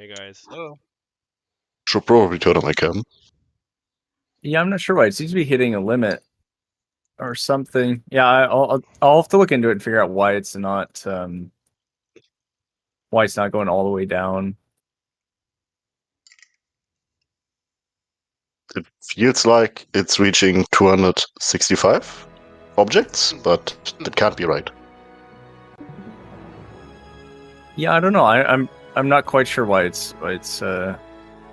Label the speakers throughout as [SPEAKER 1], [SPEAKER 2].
[SPEAKER 1] Hey guys.
[SPEAKER 2] Hello.
[SPEAKER 3] Should probably turn on my cam.
[SPEAKER 4] Yeah, I'm not sure why. It seems to be hitting a limit or something. Yeah, I'll have to look into it and figure out why it's not going all the way down.
[SPEAKER 3] It feels like it's reaching 265 objects, but that can't be right.
[SPEAKER 4] Yeah, I don't know. I'm not quite sure why it's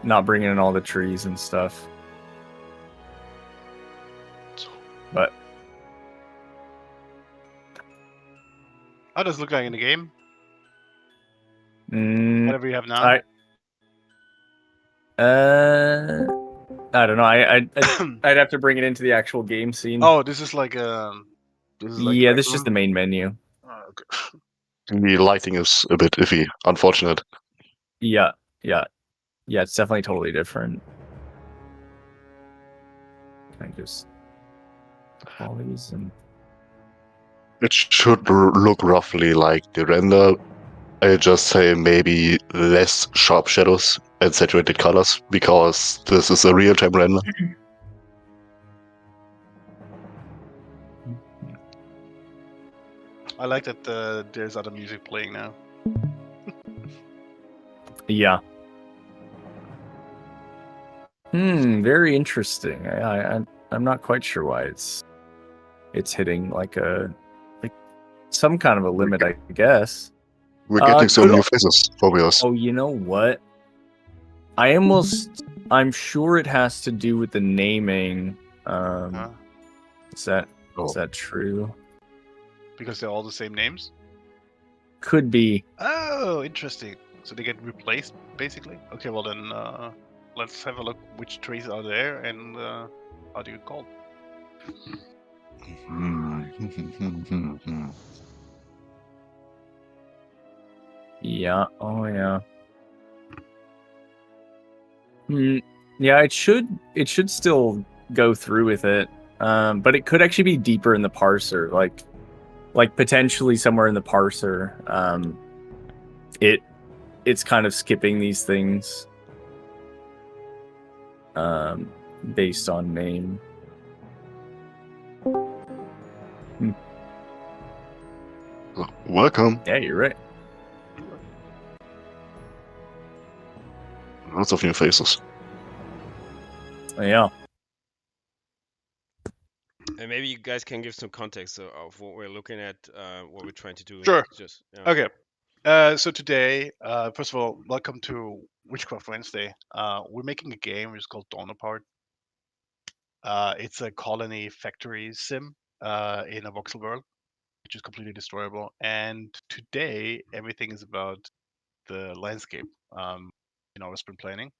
[SPEAKER 4] not bringing in all the trees and stuff. But
[SPEAKER 2] How does it look like in the game?
[SPEAKER 4] mm,
[SPEAKER 2] Whatever you have now.
[SPEAKER 4] I don't know. I'd have to bring it into the actual game scene.
[SPEAKER 2] Oh, this is like
[SPEAKER 4] yeah, this is just the main menu.
[SPEAKER 2] Oh, okay.
[SPEAKER 3] The lighting is a bit iffy, unfortunate.
[SPEAKER 4] Yeah. It's definitely totally different. Can I just all these and
[SPEAKER 3] It should look roughly like the render. I just say maybe less sharp shadows and saturated colors, because this is a real-time render.
[SPEAKER 2] I like that there's other music playing now.
[SPEAKER 4] yeah. Very interesting. I'm not quite sure why it's hitting like some kind of a limit, I guess.
[SPEAKER 3] We're getting some new faces, obvious.
[SPEAKER 4] Oh, you know what? I'm sure it has to do with the naming. Is that true?
[SPEAKER 2] Because they're all the same names?
[SPEAKER 4] Could be.
[SPEAKER 2] Oh, interesting. So they get replaced, basically? Okay, well then, let's have a look which trees are there and how do you call them?
[SPEAKER 4] Yeah. Oh, yeah. Yeah, it should still go through with it, but it could actually be deeper in the parser, like potentially somewhere in the parser. It's kind of skipping these things based on name.
[SPEAKER 3] Welcome.
[SPEAKER 4] Yeah, you're right.
[SPEAKER 3] Lots of new faces.
[SPEAKER 4] Yeah.
[SPEAKER 1] And maybe you guys can give some context of what we're looking at, what we're trying to do.
[SPEAKER 2] Sure.
[SPEAKER 1] Just
[SPEAKER 2] Okay. So today, first of all, welcome to Witchcraft Wednesday. We're making a game which is called Dawn Apart. It's a colony factory sim in a voxel world, which is completely destroyable. And today, everything is about the landscape in our sprint planning.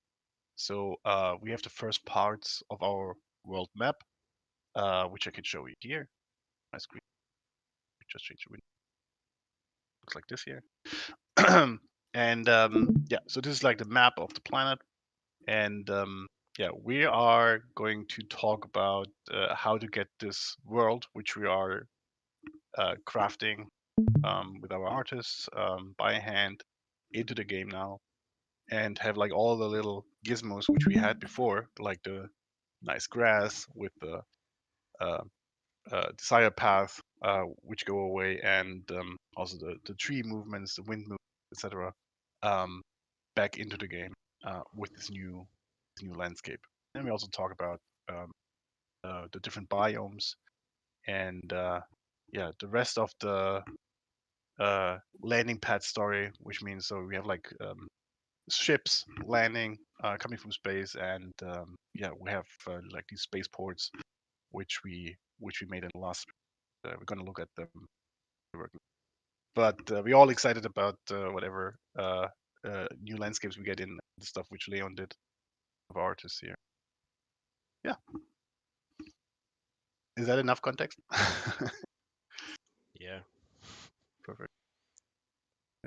[SPEAKER 2] So we have the first parts of our world map, which I can show you here. My screen. Just change the window. Looks like this here. And yeah, so this is like the map of the planet. And yeah, we are going to talk about how to get this world, which we are crafting with our artists by hand, into the game now, and have like all the little gizmos which we had before, like the nice grass with the desire path, which go away, and also the tree movements, the wind movements, etc., back into the game with this new landscape. And we also talk about the different biomes and yeah, the rest of the landing pad story, which means so we have like ships landing coming from space, and yeah, we have like these spaceports which we made in the last. We're gonna look at them, but we're all excited about whatever new landscapes we get in the stuff which Leon did of artists here. Yeah. Is that enough context?
[SPEAKER 1] yeah.
[SPEAKER 2] Perfect.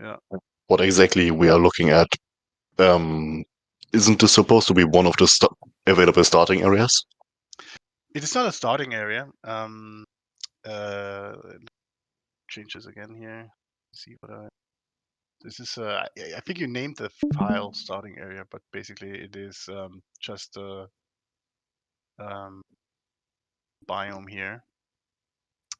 [SPEAKER 2] Yeah.
[SPEAKER 3] What exactly we are looking at? Isn't this supposed to be one of the available starting areas?
[SPEAKER 2] It is not a starting area. Change this again here. See what I. This is I think you named the file starting area, but basically it is just a biome here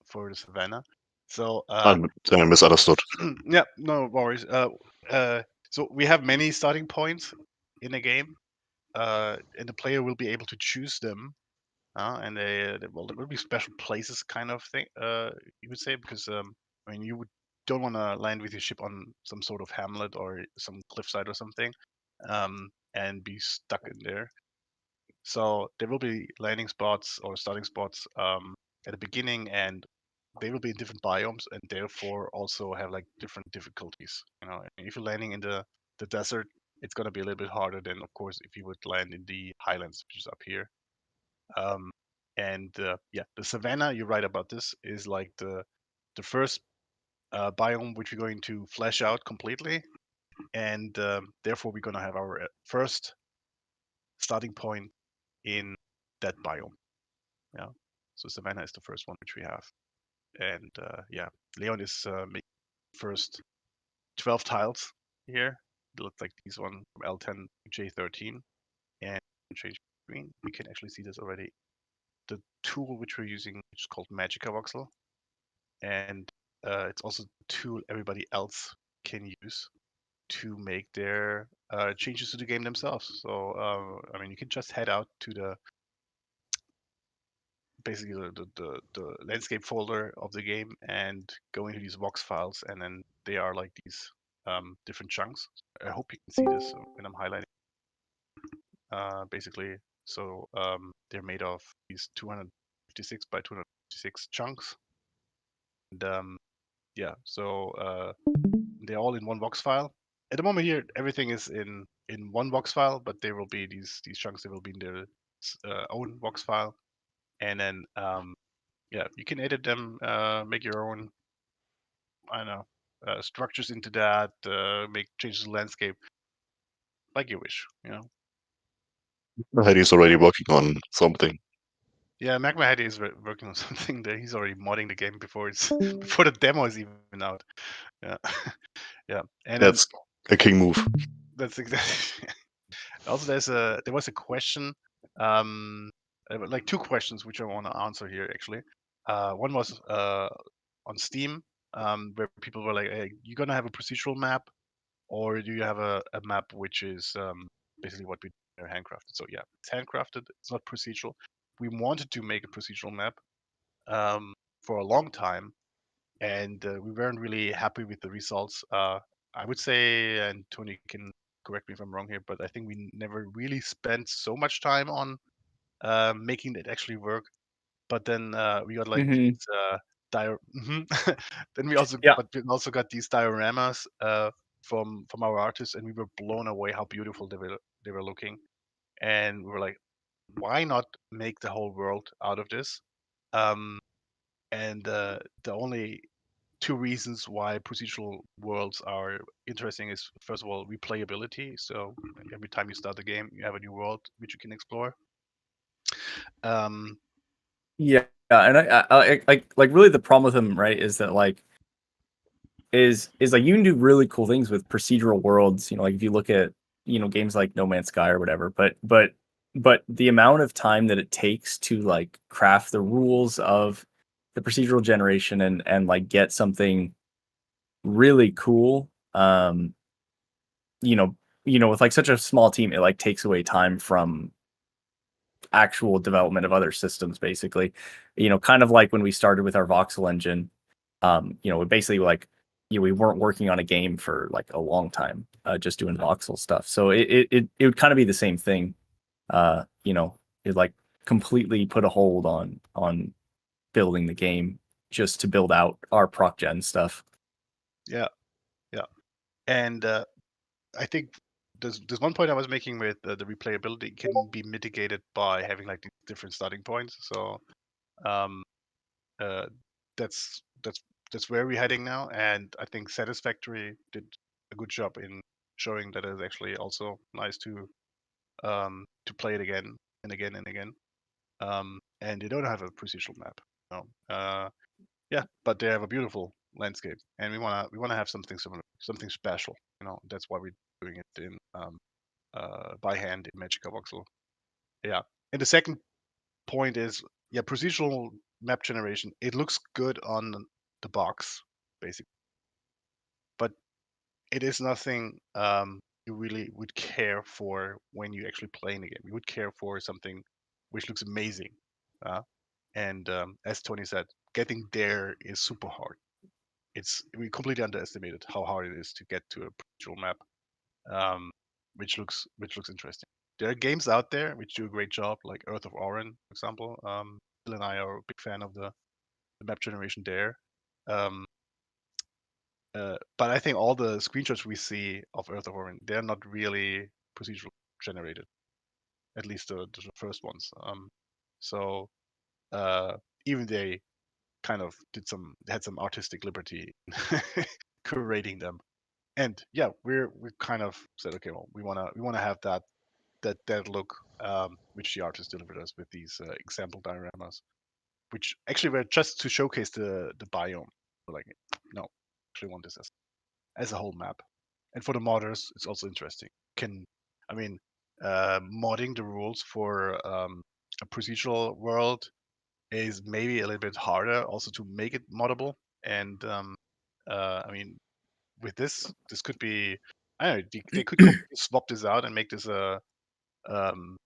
[SPEAKER 2] for the savanna. So
[SPEAKER 3] Then I misunderstood.
[SPEAKER 2] yeah, no worries. So we have many starting points in the game, and the player will be able to choose them. And well, there will be special places, kind of thing. You would say, because I mean, don't want to land with your ship on some sort of hamlet or some cliffside or something, and be stuck in there. So there will be landing spots or starting spots at the beginning, and they will be in different biomes, and therefore also have like different difficulties. If you're landing in the desert, it's gonna be a little bit harder than, of course, if you would land in the highlands, which is up here. And yeah, the savanna, you're right about this, is like the first biome which we're going to flesh out completely, and therefore we're gonna have our first starting point in that biome. Yeah, so savanna is the first one which we have, and yeah, Leon is making first 12 tiles here. It looks like these one from L10 to J13, and change screen. We can actually see this already. The tool which we're using, which is called Magica Voxel, and it's also the tool everybody else can use to make their changes to the game themselves. So I mean, you can just head out to the basically the landscape folder of the game and go into these vox files, and then they are like these different chunks. I hope you can see this when I'm highlighting. Basically, so they're made of these 256 by 256 chunks, and yeah, so they're all in one vox file. At the moment here, everything is in one vox file, but there will be these chunks. They will be in their own vox file, and then yeah, you can edit them, make your own, I don't know, structures into that, make changes to the landscape like you wish.
[SPEAKER 3] Heidi's already working on something.
[SPEAKER 2] Yeah, Magma Heady is working on something there. He's already modding the game before it's before the demo is even out. Yeah, yeah, and then
[SPEAKER 3] That's a king move.
[SPEAKER 2] that's exactly. Also, there was a question, like two questions which I want to answer here actually. One was on Steam, where people were like, "Hey, you gonna have a procedural map, or do you have a map which is basically what we do handcrafted?" So yeah, it's handcrafted. It's not procedural. We wanted to make a procedural map for a long time, and we weren't really happy with the results. I would say, and Tony can correct me if I'm wrong here, but I think we never really spent so much time on making it actually work. But then we got like
[SPEAKER 4] Mhm.
[SPEAKER 2] these then we also
[SPEAKER 4] Yeah.
[SPEAKER 2] but we also got these dioramas from our artists, and we were blown away how beautiful they were looking, and we were like, why not make the whole world out of this? And the only two reasons why procedural worlds are interesting is, first of all, replayability. So every time you start the game, you have a new world which you can explore.
[SPEAKER 4] Yeah, and I like really the problem with them, right, is that like is like you can do really cool things with procedural worlds. Like if you look at games like No Man's Sky or whatever, but the amount of time that it takes to like craft the rules of the procedural generation and like get something really cool, you know, with like such a small team, it like takes away time from actual development of other systems, basically. Kind of like when we started with our voxel engine, we basically like we weren't working on a game for like a long time, just doing voxel stuff. So it would kind of be the same thing. It like completely put a hold on building the game just to build out our proc gen stuff.
[SPEAKER 2] Yeah, yeah, and I think there's one point I was making with the replayability can be mitigated by having like these different starting points. So um, uh, that's where we're heading now, and I think Satisfactory did a good job in showing that it's actually also nice to play it again and again and again. And they don't have a procedural map. No. Yeah, but they have a beautiful landscape, and we wanna have something similar, something special. That's why we're doing it in by hand in Magic Voxel. Yeah, and the second point is, yeah, procedural map generation. It looks good on the box, basically, but it is nothing you really would care for when you actually play in the game. You would care for something which looks amazing. And as Tony said, getting there is super hard. We completely underestimated how hard it is to get to a procedural map, which looks interesting. There are games out there which do a great job, like Earth of Oran, for example. Bill and I are a big fan of the map generation there. Um, but I think all the screenshots we see of Earth of Oran, they're not really procedural generated, at least the first ones. So even they kind of had some artistic liberty curating them. And yeah, we kind of said, okay, well, we wanna have that look, which the artist delivered us with these example dioramas, which actually were just to showcase the biome. We're like, no, actually want this as a whole map. And for the modders, it's also interesting. I mean, modding the rules for a procedural world is maybe a little bit harder also to make it moddable. And I mean, with this could be, I don't know, they could completely swap this out and make this um,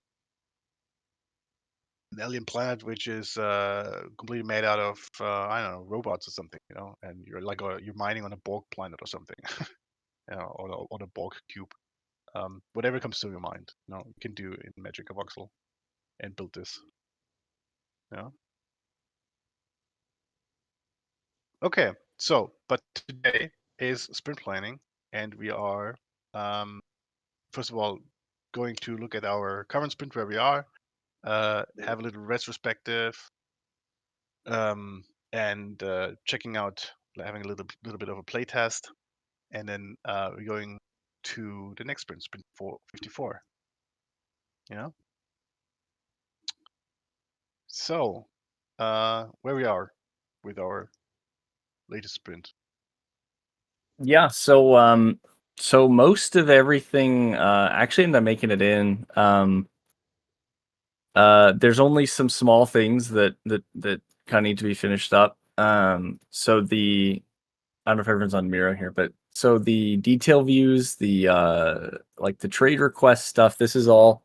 [SPEAKER 2] an alien planet which is completely made out of I don't know, robots or something, and you're mining on a Borg planet or something, or a Borg cube. Whatever comes to your mind, you can do in Magic Voxel and build this. Yeah. Okay, so but today is sprint planning, and we are first of all going to look at our current sprint where we are, have a little retrospective, and checking out, having a little bit of a play test, and then we're going to the next sprint 54. Yeah. So where we are with our latest sprint.
[SPEAKER 4] Yeah, so most of everything actually ended up making it in. There's only some small things that kind of need to be finished up. So I don't know if everyone's on Miro here, but so the detail views, the like the trade request stuff, this is all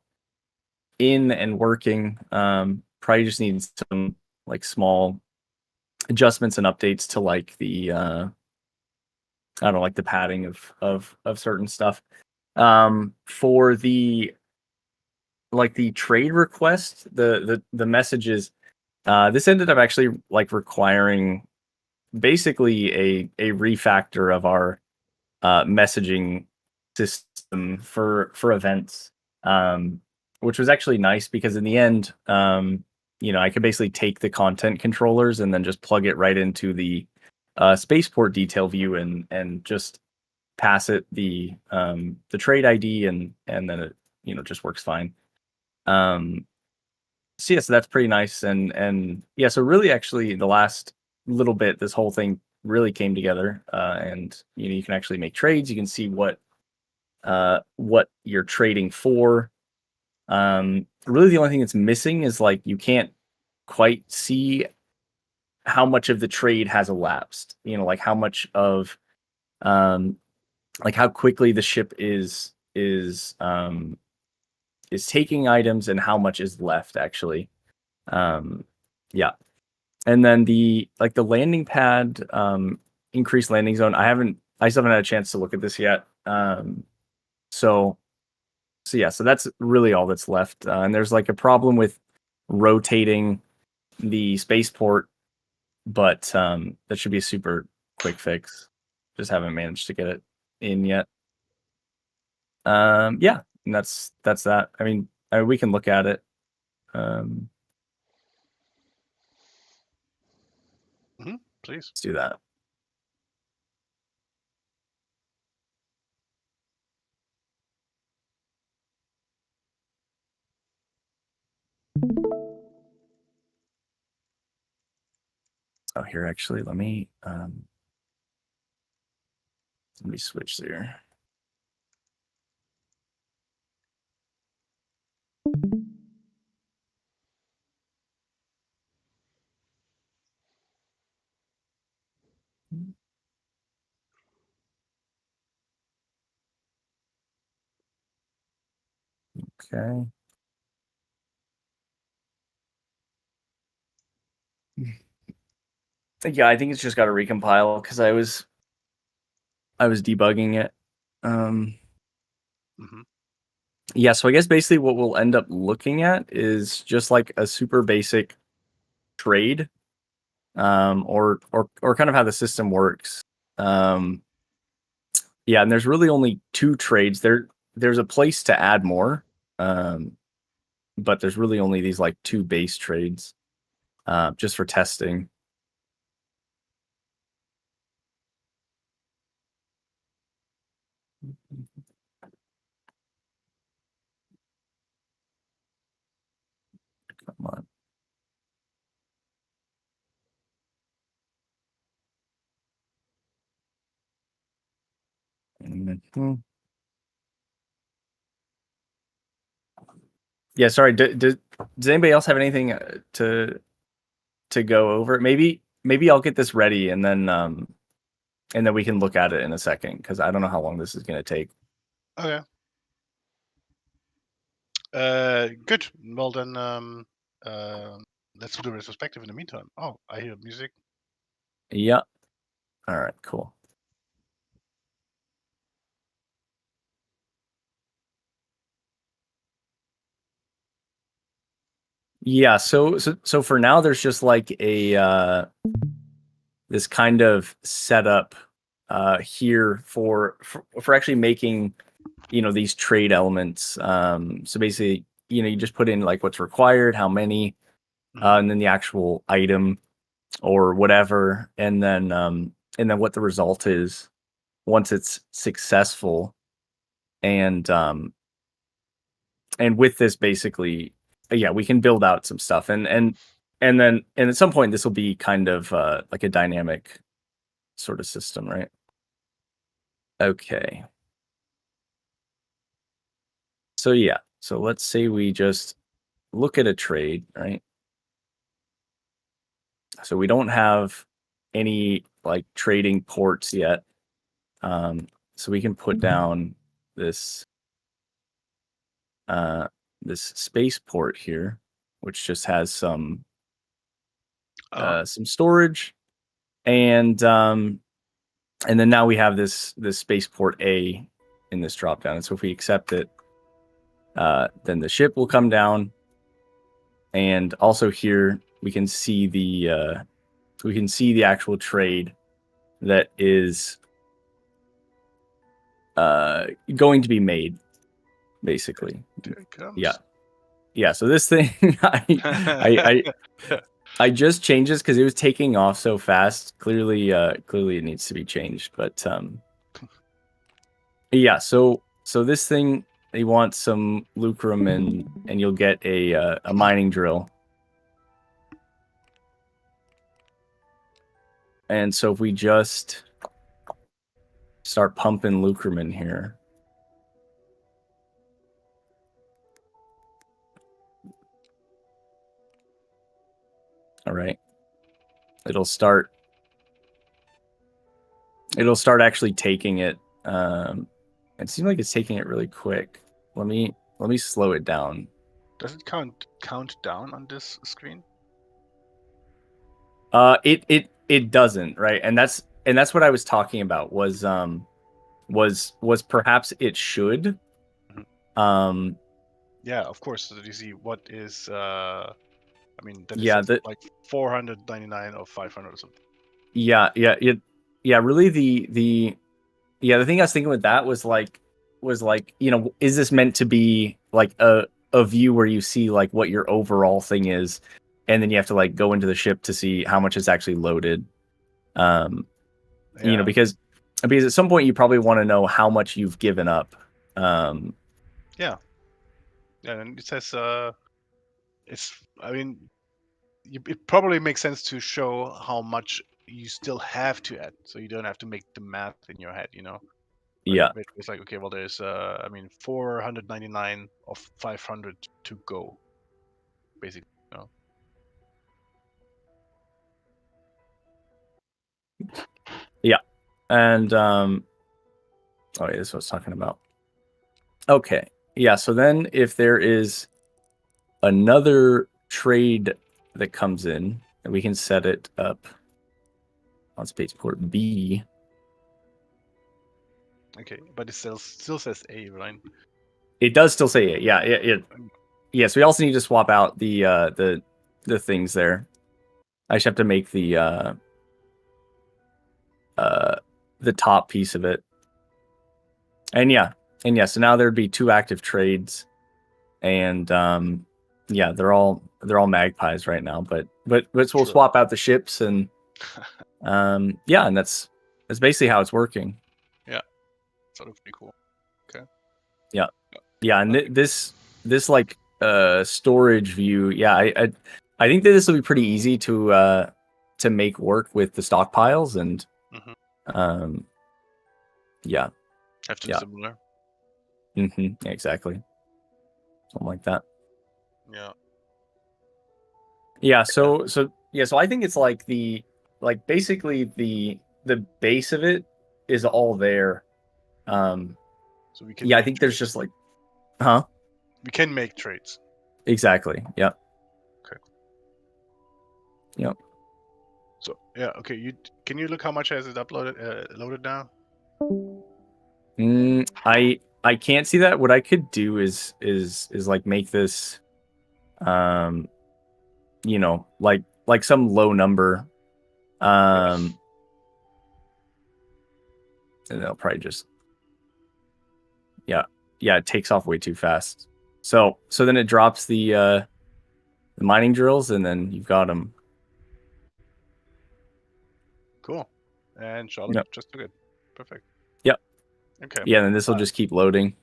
[SPEAKER 4] in and working. Probably just needs some like small adjustments and updates to like the I don't know, like the padding of certain stuff. For the like the trade request, the messages, this ended up actually like requiring basically a refactor of our messaging system for events, which was actually nice because in the end, I could basically take the content controllers and then just plug it right into the spaceport detail view and just pass it the trade ID and then it just works fine. So yeah, so that's pretty nice and yeah, so really actually the last little bit, this whole thing really came together, and you can actually make trades. You can see what you're trading for. Really the only thing that's missing is like you can't quite see how much of the trade has elapsed, like how much of like how quickly the ship is taking items and how much is left actually. Yeah. And then the landing pad, increased landing zone. I still haven't had a chance to look at this yet. So yeah, so that's really all that's left. And there's like a problem with rotating the spaceport, but that should be a super quick fix. Just haven't managed to get it in yet. Yeah, and that's that. I mean, we can look at it.
[SPEAKER 2] Please.
[SPEAKER 4] Let's do that. Oh, here actually, let me Let me switch there. Okay. Yeah, I think it's just got to recompile because I was debugging it. Yeah, so I guess basically what we'll end up looking at is just like a super basic trade, or kind of how the system works. Yeah, and there's really only 2 trades. There's a place to add more, but there's really only these like 2 base trades, just for testing. Come on. Yeah, sorry. Does anybody else have anything to go over? Maybe I'll get this ready and then we can look at it in a second because I don't know how long this is going to take.
[SPEAKER 2] Okay. Good. Well then, let's do the retrospective in the meantime. Oh, I hear music.
[SPEAKER 4] Yeah. All right. Cool. Yeah. So for now, there's just like a this kind of setup here for actually making these trade elements. So basically, you just put in like what's required, how many, and then the actual item or whatever, and then what the result is once it's successful, and with this basically, yeah, we can build out some stuff, and then at some point this will be kind of like a dynamic sort of system, right? Okay. So yeah, so let's say we just look at a trade, right? So we don't have any like trading ports yet. So we can put down this this spaceport here, which just has some storage, and then now we have this spaceport A in this dropdown. And so if we accept it, then the ship will come down, and also here we can see the actual trade that is going to be made, basically.
[SPEAKER 2] There it comes.
[SPEAKER 4] Yeah. So this thing, I just changed this because it was taking off so fast. Clearly it needs to be changed. But yeah. So this thing, you want some lucrum, and you'll get a mining drill. And so if we just start pumping lucrum in here. All right. It'll start actually taking it. It seems like it's taking it really quick. Let me slow it down.
[SPEAKER 2] Does it count down on this screen?
[SPEAKER 4] It doesn't, right? And that's what I was talking about was perhaps it should.
[SPEAKER 2] Yeah, of course. So you see what is I mean, that
[SPEAKER 4] is
[SPEAKER 2] like 499 or 500 or something.
[SPEAKER 4] Yeah. Really, the thing I was thinking with that was like, is this meant to be like a view where you see like what your overall thing is, and then you have to like go into the ship to see how much is actually loaded. Because at some point you probably want to know how much you've given up.
[SPEAKER 2] Yeah, and it says it's. I mean, it probably makes sense to show how much you still have to add, so you don't have to make the math in your head, you know.
[SPEAKER 4] Yeah.
[SPEAKER 2] It's like, okay, well, there's 499 of 500 to go, basically. You know?
[SPEAKER 4] And oh yeah, this is what I was talking about. Okay. Yeah, so then if there is another trade that comes in, and we can set it up on spaceport B.
[SPEAKER 2] Okay, but it still says A, right?
[SPEAKER 4] It does still say it. Yeah, yes, we also need to swap out the things there. I just have to make the top piece of it. And yeah, so now there'd be 2 active trades, and yeah, they're all magpies right now. But we'll swap out the ships, and yeah, and that's basically how it's working.
[SPEAKER 2] Yeah, sort of pretty cool. Okay.
[SPEAKER 4] Yeah, and this like storage view, yeah, I think that this will be pretty easy to make work with the stockpiles, and yeah.
[SPEAKER 2] Have to be similar.
[SPEAKER 4] Exactly. Something like that.
[SPEAKER 2] Yeah.
[SPEAKER 4] Yeah, so I think it's like basically the base of it is all there.
[SPEAKER 2] So we can
[SPEAKER 4] yeah, I think there's just like
[SPEAKER 2] we can make trades.
[SPEAKER 4] Exactly. Yep.
[SPEAKER 2] Okay.
[SPEAKER 4] Yep.
[SPEAKER 2] So yeah, okay. Can you look how much has it uploaded loaded now?
[SPEAKER 4] I can't see that. What I could do is like make this, you know, like some low number,
[SPEAKER 2] Yes.
[SPEAKER 4] and they'll probably just, yeah, it takes off way too fast. So then it drops the mining drills, and then you've got them.
[SPEAKER 2] Cool. And Charlotte just took it. Perfect.
[SPEAKER 4] Yep.
[SPEAKER 2] Okay.
[SPEAKER 4] Yeah, and this will just keep loading.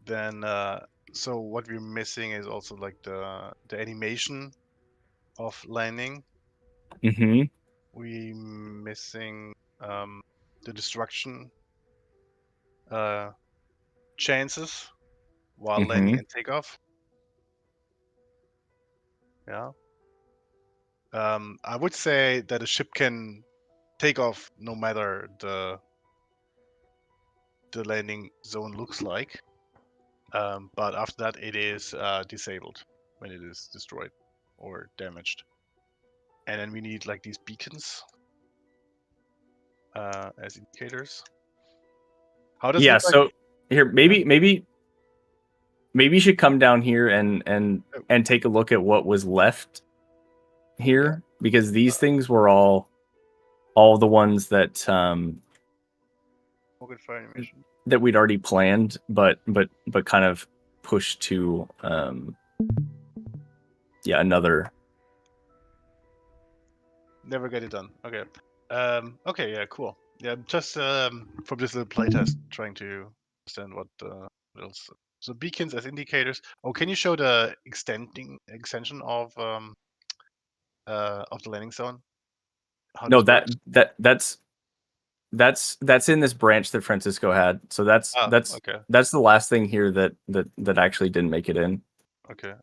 [SPEAKER 2] Then so what we're missing is also like the animation of landing. We missing the destruction chances while landing and takeoff. Yeah. I would say that a ship can take off no matter the landing zone looks like. But after that, it is disabled when it is destroyed or damaged. And then we need like these beacons as indicators. How does it look
[SPEAKER 4] so
[SPEAKER 2] like?
[SPEAKER 4] Here, maybe you should come down here and take a look at what was left here, because these things were all the ones that that we'd already planned, but kind of pushed to another.
[SPEAKER 2] Never get it done. Okay. Okay. Yeah. Cool. Yeah. Just from this little playtest, trying to understand what else. So beacons as indicators. Oh, can you show the extension of the landing zone?
[SPEAKER 4] No, that's in this branch that Francisco had. So that's
[SPEAKER 2] okay.
[SPEAKER 4] That's the last thing here that actually didn't make it in.
[SPEAKER 2] Okay.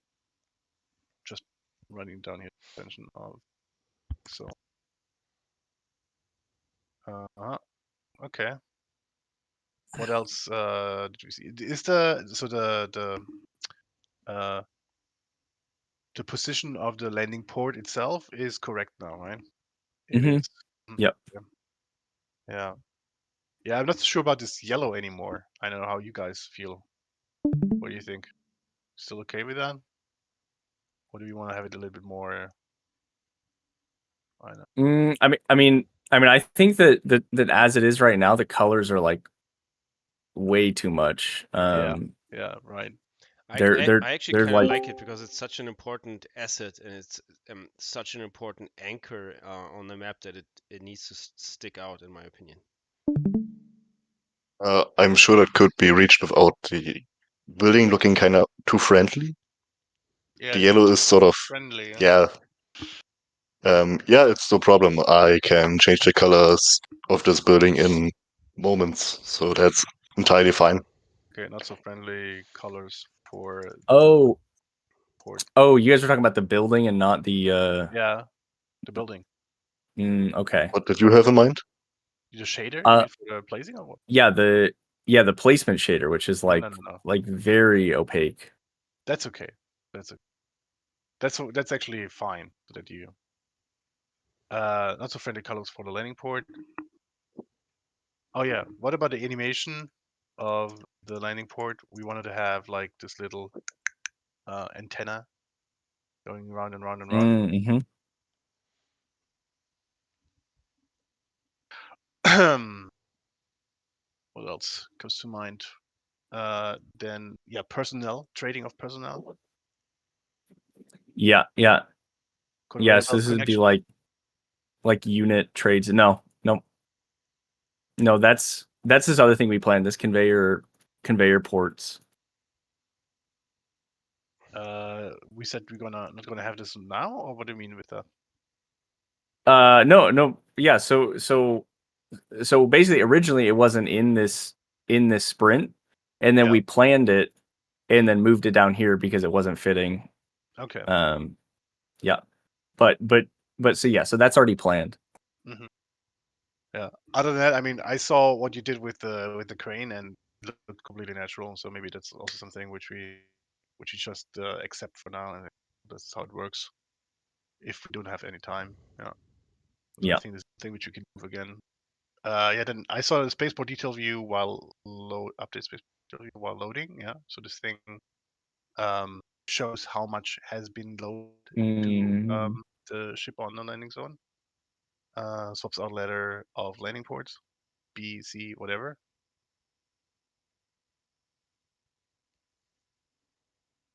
[SPEAKER 2] Just running down here. Extension of so. Okay. What else did we see? Is the position of the landing port itself is correct now, right? It is.
[SPEAKER 4] Yep.
[SPEAKER 2] Yeah. Yeah, I'm not sure about this yellow anymore. I don't know how you guys feel. What do you think? Still okay with that? Or do we want to have it a little bit more? I know.
[SPEAKER 4] I mean, I think that as it is right now, the colors are like way too much.
[SPEAKER 2] Yeah, right.
[SPEAKER 1] I actually kind of like it because it's such an important asset, and it's such an important anchor on the map that it needs to stick out, in my opinion.
[SPEAKER 3] I'm sure that could be reached without the building looking kind of too friendly.
[SPEAKER 2] Yeah,
[SPEAKER 3] the yellow is sort of
[SPEAKER 2] friendly.
[SPEAKER 3] Yeah. Yeah, it's no problem. I can change the colors of this building in moments, so that's entirely fine.
[SPEAKER 2] Okay, not so friendly colors for
[SPEAKER 4] Oh,
[SPEAKER 2] port.
[SPEAKER 4] oh, you guys were talking about the building and not the.
[SPEAKER 2] Yeah, the building.
[SPEAKER 4] Okay.
[SPEAKER 3] What did you have in mind?
[SPEAKER 2] The shader, you mean for the placing or what?
[SPEAKER 4] Yeah, the placement shader, which is like
[SPEAKER 2] No.
[SPEAKER 4] like very opaque.
[SPEAKER 2] That's okay. That's actually fine that you. Not so friendly colors for the landing port. Oh yeah, what about the animation of the landing port? We wanted to have like this little antenna going round and round and round. What else comes to mind? Then yeah, personnel, trading of personnel.
[SPEAKER 4] Yeah.
[SPEAKER 2] Conveyor
[SPEAKER 4] So this
[SPEAKER 2] belt
[SPEAKER 4] would be
[SPEAKER 2] connection.
[SPEAKER 4] like unit trades. No, that's this other thing we planned. This conveyor ports.
[SPEAKER 2] We said we're not gonna have this now, or what do you mean with that?
[SPEAKER 4] No. Yeah. So basically, originally it wasn't in this sprint, and then we planned it, and then moved it down here because it wasn't fitting.
[SPEAKER 2] Okay.
[SPEAKER 4] Yeah. But so yeah, so that's already planned.
[SPEAKER 2] Mm-hmm. Yeah. Other than that, I mean, I saw what you did with the crane, and it looked completely natural. So maybe that's also something which we just accept for now, and that's how it works. If we don't have any time, yeah. So I think this thing which you can move again. Yeah. Then I saw the spaceport detail view while update spaceport detail view while loading. Yeah. So this thing shows how much has been loaded to the ship on the landing zone. Swaps out letter of landing ports, B, C, whatever.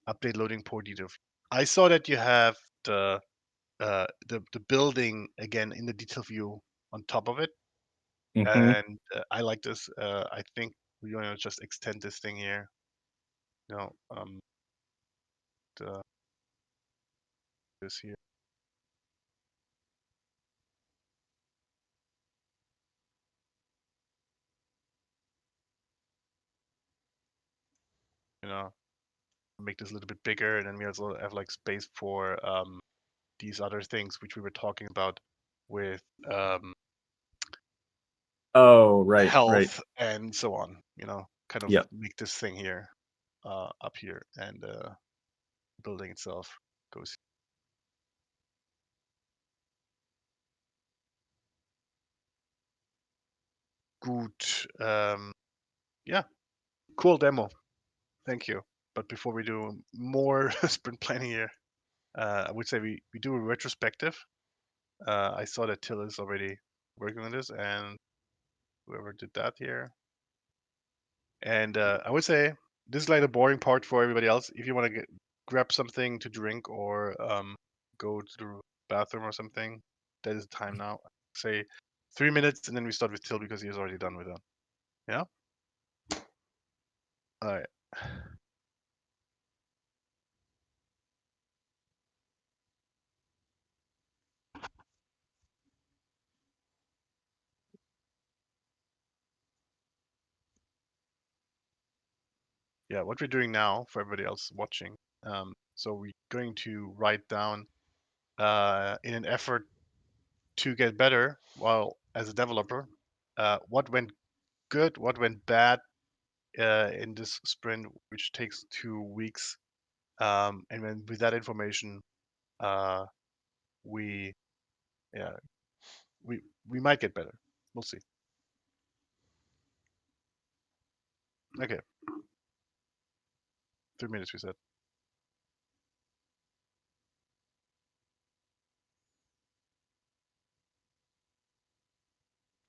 [SPEAKER 2] Update loading port detail. I saw that you have the building again in the detail view on top of it, and I like this. I think we're gonna just extend this thing here. You know, this here. You know, make this a little bit bigger, and then we also have like space for these other things which we were talking about with health and so on. You know, kind of make this thing here up here, and building itself goes. Good. Yeah, cool demo. Thank you. But before we do more sprint planning here, I would say we do a retrospective. I saw that Till is already working on this, and whoever did that here. And I would say this is like the boring part for everybody else. If you want to grab something to drink or go to the bathroom or something, that is the time now. Say 3 minutes, and then we start with Till because he is already done with that. Yeah. All right. Yeah, what we're doing now for everybody else watching. So we're going to write down in an effort to get better while as a developer, what went good, what went bad in this sprint, which takes 2 weeks. And then with that information, we yeah we might get better. We'll see. Okay. 3 minutes we said.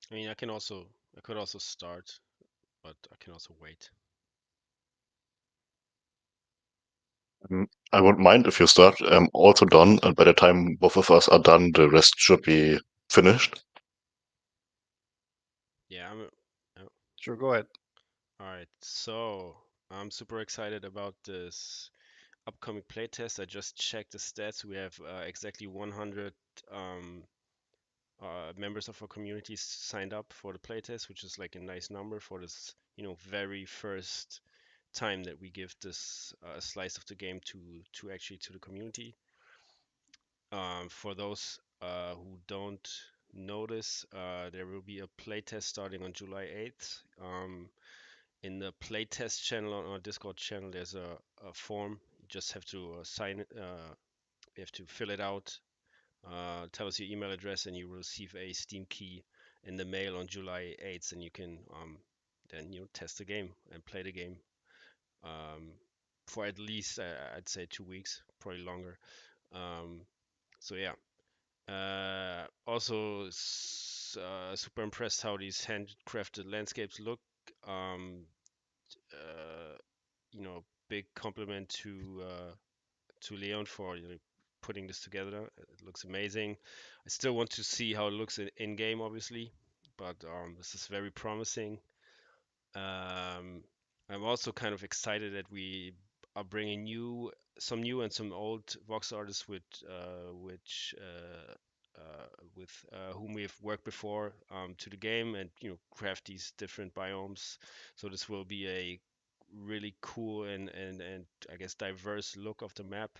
[SPEAKER 1] I mean, I could also start, but I can also wait.
[SPEAKER 3] I wouldn't mind if you start. I'm also done, and by the time both of us are done, the rest should be finished.
[SPEAKER 1] Yeah,
[SPEAKER 2] Sure, go ahead.
[SPEAKER 1] All right, so I'm super excited about this upcoming playtest. I just checked the stats. We have exactly 100 members of our community signed up for the playtest, which is like a nice number for this, very first time that we give this slice of the game to actually to the community. For those who don't notice, there will be a playtest starting on July 8th. In the playtest channel on our Discord channel, there's a form. You just have to sign it. You have to fill it out. Tell us your email address, and you will receive a Steam key in the mail on July 8th, and you can then test the game and play the game for at least I'd say 2 weeks, probably longer. So yeah. Also, super impressed how these handcrafted landscapes look. Um, Big compliment to Leon for putting this together. It looks amazing. I still want to see how it looks in game, obviously, but this is very promising. I'm also kind of excited that we are bringing some new and some old Vox artists with whom we've worked before to the game, and craft these different biomes. So this will be a really cool and I guess diverse look of the map.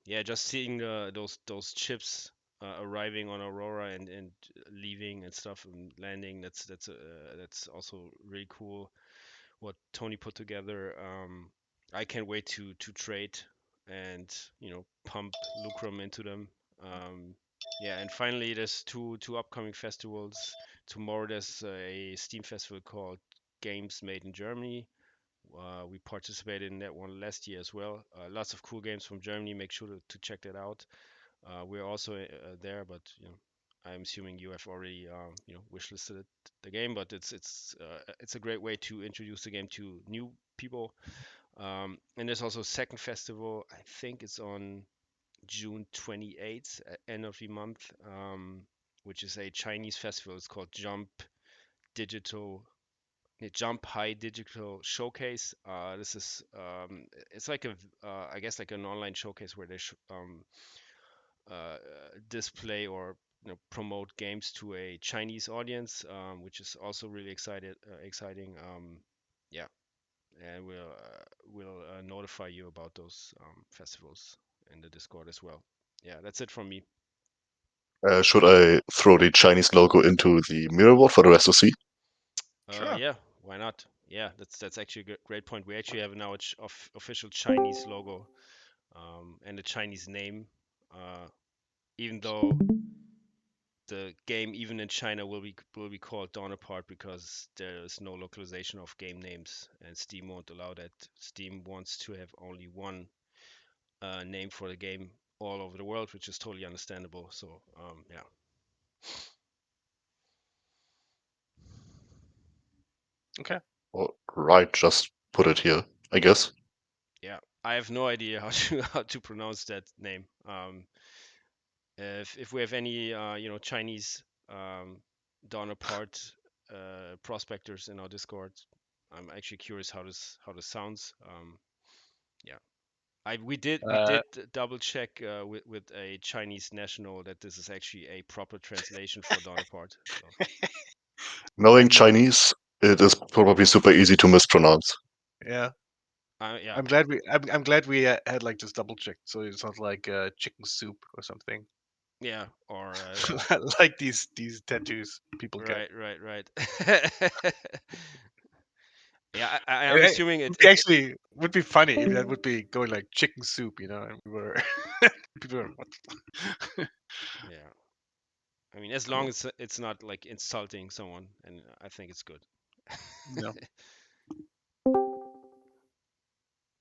[SPEAKER 1] Yeah, just seeing those chips arriving on Aurora and leaving and stuff and landing. That's also really cool. What Tony put together. I can't wait to trade and pump Lucrum into them. Yeah, and finally there's two upcoming festivals. Tomorrow there's a Steam festival called Games Made in Germany. We participated in that one last year as well. Lots of cool games from Germany. Make sure to check that out. We're also there, but I'm assuming you have already wishlisted the game. But it's a great way to introduce the game to new people. And there's also a second festival. I think it's on June 28th, end of the month, which is a Chinese festival. It's called Jump High Digital Showcase. This is it's like I guess like an online showcase where they display or promote games to a Chinese audience, which is also really exciting. Yeah, and we'll notify you about those festivals in the Discord as well. Yeah, that's it from me.
[SPEAKER 3] Should I throw the Chinese logo into the mirror board for the rest to see?
[SPEAKER 2] Sure.
[SPEAKER 1] Yeah, why not? Yeah, that's actually a great point. We actually have now an official Chinese logo and a Chinese name, even though the game, even in China, will be called Dawn Apart because there is no localization of game names, and Steam won't allow that. Steam wants to have only one name for the game all over the world, which is totally understandable. So yeah.
[SPEAKER 2] Okay.
[SPEAKER 3] All right, just put it here, I guess.
[SPEAKER 1] Yeah, I have no idea how to pronounce that name. If we have any Chinese Dawn Apart prospectors in our Discord, I'm actually curious how this sounds. Yeah, we did double check with a Chinese national that this is actually a proper translation for Dawn Apart. So.
[SPEAKER 3] Knowing Chinese, it is probably super easy to mispronounce.
[SPEAKER 2] Yeah.
[SPEAKER 1] Yeah.
[SPEAKER 2] I'm glad we had like just double checked, so it's not like chicken soup or something.
[SPEAKER 1] Yeah, or
[SPEAKER 2] like these tattoos people
[SPEAKER 1] right,
[SPEAKER 2] get.
[SPEAKER 1] right. Yeah, I'm assuming it
[SPEAKER 2] actually would be funny if that would be going like chicken soup, and we were people were what?
[SPEAKER 1] Yeah, I mean, as long as it's not like insulting someone, and I think it's good.
[SPEAKER 2] No.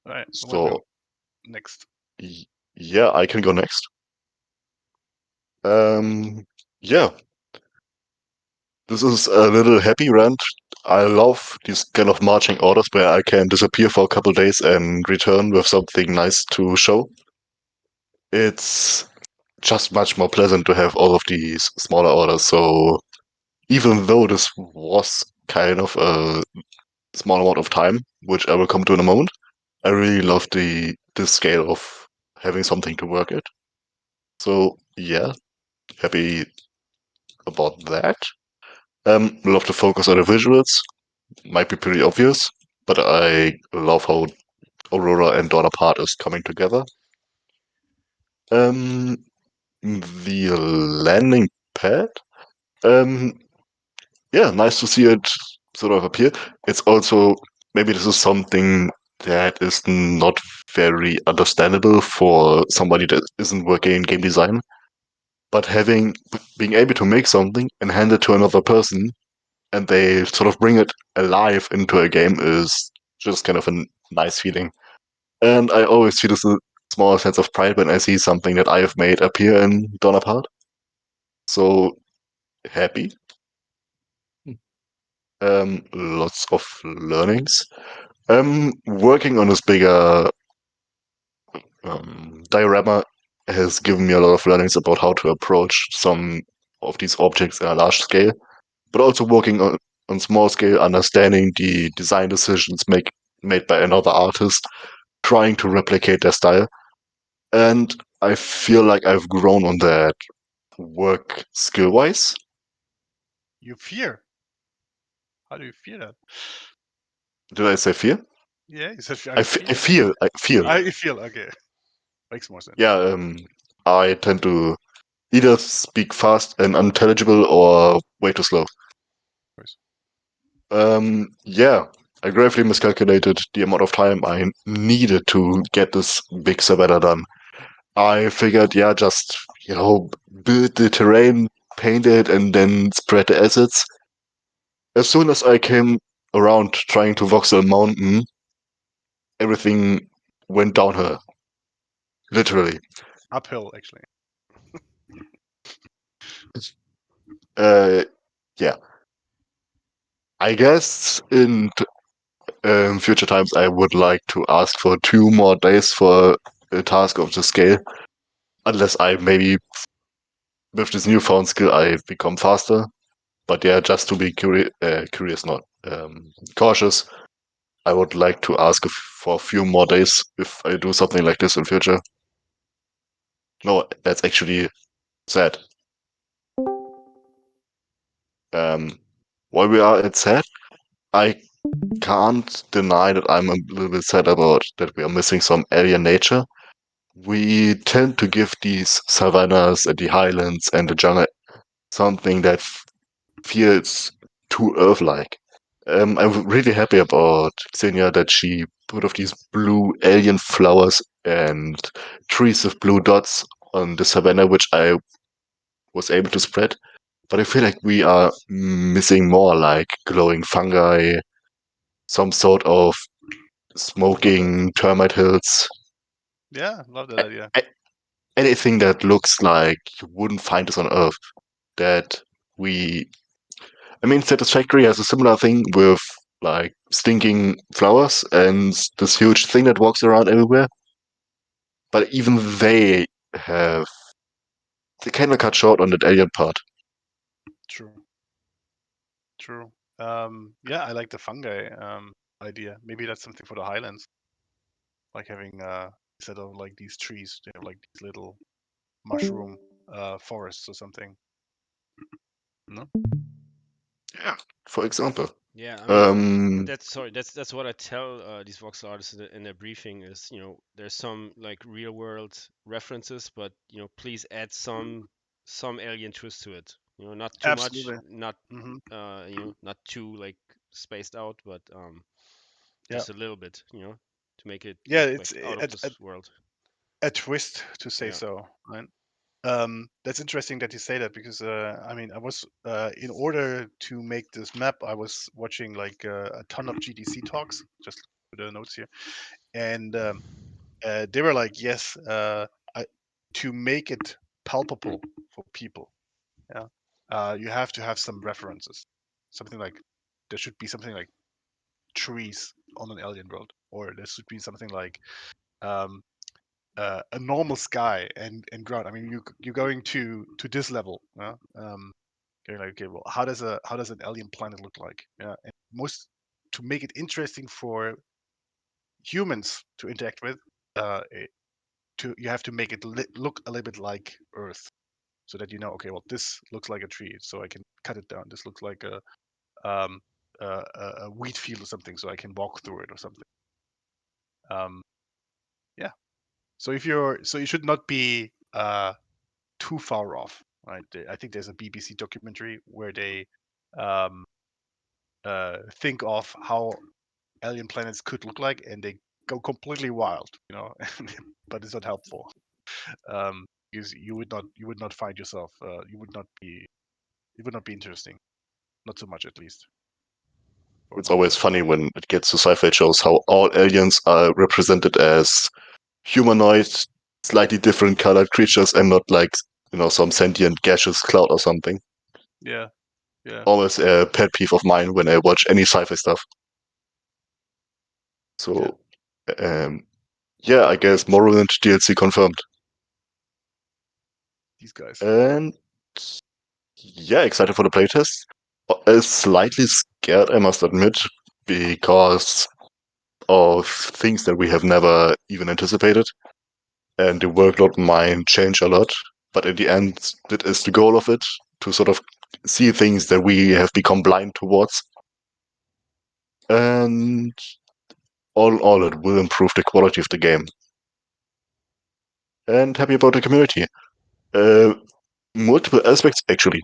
[SPEAKER 2] All right.
[SPEAKER 3] So
[SPEAKER 2] Next.
[SPEAKER 3] yeah, I can go next. Yeah. This is a little happy rant. I love these kind of marching orders where I can disappear for a couple days and return with something nice to show. It's just much more pleasant to have all of these smaller orders. So even though this was kind of a small amount of time, which I will come to in a moment, I really love the scale of having something to work at. So yeah, happy about that. Love to focus on the visuals. Might be pretty obvious, but I love how Aurora and Dawn Apart is coming together. Um, the landing pad. Um, yeah, nice to see it sort of appear. It's also maybe this is something that is not very understandable for somebody that isn't working in game design. But being able to make something and hand it to another person and they sort of bring it alive into a game is just kind of a nice feeling. And I always feel this a small sense of pride when I see something that I have made appear in Dawn Apart. So happy. Lots of learnings. Working on this bigger diorama has given me a lot of learnings about how to approach some of these objects at a large scale, but also working on small scale, understanding the design decisions made by another artist, trying to replicate their style. And I feel like I've grown on that work skill wise.
[SPEAKER 2] You fear? How do you fear that?
[SPEAKER 3] Did I say fear?
[SPEAKER 2] Yeah, you said
[SPEAKER 3] I,
[SPEAKER 2] I
[SPEAKER 3] f- I
[SPEAKER 2] fear.
[SPEAKER 3] feel. I feel.
[SPEAKER 2] I feel okay. Makes more sense.
[SPEAKER 3] Yeah, I tend to either speak fast and unintelligible or way too slow.
[SPEAKER 2] Course.
[SPEAKER 3] Yeah, I gravely miscalculated the amount of time I needed to get this big Savannah done. I figured, yeah, just, build the terrain, paint it, and then spread the assets. As soon as I came around trying to voxel a mountain, everything went downhill. Literally.
[SPEAKER 2] Uphill, actually.
[SPEAKER 3] Uh, yeah. I guess in future times I would like to ask for 2 more days for a task of this scale. Unless I maybe, with this newfound skill, I become faster. But yeah, just to be curious, not cautious, I would like to ask for a few more days if I do something like this in future. No, that's actually sad. Um, while we are at sad, I can't deny that I'm a little bit sad about that we are missing some alien nature. We tend to give these savannas and the highlands and the jungle something that feels too Earth-like. I'm really happy about Xenia that she put off these blue alien flowers and trees with blue dots on the savanna, which I was able to spread. But I feel like we are missing more, like glowing fungi, some sort of
[SPEAKER 2] Love that.
[SPEAKER 3] smoking termite hills,
[SPEAKER 2] Yeah, love that
[SPEAKER 3] a-
[SPEAKER 2] idea.
[SPEAKER 3] a- anything that looks like you wouldn't find this on Earth. That we I mean, Satisfactory has a similar thing with like stinking flowers and this huge thing that walks around everywhere. But even they kind of cut short on that alien part.
[SPEAKER 2] True. True. Yeah, I like the fungi idea. Maybe that's something for the highlands, like having instead of like these trees, they have like these little mushroom forests or something. No?
[SPEAKER 3] Yeah, for example.
[SPEAKER 1] Yeah, I mean
[SPEAKER 3] Um,
[SPEAKER 1] that's what I tell these voxel artists in their briefing is, there's some like real world references, but please add some alien twist to it. Not too much,
[SPEAKER 2] Absolutely.
[SPEAKER 1] not
[SPEAKER 2] Hmm.
[SPEAKER 1] not too like spaced out, but
[SPEAKER 2] Yeah.
[SPEAKER 1] just a little bit, to make it
[SPEAKER 2] Yeah,
[SPEAKER 1] look
[SPEAKER 2] it's
[SPEAKER 1] like out of this world.
[SPEAKER 2] a twist to say
[SPEAKER 1] Yeah.
[SPEAKER 2] so, right? That's interesting that you say that because I mean, I was in order to make this map, I was watching like a ton of GDC talks, just for the notes here, and they were like, yes, I, to make it palpable for people, yeah, you have to have some references, something like there should be something like trees on an alien world, or there should be something like um, a normal sky and ground. I mean, you're going to this level. You're like, okay, well, how does an alien planet look like? Yeah, and most to make it interesting for humans to interact with, you have to make it look a little bit like Earth, so that okay, well, this looks like a tree, so I can cut it down. This looks like um, a wheat field or something, so I can walk through it or something. Yeah. So you should not be too far off, right? I think there's a BBC documentary where they um, think of how alien planets could look like, and they go completely wild, but it's not helpful. Because you would not find yourself. It would not be interesting. Not so much, at least.
[SPEAKER 3] It's always funny when it gets to sci-fi shows how all aliens are represented as humanoid, slightly different colored creatures and not like, some sentient gaseous cloud or something.
[SPEAKER 2] Yeah. Yeah.
[SPEAKER 3] Always a pet peeve of mine when I watch any sci-fi stuff. So, yeah, I guess Morrowind DLC confirmed.
[SPEAKER 2] These guys.
[SPEAKER 3] And yeah, excited for the playtest. Slightly scared, I must admit, because of things that we have never even anticipated. And the workload might change a lot. But in the end, that is the goal of it, to sort of see things that we have become blind towards. And all in all, it will improve the quality of the game. And happy about the community. Multiple aspects, actually.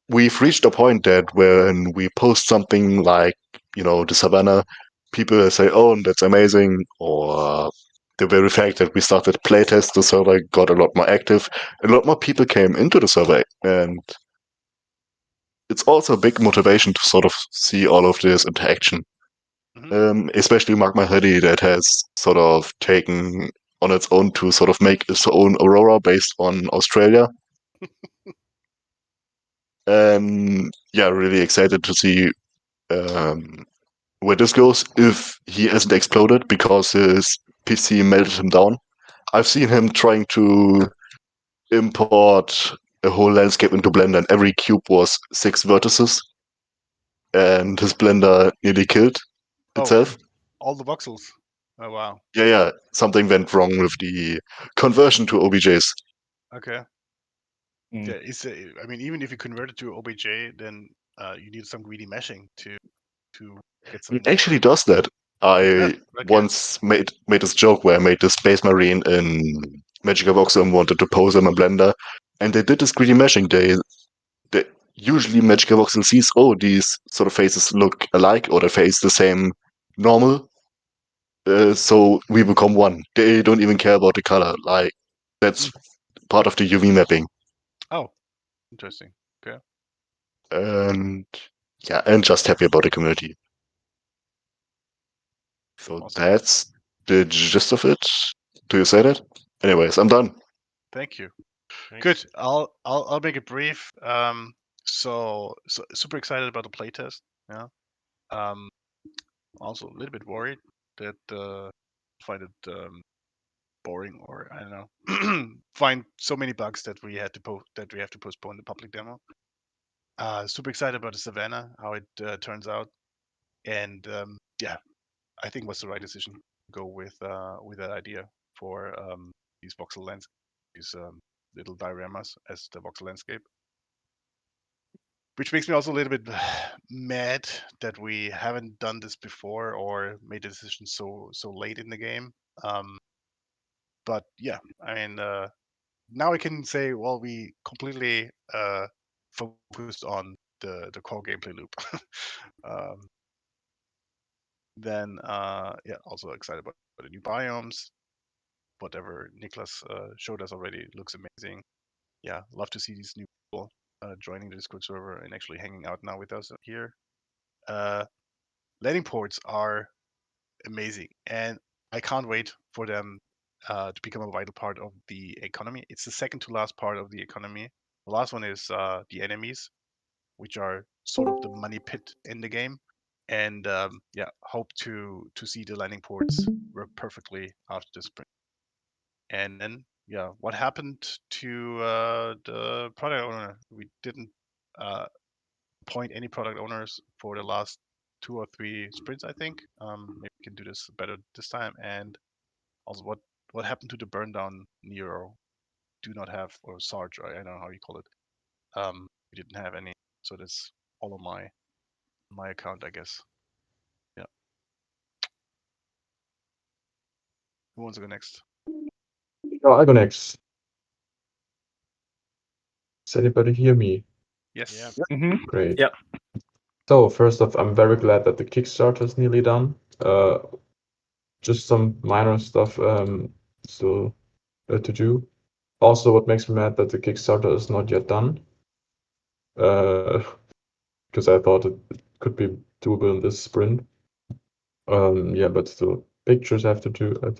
[SPEAKER 3] We've reached a point that when we post something like, the Savannah, people say, oh, that's amazing, or the very fact that we started playtest, the server got a lot more active, a lot more people came into the server, and it's also a big motivation to sort of see all of this interaction. Especially Mark Mahedi, that has sort of taken on its own to sort of make its own Aurora based on Australia. Yeah, really excited to see where this goes if he hasn't exploded because his PC melted him down. I've seen him trying to import a whole landscape into Blender, and every cube was 6 vertices, and his Blender nearly killed itself.
[SPEAKER 2] All the voxels. Oh wow.
[SPEAKER 3] Yeah. Something went wrong with the conversion to OBJs.
[SPEAKER 2] Okay. Yeah, I mean, even if you convert it to OBJ, then you need some greedy meshing to get some.
[SPEAKER 3] It actually does that. I once made this joke where I made this Space Marine in Magic Voxel and wanted to pose him in Blender, and they did this greedy meshing. They usually Magic Voxel sees, oh, these sort of faces look alike, or they face the same normal, so we become one. They don't even care about the color. Like, that's part of the UV mapping.
[SPEAKER 2] Oh, interesting. Okay.
[SPEAKER 3] And yeah, and just happy about the community. So
[SPEAKER 2] Awesome.
[SPEAKER 3] that's the gist of it. Do you say that? Anyways, I'm done.
[SPEAKER 2] Thank you.
[SPEAKER 1] Thanks.
[SPEAKER 2] Good. I'll make it brief. So super excited about the playtest. Yeah. Also a little bit worried that find it boring, or I don't know, find so many bugs that we have to postpone the public demo. Super excited about the Savannah, how it turns out, and yeah, I think it was the right decision to go with that idea for these voxel landscapes, these little dioramas as the voxel landscape. Which makes me also a little bit mad that we haven't done this before or made a decision so late in the game. But yeah, I mean, now I can say, well, we completely focused on the core gameplay loop. um, then yeah, also excited about the new biomes. Whatever Niklas showed us already looks amazing. Yeah, love to see these new people joining the Discord server and actually hanging out now with us here. Landing ports are amazing, and I can't wait for them to become a vital part of the economy. It's the second to last part of the economy. The last one is the enemies, which are sort of the money pit in the game. And yeah, hope to see the landing ports work perfectly after this sprint. And then yeah, what happened to the product owner? We didn't appoint any product owners for the last 2 or 3 sprints, I think. Maybe can do this better this time. And also, what happened to the burn down Nero? Do not have, or Sarge, I don't know how you call it. We didn't have any, so that's all on my account, I guess. Yeah. Who wants to go next?
[SPEAKER 5] Oh, I'll go next. Does anybody hear me?
[SPEAKER 2] Yes.
[SPEAKER 1] Yeah.
[SPEAKER 4] Mm-hmm.
[SPEAKER 5] Great.
[SPEAKER 4] Yep.
[SPEAKER 5] So first off, I'm very glad that the Kickstarter is nearly done. Just some minor stuff still to do. Also, what makes me mad that the Kickstarter is not yet done. Because I thought it could be doable in this sprint. Yeah, but still, pictures have to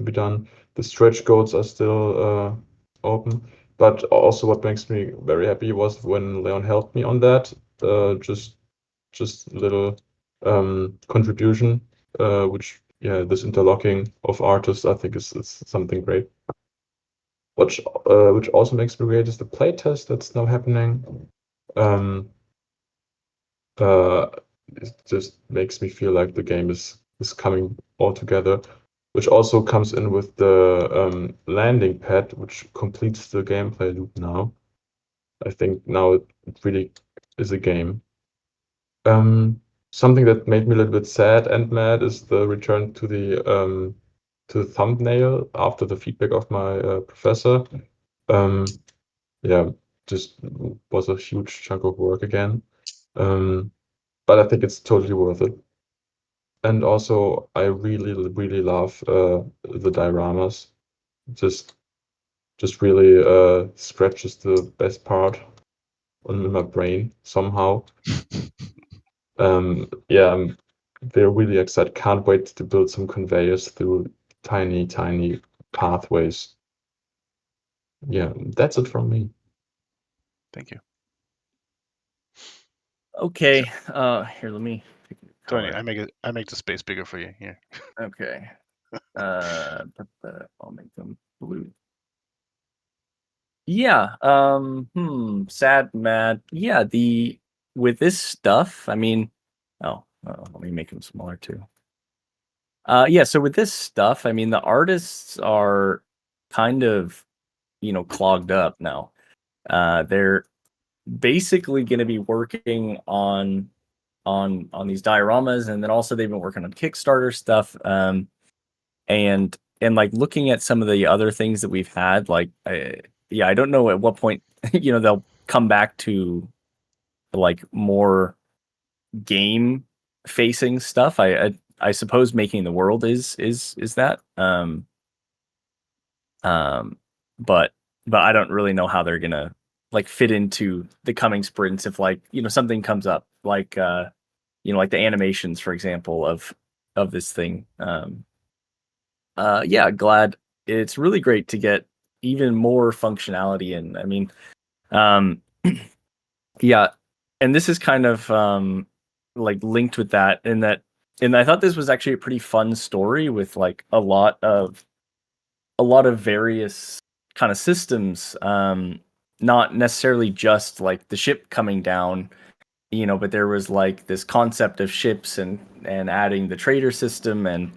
[SPEAKER 5] be done. The stretch goals are still open. But also, what makes me very happy was when Leon helped me on that. Just a little contribution, which this interlocking of artists I think is something great. Which also makes me great is the playtest that's now happening. It just makes me feel like the game is coming all together, which also comes in with the landing pad, which completes the gameplay loop now. I think now it really is a game. Something that made me a little bit sad and mad is the return to the thumbnail after the feedback of my professor. Yeah, just was a huge chunk of work again. But I think it's totally worth it. And also, I really, really love the dioramas. Just really scratches the best part in my brain somehow. Yeah, I'm really excited. Can't wait to build some conveyors through tiny, tiny pathways. Yeah, that's it from me.
[SPEAKER 2] Thank you.
[SPEAKER 4] Okay. Here, let me pick a
[SPEAKER 2] Tony,
[SPEAKER 4] color.
[SPEAKER 2] I make the space bigger for you here.
[SPEAKER 4] Okay. I'll make them blue. Yeah. Sad, mad. Yeah. With this stuff, I mean, let me make them smaller too. Yeah. So with this stuff, I mean, the artists are kind of, clogged up now. They're basically going to be working on these dioramas, and then also they've been working on Kickstarter stuff. And like looking at some of the other things that we've had, like I don't know at what point they'll come back to like more game facing stuff. I suppose making the world is that but I don't really know how they're gonna like fit into the coming sprints if like something comes up like like the animations, for example, of this thing. Yeah, glad. It's really great to get even more functionality in. I mean, yeah, and this is kind of like linked with that in that, and I thought this was actually a pretty fun story with like a lot of various kind of systems. Not necessarily just like the ship coming down, but there was like this concept of ships and adding the trader system and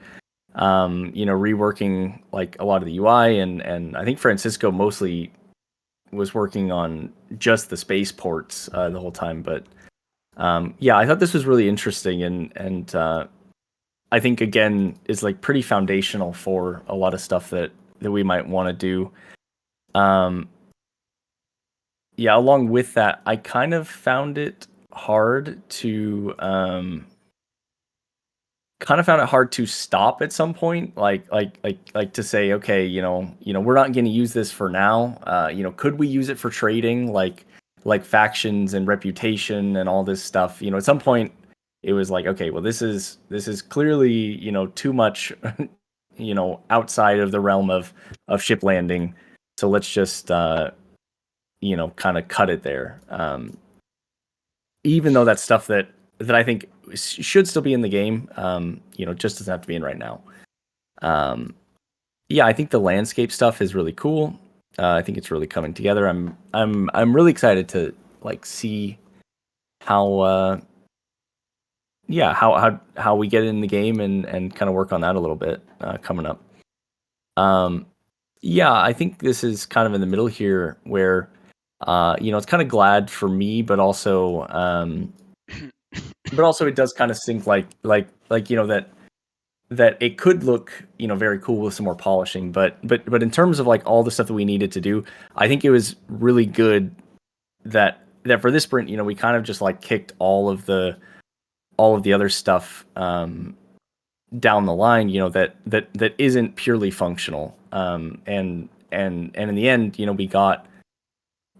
[SPEAKER 4] reworking like a lot of the UI, and I think Francisco mostly was working on just the spaceports the whole time. But yeah, I thought this was really interesting, and I think again is like pretty foundational for a lot of stuff that we might want to do. Yeah, along with that, I kind of found it hard to stop at some point, like to say, okay, we're not going to use this for now. Could we use it for trading, like factions and reputation and all this stuff? At some point, it was like, okay, well, this is clearly too much, outside of the realm of ship landing. So let's just kind of cut it there. Even though that's stuff that I think should still be in the game, just doesn't have to be in right now. Yeah, I think the landscape stuff is really cool. I think it's really coming together. I'm really excited to like see how yeah, how we get in the game and kind of work on that a little bit coming up. Yeah, I think this is kind of in the middle here where it's kind of glad for me, but also it does kind of sink like that it could look very cool with some more polishing, but in terms of like all the stuff that we needed to do, I think it was really good that for this sprint, we kind of just like kicked all of the other stuff down the line, that isn't purely functional, and in the end, we got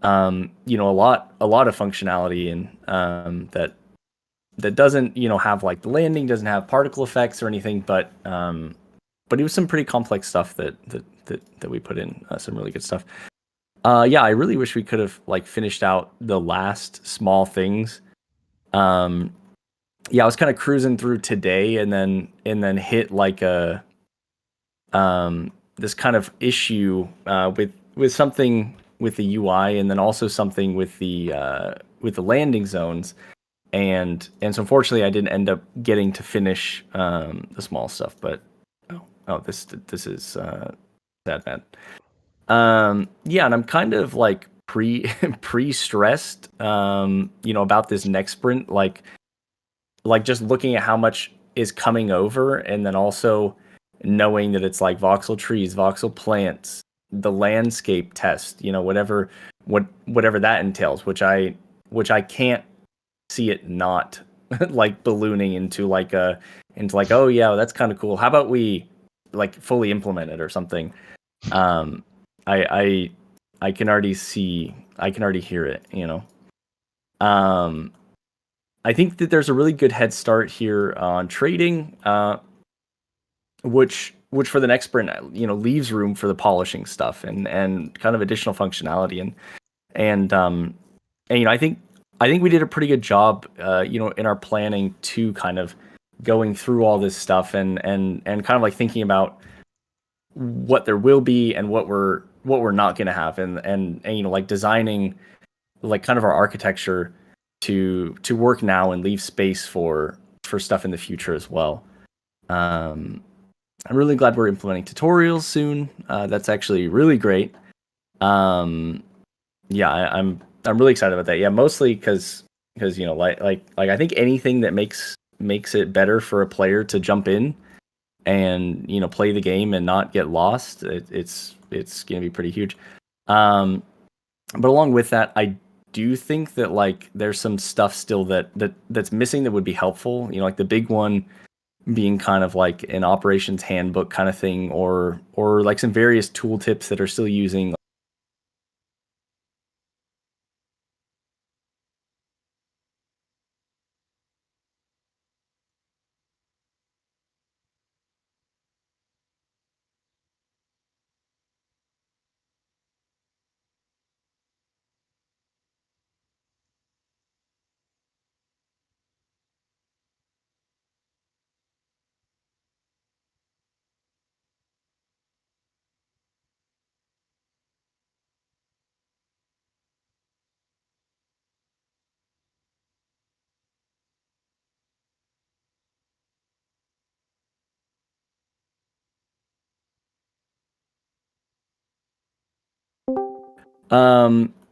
[SPEAKER 4] a lot of functionality, and that doesn't have like the landing doesn't have particle effects or anything, but it was some pretty complex stuff that we put in, some really good stuff. Yeah, I really wish we could have like finished out the last small things. Yeah, I was kind of cruising through today and then hit like a this kind of issue with something with the UI, and then also something with the landing zones. And so unfortunately I didn't end up getting to finish the small stuff, but this is sad, man. Yeah, and I'm kind of like pre-stressed about this next sprint, like just looking at how much is coming over, and then also knowing that it's like voxel trees, voxel plants, the landscape test, whatever that entails, which I can't see it not like ballooning into like oh yeah, that's kind of cool. How about we like fully implement it or something? I can already hear it, I think that there's a really good head start here on trading, which for the next sprint, leaves room for the polishing stuff and kind of additional functionality, and I think we did a pretty good job, in our planning to kind of going through all this stuff and kind of like thinking about what there will be and what we're not going to have, and like designing like kind of our architecture to work now and leave space for stuff in the future as well. I'm really glad we're implementing tutorials soon. That's actually really great. Yeah, I'm really excited about that. Yeah, mostly because like I think anything that makes it better for a player to jump in and play the game and not get lost, it's gonna be pretty huge. But along with that, I do think that like there's some stuff still that's missing that would be helpful. Like the big one being kind of like an operations handbook kind of thing, or like some various tool tips that are still using.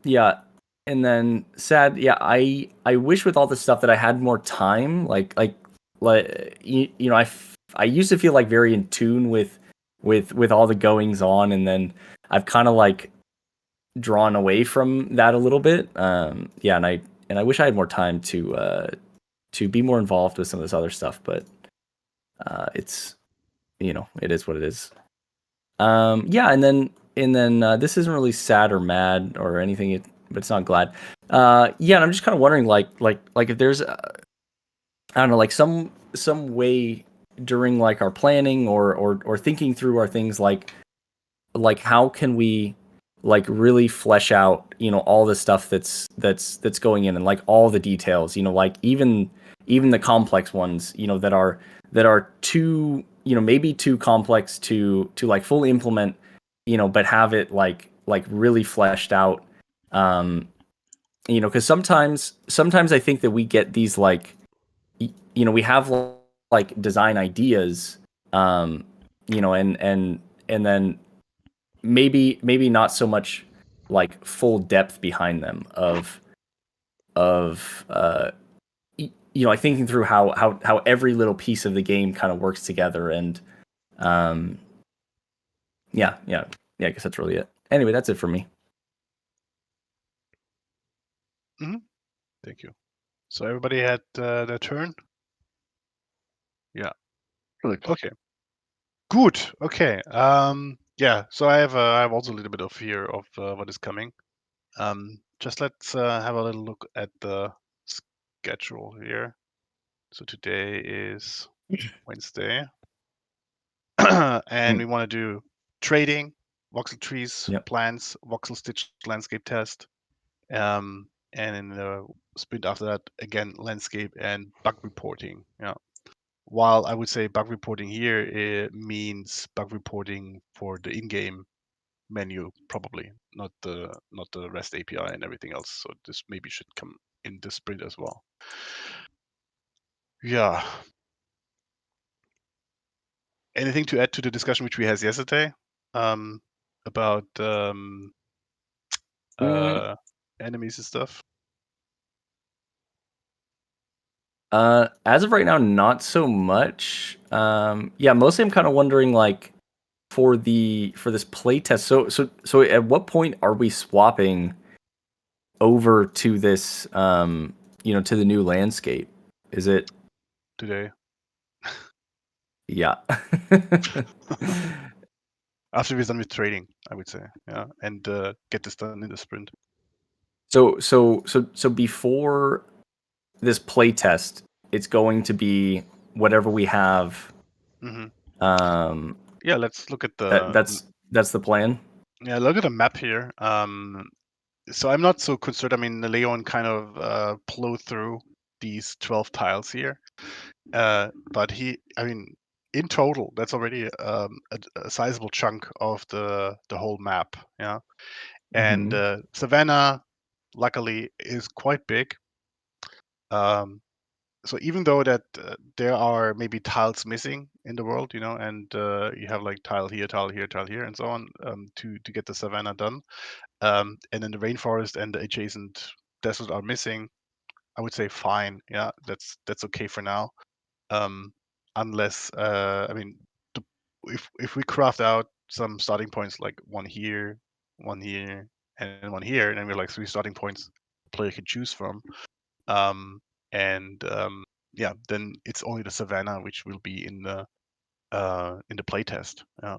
[SPEAKER 4] Yeah, and then sad. Yeah, I wish with all this stuff that I had more time. Like I used to feel like very in tune with all the goings on, and then I've kind of like drawn away from that a little bit. Yeah, and I wish I had more time to be more involved with some of this other stuff, but it's it is what it is. Yeah, and then this isn't really sad or mad or anything, but it's not glad. Yeah, and I'm just kind of wondering, like if there's, I don't know, like some way during like our planning or thinking through our things, like how can we like really flesh out all the stuff that's going in, and like all the details, like even the complex ones, that are too maybe too complex to like fully implement, but have it like really fleshed out. Because sometimes I think that we get these like we have like design ideas, and then maybe not so much like full depth behind them of like thinking through how every little piece of the game kind of works together, and yeah, I guess that's really it. Anyway, that's it for me.
[SPEAKER 2] Thank you. So everybody had their turn. Yeah. Okay. Good. Okay. Yeah. So I have also a little bit of fear of what is coming. Just let's have a little look at the schedule here. So today is Wednesday, and we want to do trading, voxel trees,
[SPEAKER 4] Yep.
[SPEAKER 2] plans, voxel stitch landscape test, and in the sprint after that, again landscape and bug reporting. Yeah. While I would say bug reporting here, it means bug reporting for the in-game menu, probably not the REST API and everything else. So this maybe should come in the sprint as well. Yeah. Anything to add to the discussion which we had yesterday about enemies and stuff?
[SPEAKER 4] As of right now, not so much. Yeah, mostly I'm kind of wondering like for this playtest. So at what point are we swapping over to this to the new landscape? Is it
[SPEAKER 2] Today?
[SPEAKER 4] Yeah.
[SPEAKER 2] After we're done with trading, I would say, yeah, and get this done in the sprint.
[SPEAKER 4] So before this playtest, it's going to be whatever we have.
[SPEAKER 2] Yeah, let's look at the.
[SPEAKER 4] That's the plan.
[SPEAKER 2] Yeah, look at the map here. So I'm not so concerned. I mean, Leon kind of plowed through these 12 tiles here, but I mean, in total, that's already a sizable chunk of the whole map. Yeah, and Savannah, luckily, is quite big. So even though that there are maybe tiles missing in the world, and you have like tile here, tile here, tile here, and so on, to get the Savannah done, and then the rainforest and the adjacent desert are missing, I would say fine. Yeah, that's okay for now. Unless I mean, if we craft out some starting points like one here, and one here, and then we're like 3 starting points the player can choose from. Yeah, then it's only the Savannah which will be in the playtest. Yeah,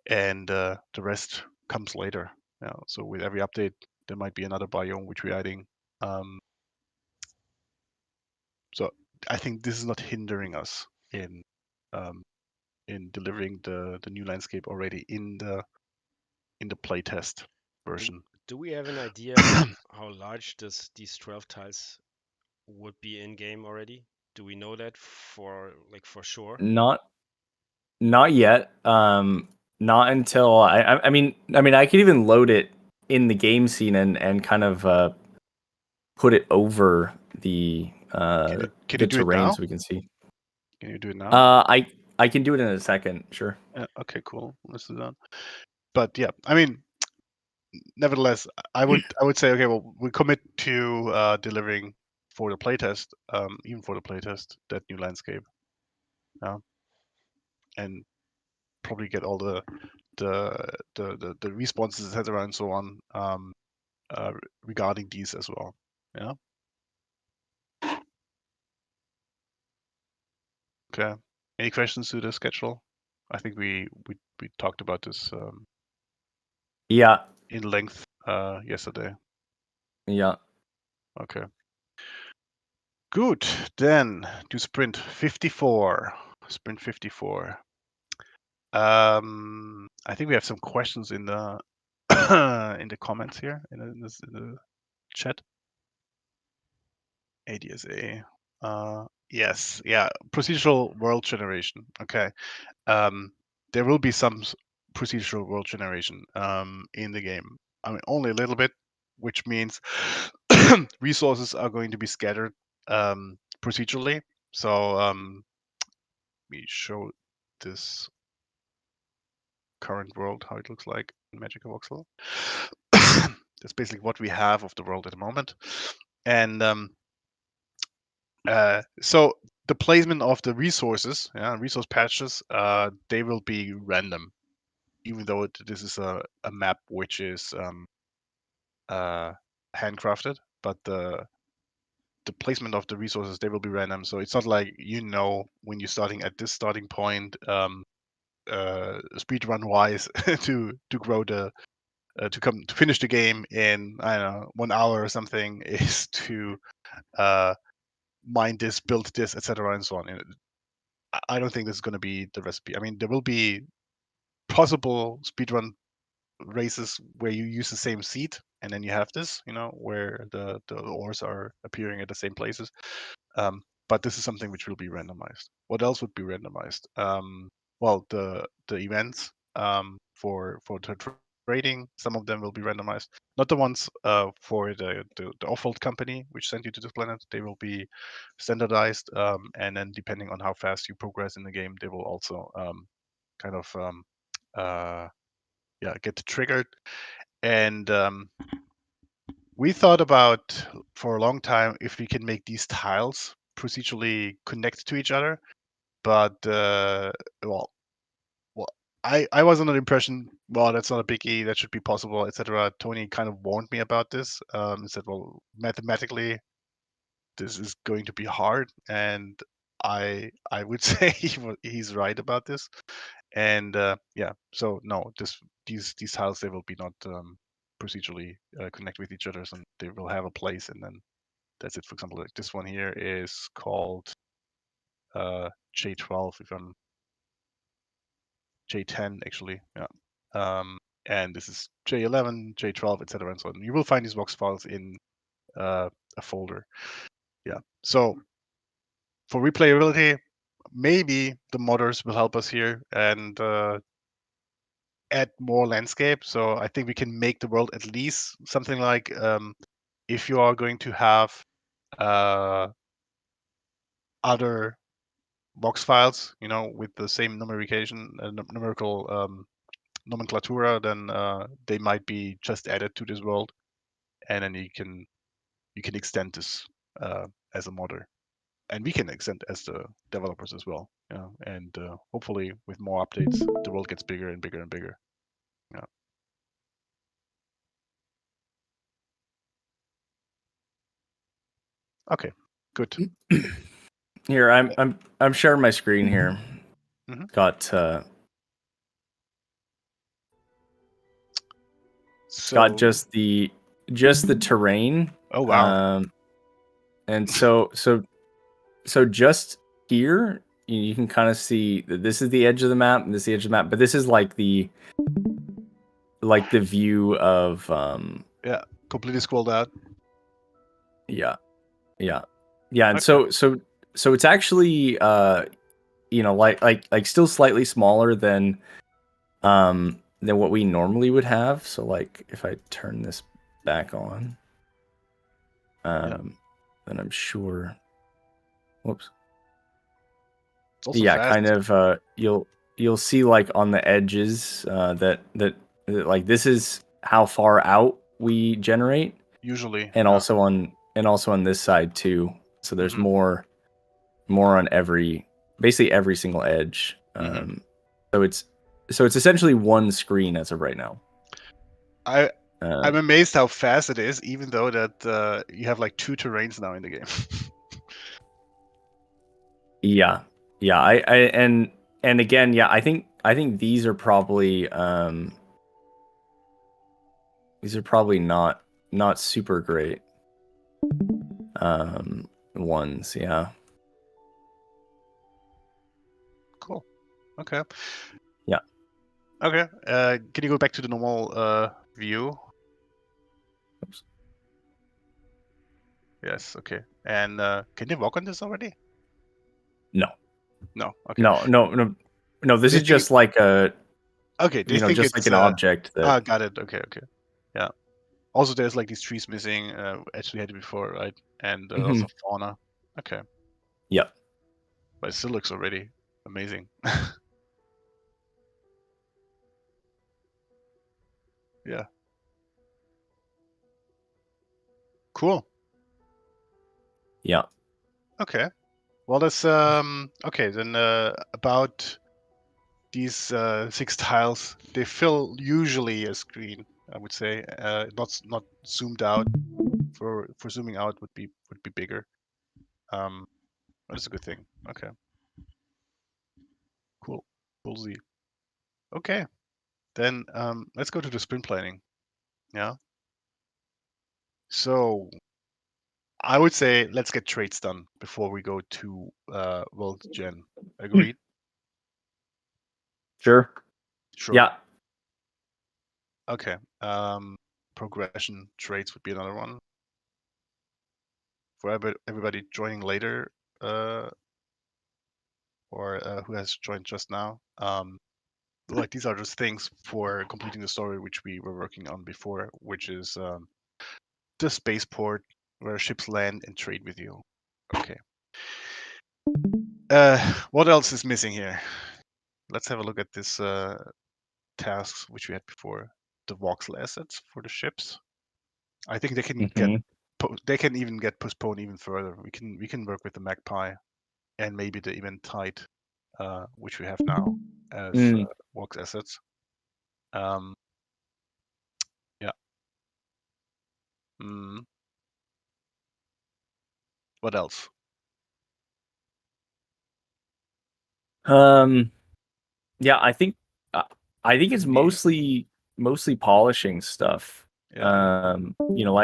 [SPEAKER 2] and the rest comes later. Yeah, so with every update, there might be another biome which we're adding. So I think this is not hindering us in delivering the new landscape already in the playtest version.
[SPEAKER 1] Do we have an idea how large these 12 tiles would be in game already? Do we know that for sure?
[SPEAKER 4] Not yet. Not until I mean I could even load it in the game scene and kind of put it over the
[SPEAKER 2] Can you do
[SPEAKER 4] terrain
[SPEAKER 2] it now?
[SPEAKER 4] so we can see.
[SPEAKER 2] Can you do it now?
[SPEAKER 4] I can do it in a second, sure.
[SPEAKER 2] Okay, cool. Let's do that. But yeah, I mean, nevertheless, I would say, okay, well, we commit to delivering for the playtest, even for the playtest, that new landscape, and probably get all the responses, etc., and so on regarding these as well. Yeah. Okay. Any questions to the schedule? I think we talked about this.
[SPEAKER 4] Yeah.
[SPEAKER 2] In length yesterday.
[SPEAKER 4] Yeah.
[SPEAKER 2] Okay. Good. Then to sprint 54. Sprint 54. I think we have some questions in the in the comments here in the chat. ADSA. Yes. Yeah. Procedural world generation. Okay. There will be some procedural world generation in the game. I mean, only a little bit, which means resources are going to be scattered procedurally. So let me show this current world how it looks like in Magic Voxel. That's basically what we have of the world at the moment, and so the placement of the resources, resource patches, they will be random, even though this is a map which is handcrafted, but the placement of the resources, they will be random. So it's not like when you're starting at this starting point, speedrun wise, to grow the to finish the game in, I don't know, 1 hour or something, is to mine this, build this, etc., and so on. I don't think this is going to be the recipe. I mean, there will be possible speedrun races where you use the same seed, and then you have this, where the ores are appearing at the same places. But this is something which will be randomized. What else would be randomized? Well, the events for the trading, some of them will be randomized. Not the ones for the off-world company which sent you to this planet. They will be standardized, and then depending on how fast you progress in the game, they will also kind of get triggered. And we thought about for a long time if we can make these tiles procedurally connect to each other, but well, I was under the impression, well, that's not a biggie, that should be possible, etc. Tony kind of warned me about this. He said, well, mathematically, this is going to be hard, and I would say he's right about this. And so no, these tiles, they will be not procedurally connect with each other, and they will have a place, and then that's it. For example, like this one here is called J12, if I'm J10 actually, and this is J11, J12, etc., and so on. You will find these vox files in a folder. Yeah. So for replayability, maybe the modders will help us here and add more landscape. So I think we can make the world at least something like, if you are going to have other box files, with the same numerical nomenclatura, then they might be just added to this world, and then you can extend this as a modder, and we can extend as the developers as well. And hopefully with more updates, the world gets bigger and bigger and bigger. Yeah. Okay, good.
[SPEAKER 4] Here, I'm sharing my screen here.
[SPEAKER 2] Mhm.
[SPEAKER 4] Got
[SPEAKER 2] So,
[SPEAKER 4] just the terrain.
[SPEAKER 2] oh wow.
[SPEAKER 4] And so just here you can kind of see that this is the edge of the map, and this is the edge of the map, but this is like the view of
[SPEAKER 2] Yeah, completely scrolled out.
[SPEAKER 4] yeah. And
[SPEAKER 2] Okay.
[SPEAKER 4] so it's actually like still slightly smaller than what we normally would have. So like if I turn this back on, then I'm sure. Whoops.
[SPEAKER 2] It's also
[SPEAKER 4] Yeah,
[SPEAKER 2] fast.
[SPEAKER 4] kind of. You'll see like on the edges that like this is how far out we generate,
[SPEAKER 2] Usually.
[SPEAKER 4] and also on this side too. So there's more on basically every single edge. So it's essentially one screen as of right now.
[SPEAKER 2] I'm amazed how fast it is, even though that you have like 2 terrains now in the game.
[SPEAKER 4] Yeah. I and again, yeah, I think these are probably not super great ones. Yeah.
[SPEAKER 2] Cool. Okay.
[SPEAKER 4] Yeah.
[SPEAKER 2] Okay. Can you go back to the normal view?
[SPEAKER 4] Oops.
[SPEAKER 2] Yes. Okay. And can you walk on this already?
[SPEAKER 4] No.
[SPEAKER 2] Okay.
[SPEAKER 4] No. This is just like a
[SPEAKER 2] okay. They think
[SPEAKER 4] just
[SPEAKER 2] it's
[SPEAKER 4] like an object that.
[SPEAKER 2] got it. Okay. Yeah. Also, there's like these trees missing, as we had it before, right? And also fauna. Okay.
[SPEAKER 4] Yep.
[SPEAKER 2] But it still looks already amazing. Yeah. Cool.
[SPEAKER 4] Yeah.
[SPEAKER 2] Okay. Well, that's okay. Then about these 6 tiles, they fill usually a screen. I would say not zoomed out. For zooming out would be bigger. That's a good thing. Okay. Cool. Cool Z. Okay. Then let's go to the sprint planning. Yeah. So I would say let's get trades done before we go to World Gen. Agreed?
[SPEAKER 4] Sure.
[SPEAKER 2] Sure.
[SPEAKER 4] Yeah.
[SPEAKER 2] Okay. Progression trades would be another one. For everybody joining later, or who has joined just now, like these are just things for completing the story which we were working on before, which is the spaceport where ships land and trade with you. Okay. What else is missing here? Let's have a look at this tasks which we had before. The voxel assets for the ships. I think they can get
[SPEAKER 4] Mhm.
[SPEAKER 2] they can even get postponed even further. We can work with the Magpie and maybe the event tide, which we have now as
[SPEAKER 4] Mm.
[SPEAKER 2] vox assets. Yeah. Mm. What else?
[SPEAKER 4] Yeah, I think it's
[SPEAKER 2] Yeah.
[SPEAKER 4] mostly polishing stuff.
[SPEAKER 2] Yeah.
[SPEAKER 4] You know,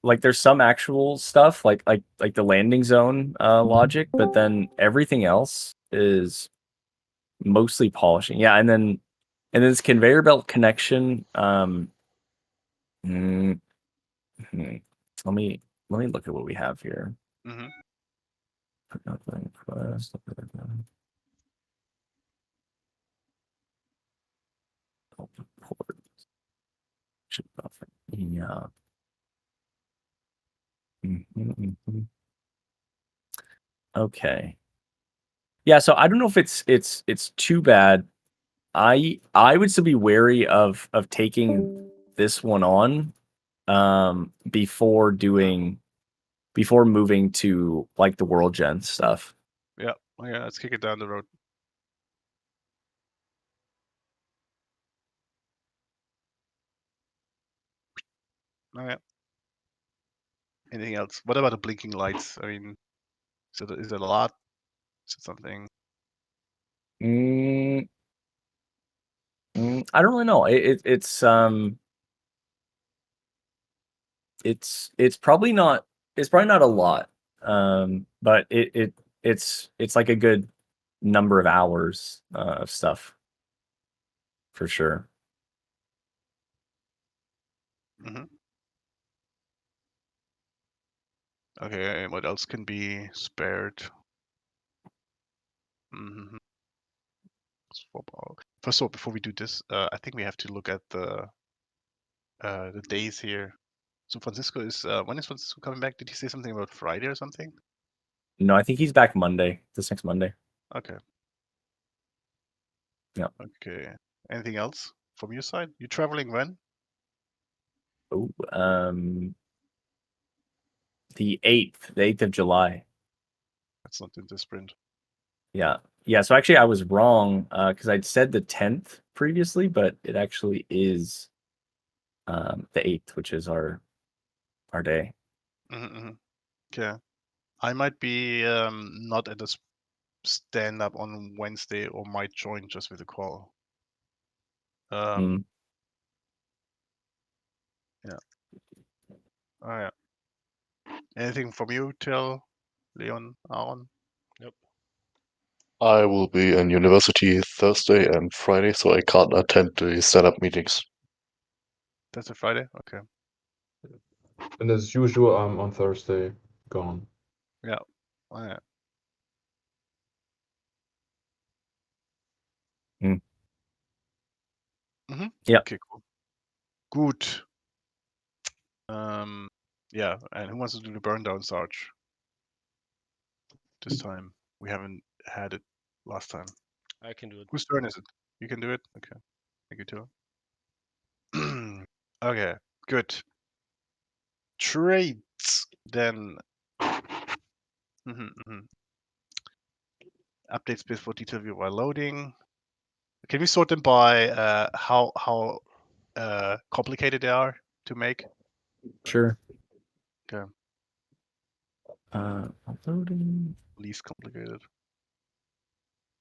[SPEAKER 4] like there's some actual stuff like the landing zone logic, but then everything else is mostly polishing. Yeah, and then this conveyor belt connection. Mm, mhm. Let me look at what we have here.
[SPEAKER 2] Mm-hmm.
[SPEAKER 4] Yeah. Mhm. Okay. Yeah, so I don't know if it's too bad. I would still be wary of taking this one on before moving to like the world gen stuff.
[SPEAKER 2] Yeah. Oh, yeah. Let's kick it down the road. Oh, yeah. Anything else? What about the blinking lights? I mean, is it a lot? Is it something?
[SPEAKER 4] Mm, I don't really know. It's probably not a lot. But it's like a good number of hours of stuff for sure.
[SPEAKER 2] Mm-hmm. Okay. And what else can be spared? Mm-hmm. First of all, before we do this, I think we have to look at the days here. So Francisco is when is Francisco coming back? Did he say something about Friday or something?
[SPEAKER 4] No, I think he's back Monday. This next Monday.
[SPEAKER 2] Okay.
[SPEAKER 4] Yeah.
[SPEAKER 2] Okay. Anything else from your side? You traveling when?
[SPEAKER 4] Oh, the 8th of July.
[SPEAKER 2] That's not in the sprint.
[SPEAKER 4] Yeah. Yeah. So actually, I was wrong because I'd said the 10th previously, but it actually is the 8th, which is our day.
[SPEAKER 2] Mm-hmm. Okay. I might be not at the stand up on Wednesday, or might join just with a call.
[SPEAKER 4] Mm.
[SPEAKER 2] Yeah. Oh yeah. Anything from you, Till, Leon, Aaron?
[SPEAKER 1] Yep.
[SPEAKER 3] I will be in university Thursday and Friday, so I can't attend the stand-up meetings.
[SPEAKER 2] That's a Friday. Okay.
[SPEAKER 5] And as usual, I'm on Thursday gone.
[SPEAKER 2] Yeah. Oh yeah.
[SPEAKER 4] Mm.
[SPEAKER 2] Mm-hmm.
[SPEAKER 4] Yeah.
[SPEAKER 2] Okay. Cool. Good. Yeah. And who wants to do the burn down, Sarge? this time. We haven't had it last time.
[SPEAKER 1] I can do it.
[SPEAKER 2] Whose turn is it? You can do it? Okay. Thank you, too. Okay, good. Traits, then. Update space for detail view while loading. Can we sort them by how complicated they are to make?
[SPEAKER 4] Sure.
[SPEAKER 2] Okay.
[SPEAKER 4] Loading.
[SPEAKER 2] Least complicated.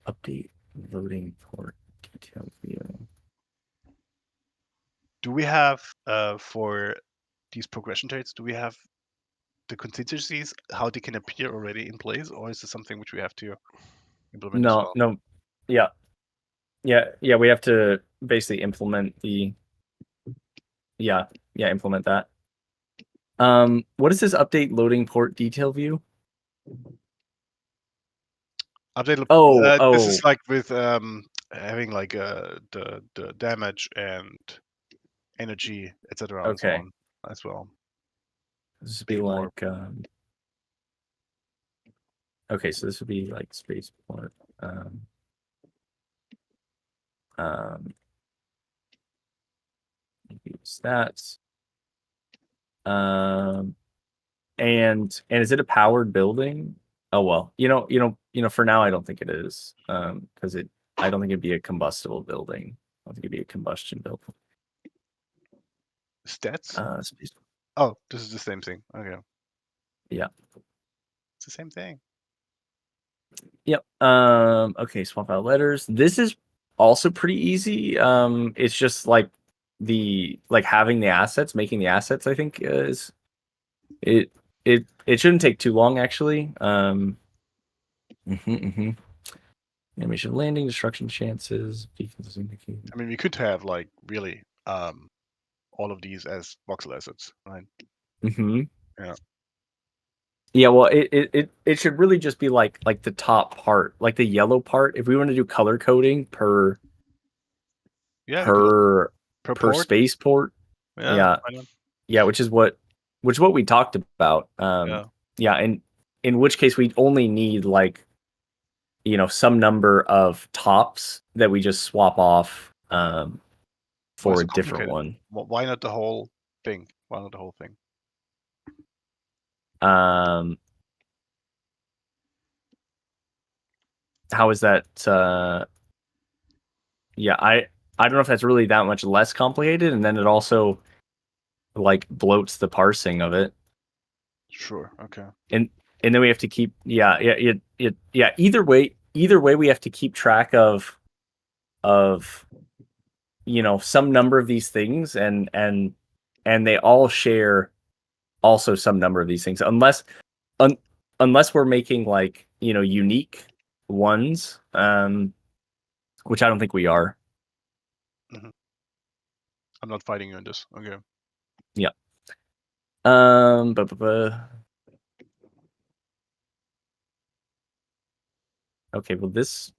[SPEAKER 4] Update loading port detail view.
[SPEAKER 2] Do we have for these progression traits? Do we have the contingencies how they can appear already in place, or is this something which we have to implement as well?
[SPEAKER 4] No. Yeah. We have to basically implement the. Implement that. What is this update loading port detail view?
[SPEAKER 2] Update.
[SPEAKER 4] Oh,
[SPEAKER 2] This is like with having like the damage and energy, etc. and so
[SPEAKER 4] Okay.
[SPEAKER 2] on as well.
[SPEAKER 4] This would be
[SPEAKER 2] Make more.
[SPEAKER 4] like. Okay, so this would be like spaceport. Stats. And is it a powered building? Oh well, for now I don't think it is. Because I don't think it'd be a combustible building. I don't think it'd be a combustion building.
[SPEAKER 2] Stats?
[SPEAKER 4] Space.
[SPEAKER 2] Oh, this is the same thing. Okay.
[SPEAKER 4] Yeah.
[SPEAKER 2] It's the same thing.
[SPEAKER 4] Yep. Okay, swap out letters. This is also pretty easy. It's just like having the assets, making the assets, I think is it shouldn't take too long actually. Animation of landing, destruction chances, defenses indicated.
[SPEAKER 2] I mean, we could have like really all of these as voxel assets, right? Yeah.
[SPEAKER 4] Yeah, well, it should really just be like the top part, like the yellow part. If we want to do color coding per
[SPEAKER 2] Yeah, we could also
[SPEAKER 4] per
[SPEAKER 2] port.
[SPEAKER 4] spaceport,
[SPEAKER 2] Yeah.
[SPEAKER 4] which is what we talked about. And in which case we only need like some number of tops that we just swap off for a different one.
[SPEAKER 2] Why not the whole thing? Why not the whole thing?
[SPEAKER 4] How is that? I don't know if that's really that much less complicated, and then it also like bloats the parsing of it.
[SPEAKER 2] Sure. Okay.
[SPEAKER 4] And then we have to keep either way we have to keep track of some number of these things, and they all share also some number of these things, unless we're making like unique ones, which I don't think we are.
[SPEAKER 2] I'm not fighting you on this. Okay.
[SPEAKER 4] Yeah. Okay, well these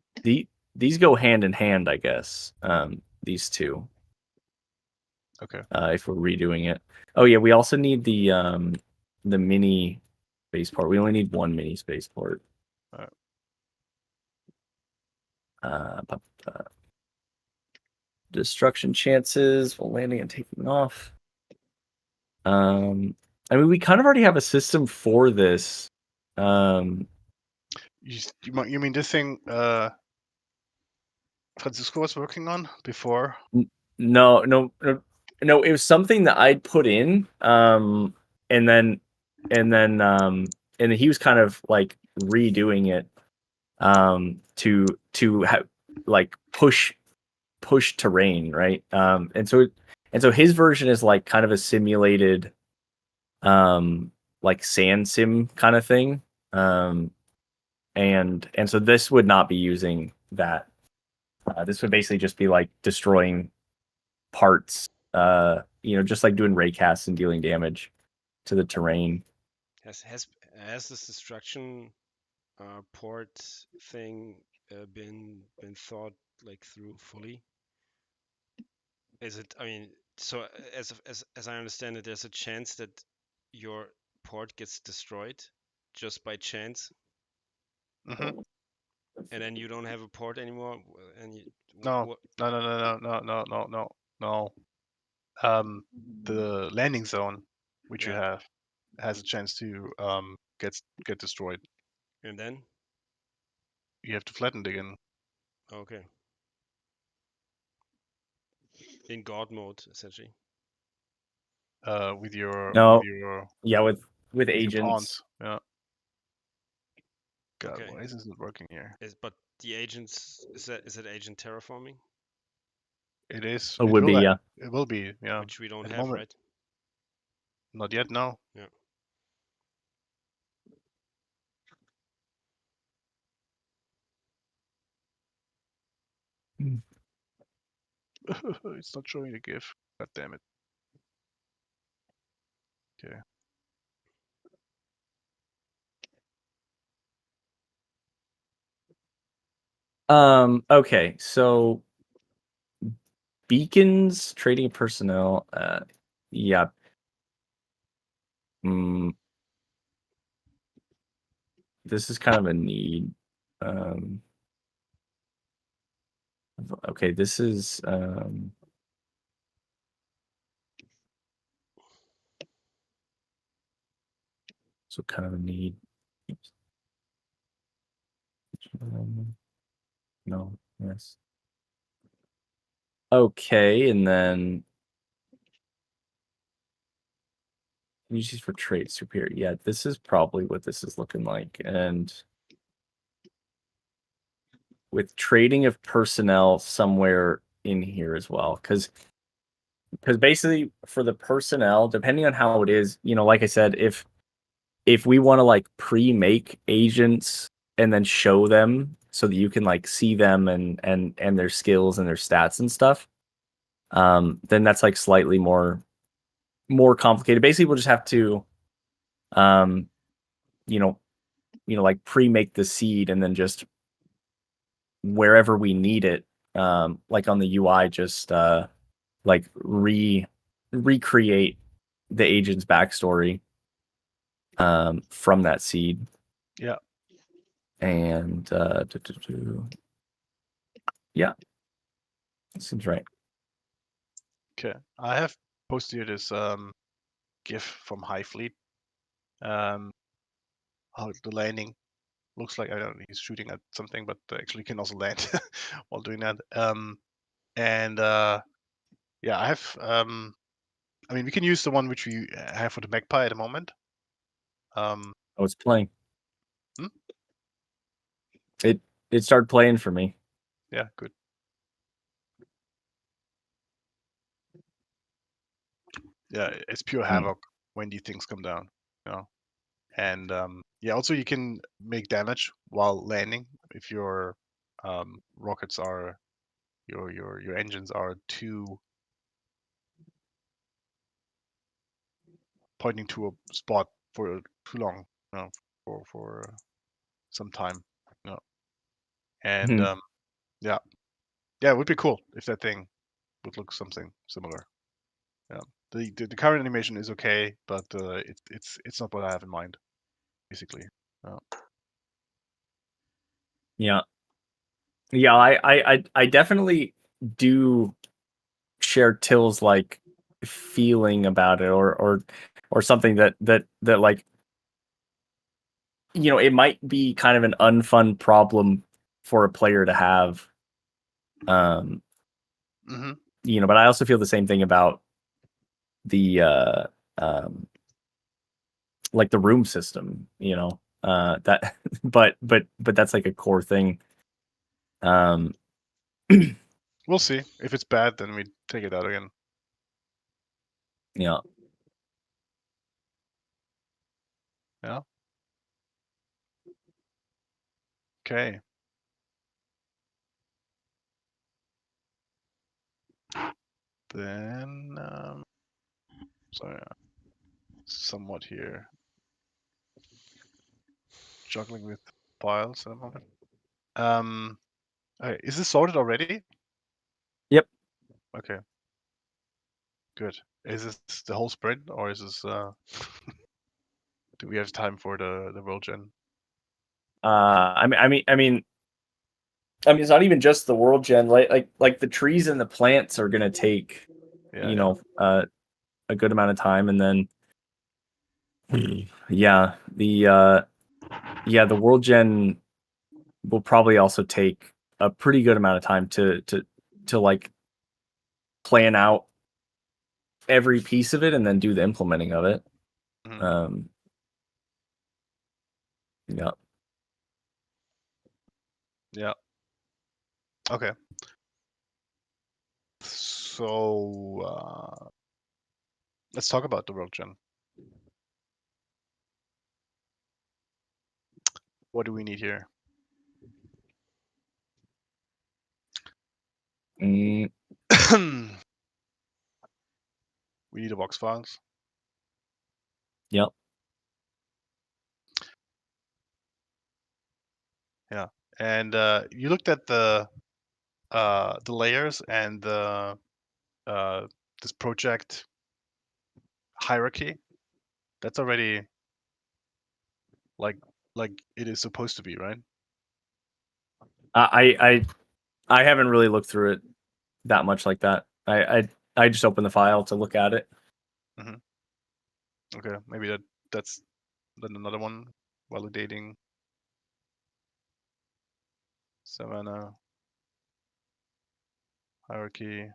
[SPEAKER 4] go hand in hand, I guess. These two.
[SPEAKER 2] Okay.
[SPEAKER 4] If we're redoing it. Oh yeah, we also need the mini spaceport. We only need one mini spaceport. Destruction chances while landing and taking off. I mean, we kind of already have a system for this.
[SPEAKER 2] You mean this thing Francisco was working on before?
[SPEAKER 4] No. It was something that I'd put in, and then he was kind of like redoing it, to like push terrain, right? And so his version is like kind of a simulated, like sand sim kind of thing, and so this would not be using that. This would basically just be like destroying parts, just like doing raycasts and dealing damage to the terrain.
[SPEAKER 1] Has this destruction port thing been thought like through fully? Is it? I mean, so as I understand it, there's a chance that your port gets destroyed just by chance.
[SPEAKER 2] Mm-hmm.
[SPEAKER 1] And then you don't have a port anymore. And you,
[SPEAKER 2] No.
[SPEAKER 1] what?
[SPEAKER 2] No. The landing zone, which you
[SPEAKER 1] Yeah.
[SPEAKER 2] have, has a chance to get destroyed.
[SPEAKER 1] And then
[SPEAKER 2] You have to flatten it again.
[SPEAKER 1] okay. In God mode, essentially.
[SPEAKER 2] With your
[SPEAKER 4] No,
[SPEAKER 2] with your
[SPEAKER 4] yeah, with
[SPEAKER 2] with your
[SPEAKER 4] agents.
[SPEAKER 2] pawns. Yeah. God,
[SPEAKER 1] Okay.
[SPEAKER 2] why is this not working here?
[SPEAKER 1] But the agents is that agent terraforming,
[SPEAKER 2] It is.
[SPEAKER 4] It would be, yeah.
[SPEAKER 2] It will be. Yeah.
[SPEAKER 1] which we don't
[SPEAKER 2] At the
[SPEAKER 1] have,
[SPEAKER 2] moment,
[SPEAKER 1] right?
[SPEAKER 2] not yet. No.
[SPEAKER 1] Yeah.
[SPEAKER 2] It's not showing the GIF. God damn it. Okay.
[SPEAKER 4] Okay, so beacons, trading personnel, yeah. This is kind of a need. Okay, this is so kind of a need. No, yes. Okay, and then uses for trade superior. Yeah, this is probably what this is looking like. And with trading of personnel somewhere in here as well. Because basically for the personnel, depending on how it is, like I said, if we want to like pre-make agents and then show them so that you can like see them and their skills and their stats and stuff, then that's like slightly more complicated. Basically, we'll just have to you know like pre-make the seed and then just wherever we need it, like on the UI, just like recreate the agent's backstory from that seed.
[SPEAKER 2] Yeah.
[SPEAKER 4] And yeah, seems right.
[SPEAKER 2] Okay. I have posted this GIF from High Fleet. How the landing looks like. I don't know, he's shooting at something, but actually can also land while doing that. And yeah, I have. I mean, we can use the one which we have for the Magpie at the moment.
[SPEAKER 4] Oh, it's playing.
[SPEAKER 2] Hmm?
[SPEAKER 4] It started playing for me.
[SPEAKER 2] Yeah, good. Yeah, it's pure havoc when these things come down. And yeah, also you can make damage while landing if your rockets are your engines are too pointing to a spot for too long, for some time. And yeah, it would be cool if that thing would look something similar. Yeah, the current animation is okay, but it's not what I have in mind, basically.
[SPEAKER 4] Yeah. I definitely do share Till's like feeling about it, or something that like, it might be kind of an unfun problem for a player to have. But I also feel the same thing about the like the room system, that but that's like a core thing.
[SPEAKER 2] We'll see. If it's bad, then we take it out again.
[SPEAKER 4] Yeah.
[SPEAKER 2] Yeah. Okay. Then sorry, somewhat here. Juggling with files at the moment. Okay, is this sorted already?
[SPEAKER 4] Yep.
[SPEAKER 2] Okay. Good. Is this the whole sprint, or is this do we have time for the world gen?
[SPEAKER 4] I mean, it's not even just the world gen. Like the trees and the plants are gonna take, a good amount of time, and then yeah, the world gen will probably also take a pretty good amount of time to like plan out every piece of it and then do the implementing of it.
[SPEAKER 2] Mhm.
[SPEAKER 4] Yeah.
[SPEAKER 2] Yeah. Okay. So let's talk about the world gen. What do we need here?
[SPEAKER 4] Mm,
[SPEAKER 2] We need a box files.
[SPEAKER 4] yep.
[SPEAKER 2] Yeah. And you looked at the layers and the this project hierarchy. That's already like it is supposed to be, right?
[SPEAKER 4] I haven't really looked through it that much like that. I just opened the file to look at it.
[SPEAKER 2] Okay, maybe that's then another one. Validating Savannah hierarchy.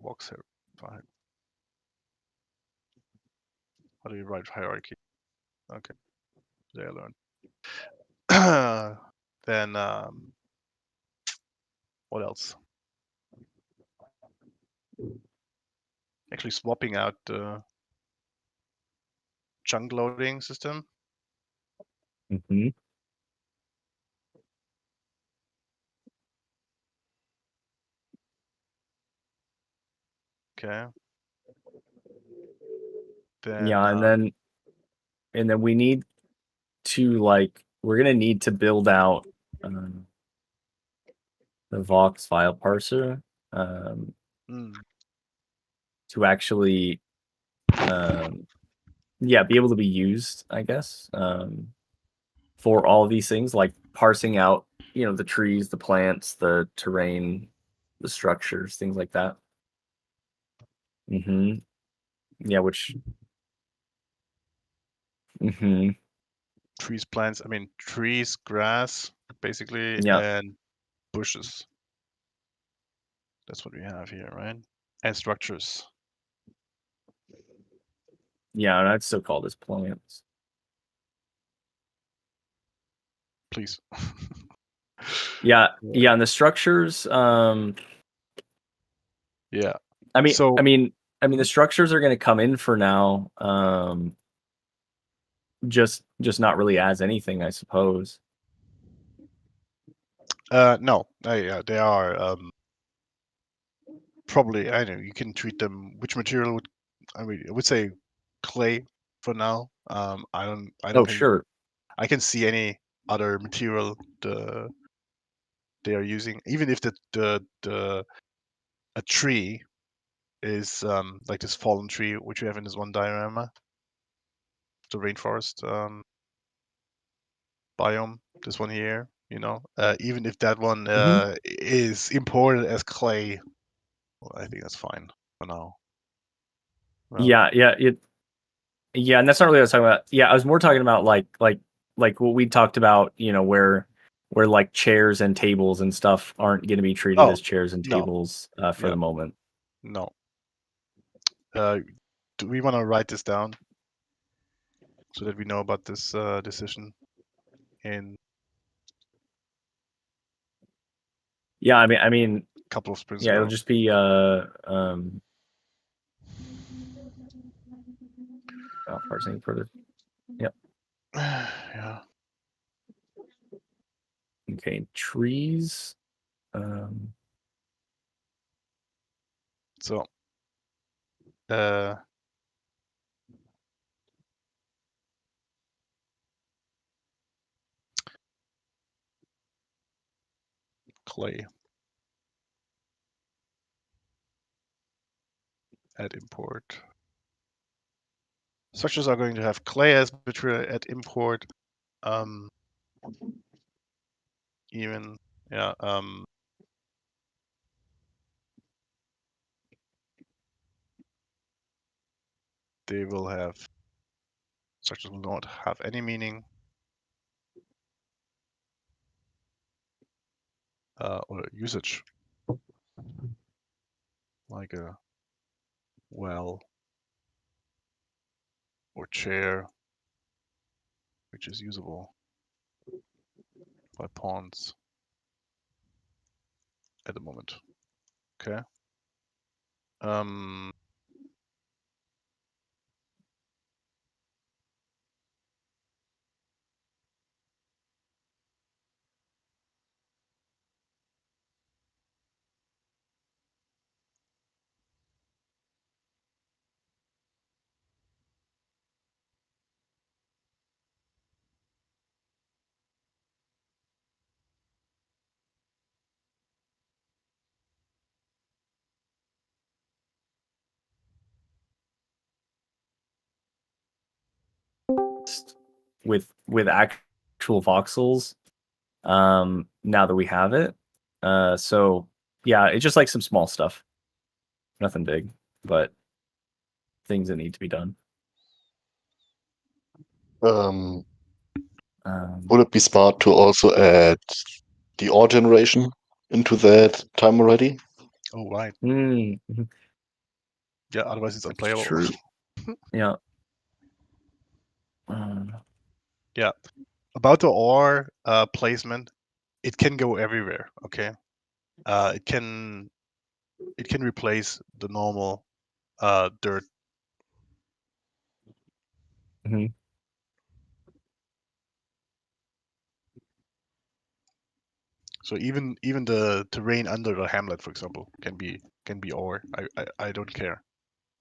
[SPEAKER 2] Box here. How do you write hierarchy? Okay, there I learned. Then what else? Actually swapping out the chunk loading system.
[SPEAKER 4] Mm-hmm.
[SPEAKER 2] Okay. Then
[SPEAKER 4] Yeah, and then we need to we're gonna need to build out the Vox file parser to actually be able to be used, I guess, for all of these things, like parsing out, the trees, the plants, the terrain, the structures, things like that. Mm-hmm. Yeah, which. Mm-hmm.
[SPEAKER 2] trees, plants. I mean trees, grass, basically,
[SPEAKER 4] Yeah.
[SPEAKER 2] and bushes. That's what we have here, right? And structures.
[SPEAKER 4] Yeah, and I'd still call this plants.
[SPEAKER 2] Please.
[SPEAKER 4] Yeah, and the structures.
[SPEAKER 2] Yeah.
[SPEAKER 4] I mean,
[SPEAKER 2] So
[SPEAKER 4] the structures are going to come in for now. Just not really as anything, I suppose.
[SPEAKER 2] no, yeah, they are probably. I know you can treat them. Which material would I mean? I would say clay for now. I don't
[SPEAKER 4] Oh,
[SPEAKER 2] think
[SPEAKER 4] sure.
[SPEAKER 2] I can see any other material they are using. Even if a tree is like this fallen tree, which we have in this one diorama, the rainforest biome, this one here, even if that one
[SPEAKER 4] Mhm.
[SPEAKER 2] is imported as clay, well, I think that's fine for now. Well,
[SPEAKER 4] Yeah, and that's not really what I was talking about. Yeah, I was more talking about like what we talked about, where like chairs and tables and stuff aren't going to be treated
[SPEAKER 2] oh,
[SPEAKER 4] as chairs and
[SPEAKER 2] no,
[SPEAKER 4] tables for
[SPEAKER 2] yeah,
[SPEAKER 4] the moment.
[SPEAKER 2] no. Do we want to write this down so that we know about this decision in
[SPEAKER 4] Yeah, I mean,
[SPEAKER 2] a couple of sprints
[SPEAKER 4] yeah, it'll
[SPEAKER 2] ago?
[SPEAKER 4] just be parsing further. Yep.
[SPEAKER 2] Yeah.
[SPEAKER 4] Okay, trees.
[SPEAKER 2] So, clay. Add import. Structures are going to have clay as material at import. Even yeah. They will have structures will not have any meaning. Or usage, like a well or chair, which is usable by pawns at the moment. Okay.
[SPEAKER 4] with actual voxels now that we have it. So yeah, it's just like some small stuff. Nothing big, but things that need to be done.
[SPEAKER 3] Would it be smart to also add the ore generation into that time already?
[SPEAKER 2] Oh right.
[SPEAKER 4] Mhm.
[SPEAKER 2] Yeah. Otherwise, it's unplayable.
[SPEAKER 4] True. Yeah.
[SPEAKER 2] Yeah. About the ore placement, it can go everywhere. Okay. It can replace the normal dirt.
[SPEAKER 4] Mhm.
[SPEAKER 2] So even the terrain under the hamlet, for example, can be ore. I don't care.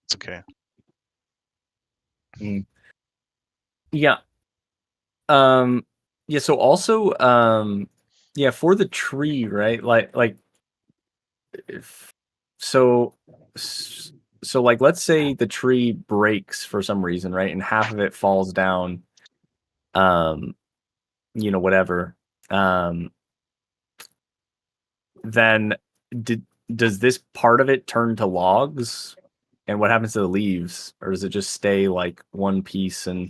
[SPEAKER 2] It's okay.
[SPEAKER 4] Yeah. Yeah, so also yeah, for the tree, right? Like if so so like let's say the tree breaks for some reason, right? And half of it falls down, whatever. Then did does this part of it turn to logs? And what happens to the leaves? Or does it just stay like one piece, and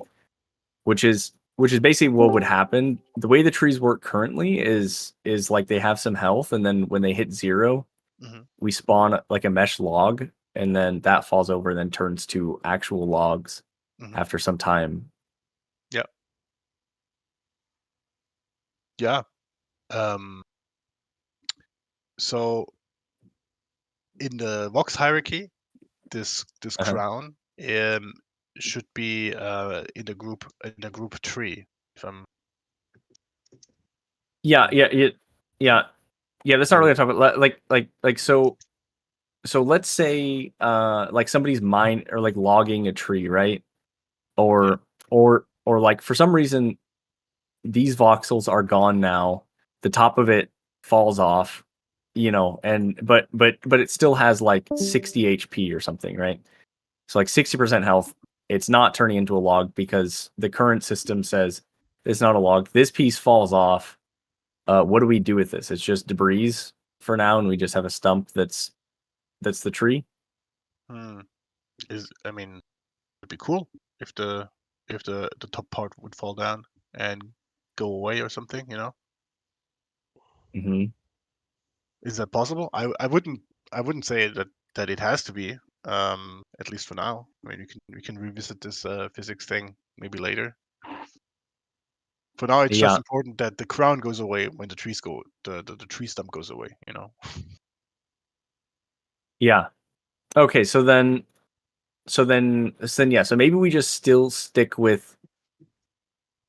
[SPEAKER 4] which is basically what would happen. The way the trees work currently is like they have some health, and then when they hit 0, we spawn like a mesh log, and then that falls over and then turns to actual logs after some time.
[SPEAKER 2] Yeah. Yeah. So in the Vox hierarchy, this crown should be in a group tree. If I'm
[SPEAKER 4] Yeah. That's not really what I'm talking about. Like so let's say like somebody's mine or like logging a tree, right? Or like for some reason these voxels are gone now. The top of it falls off, and but it still has like 60 HP or something, right? So like 60% health. It's not turning into a log because the current system says it's not a log. This piece falls off. What do we do with this? It's just debris for now, and we just have a stump that's the tree.
[SPEAKER 2] I mean, it'd be cool if the top part would fall down and go away or something.
[SPEAKER 4] Mm-hmm.
[SPEAKER 2] Is that possible? I wouldn't say that it has to be. At least for now. I mean, we can revisit this physics thing maybe later. For now, it's just important that the crown goes away when the trees go. The tree stump goes away.
[SPEAKER 4] Yeah. Okay. So then yeah. So maybe we just still stick with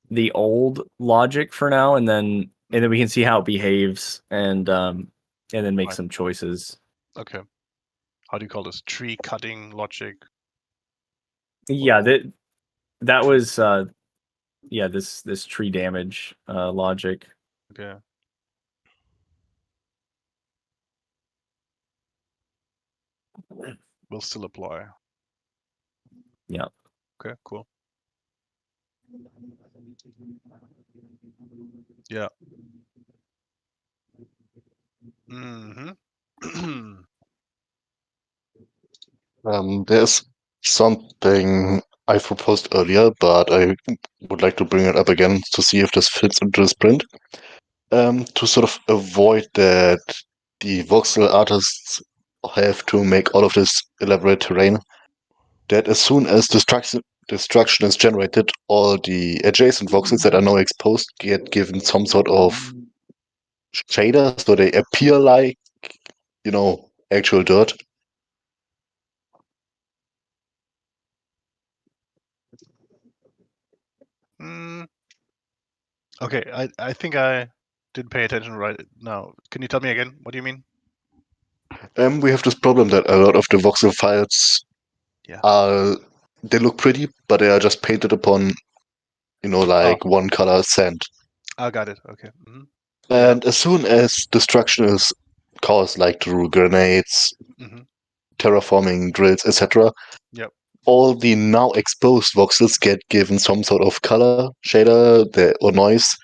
[SPEAKER 4] the old logic for now, and then we can see how it behaves, and then make some choices.
[SPEAKER 2] Okay. How do you call this? Tree cutting logic.
[SPEAKER 4] Yeah, that was this tree damage logic.
[SPEAKER 2] Okay. Will still apply.
[SPEAKER 4] Yeah.
[SPEAKER 2] Okay, cool. Yeah. Mm-hmm.
[SPEAKER 3] There's something I proposed earlier, but I would like to bring it up again to see if this fits into the sprint. To sort of avoid that the voxel artists have to make all of this elaborate terrain, that as soon as destruction is generated, all the adjacent voxels that are now exposed get given some sort of shader, so they appear like, actual dirt.
[SPEAKER 2] Okay, I think I didn't pay attention right now. Can you tell me again? What do you mean?
[SPEAKER 3] We have this problem that a lot of the voxel files
[SPEAKER 2] Yeah.
[SPEAKER 3] they look pretty, but they are just painted upon, like one color sand.
[SPEAKER 2] I got it. Okay.
[SPEAKER 3] And as soon as destruction is caused, like through grenades, terraforming drills, etc.,
[SPEAKER 2] Yep.
[SPEAKER 3] all the now exposed voxels get given some sort of color shader or noise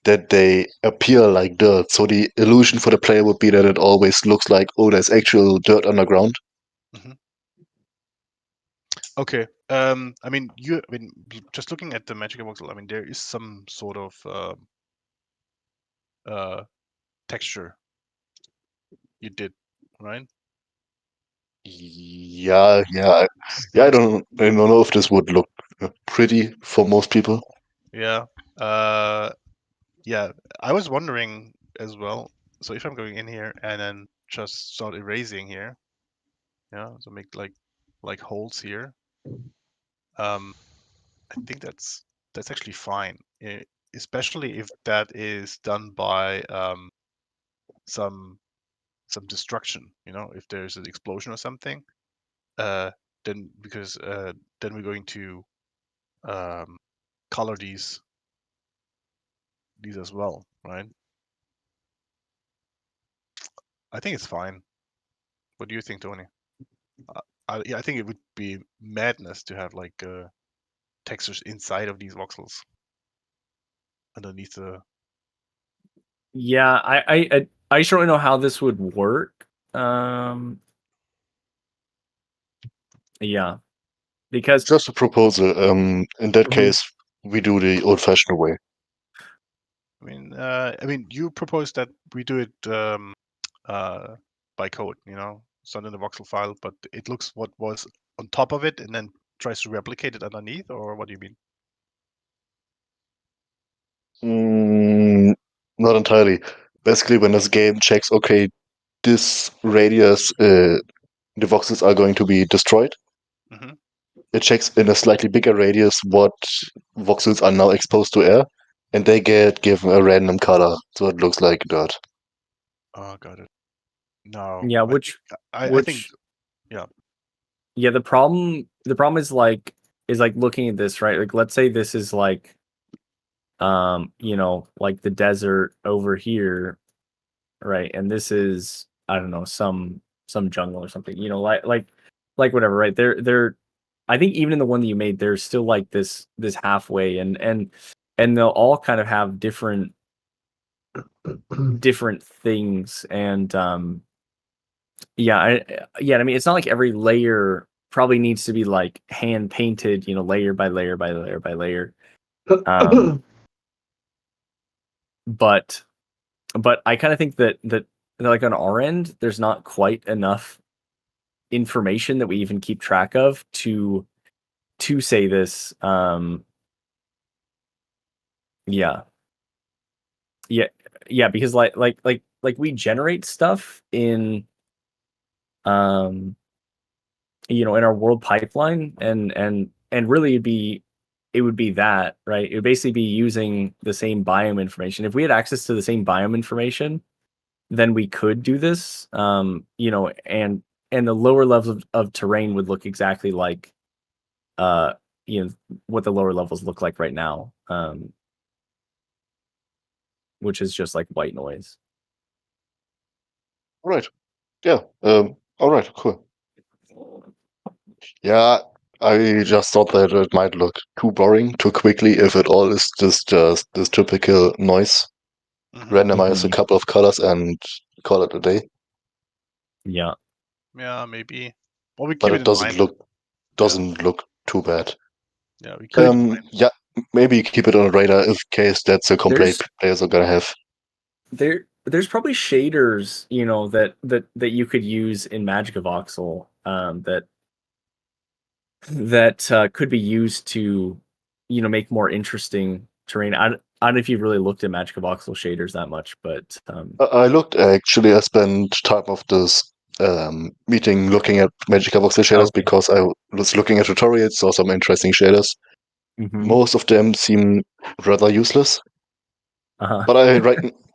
[SPEAKER 3] that they appear like dirt. So the illusion for the player would be that it always looks like, oh, there's actual dirt underground.
[SPEAKER 2] Okay. I mean, just looking at the magic voxel, I mean, there is some sort of texture you did, right?
[SPEAKER 3] Yeah. I don't know if this would look pretty for most people.
[SPEAKER 2] Yeah. Yeah. I was wondering as well. So if I'm going in here and then just start erasing here, yeah, so make like holes here. I think that's actually fine, especially if that is done by some destruction. If there's an explosion or something, then because then we're going to color these as well, right? I think it's fine. What do you think, Tony? I think it would be madness to have like textures inside of these voxels underneath the.
[SPEAKER 4] Yeah, I just don't know how this would work. Yeah, because
[SPEAKER 3] Just a proposal. In that case, we do the old-fashioned way.
[SPEAKER 2] I mean, you proposed that we do it by code, it's not in the voxel file, but it looks what was on top of it and then tries to replicate it underneath, or what do you mean?
[SPEAKER 3] Not entirely. Basically, when this game checks, okay, this radius, the voxels are going to be destroyed. It checks in a slightly bigger radius what voxels are now exposed to air, and they get given a random color, so it looks like dirt.
[SPEAKER 2] Oh, got it. No.
[SPEAKER 4] yeah,
[SPEAKER 2] I think, yeah.
[SPEAKER 4] Yeah, the problem is like looking at this, right? Like, let's say this is like like the desert over here, right? And this is, I don't know, some jungle or something, like whatever, right? They're I think even in the one that you made, there's still like this halfway, and they'll all kind of have different things, and I mean, it's not like every layer probably needs to be like hand painted, layer by layer by layer by layer. But I kind of think that like on our end, there's not quite enough information that we even keep track of to say this. Yeah, because like we generate stuff in in our world pipeline, and really it would be that, right? It would basically be using the same biome information. If we had access to the same biome information, then we could do this. And the lower levels of terrain would look exactly like what the lower levels look like right now. Which is just like white noise.
[SPEAKER 3] All right. Yeah. All right. Cool. Yeah. I just thought that it might look too boring too quickly if it all is just this typical noise. Randomize a couple of colors and call it a day.
[SPEAKER 4] Yeah.
[SPEAKER 2] Yeah, maybe. Well, we keep
[SPEAKER 3] But
[SPEAKER 2] it
[SPEAKER 3] it
[SPEAKER 2] in
[SPEAKER 3] doesn't
[SPEAKER 2] mind.
[SPEAKER 3] look too bad.
[SPEAKER 2] Yeah, we keep it in mind.
[SPEAKER 3] Yeah, maybe keep it on the radar if case that's a complaint players are gonna have.
[SPEAKER 4] There's probably shaders, you know, that you could use in Magic of Voxel, that could be used to, you know, make more interesting terrain. I don't know if you've really looked at Magic of Voxel shaders that much, but
[SPEAKER 3] I looked actually. I spent time of this meeting looking at Magic Voxel shaders
[SPEAKER 4] Okay.
[SPEAKER 3] because I was looking at tutorials, saw some interesting shaders. Most of them seem rather useless. But I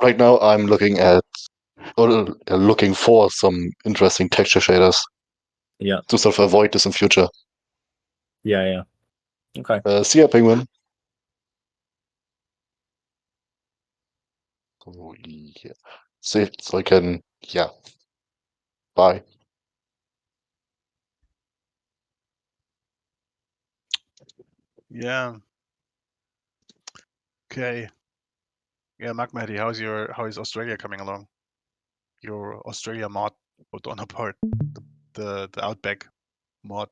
[SPEAKER 3] right now I'm looking at or looking for some interesting texture shaders.
[SPEAKER 4] Yeah.
[SPEAKER 3] To sort of avoid this in future.
[SPEAKER 4] Yeah. Okay.
[SPEAKER 3] See ya, Penguin. Oh, yeah. See, so I can, yeah. Bye.
[SPEAKER 2] Yeah. Okay. Yeah, Magmahdi, how is Australia coming along? Your Australia mod for Dawn Apart, the Outback mod.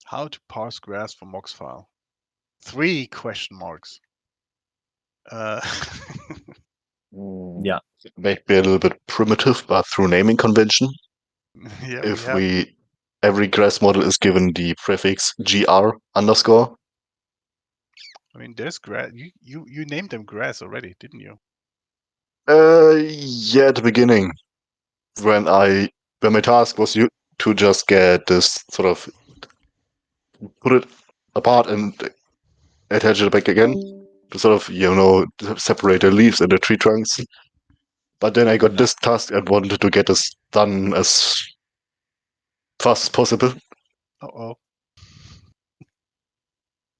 [SPEAKER 2] How to parse grass from Mox file? 3 question marks.
[SPEAKER 4] Yeah.
[SPEAKER 3] It may be a little bit primitive, but through naming convention,
[SPEAKER 2] Yeah,
[SPEAKER 3] if every grass model is given the prefix gr underscore.
[SPEAKER 2] I mean, there's grass. You named them grass already, didn't you?
[SPEAKER 3] Yeah, at the beginning, when my task was to just get this sort of put it apart and attach it back again to sort of separate the leaves and the tree trunks. But then I got this task and wanted to get this done as fast as possible.
[SPEAKER 2] Uh-oh.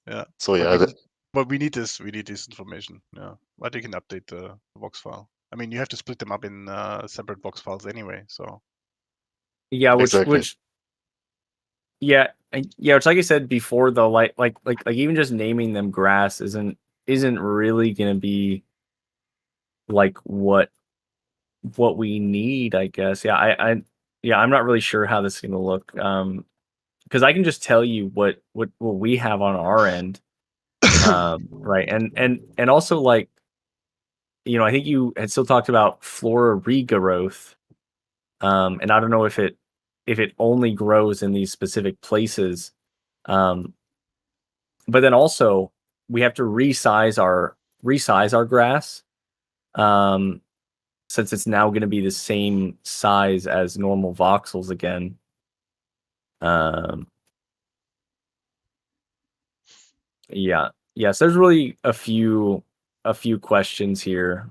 [SPEAKER 2] Yeah.
[SPEAKER 3] So yeah,
[SPEAKER 2] but we need this information. Yeah. But you can update the Vox file. I mean, you have to split them up in separate Vox files anyway. So.
[SPEAKER 4] Yeah,
[SPEAKER 3] exactly.
[SPEAKER 4] Yeah, it's like I said before, though. Like even just naming them grass isn't really gonna be like what we need, I guess. Yeah, I'm not really sure how this is gonna look. Because I can just tell you what we have on our end. Right, and also, like, you know, I think you had still talked about flora regrowth. And I don't know if it only grows in these specific places. But then also we have to resize our grass, since it's now going to be the same size as normal voxels again. Yeah. So there's really a few questions here.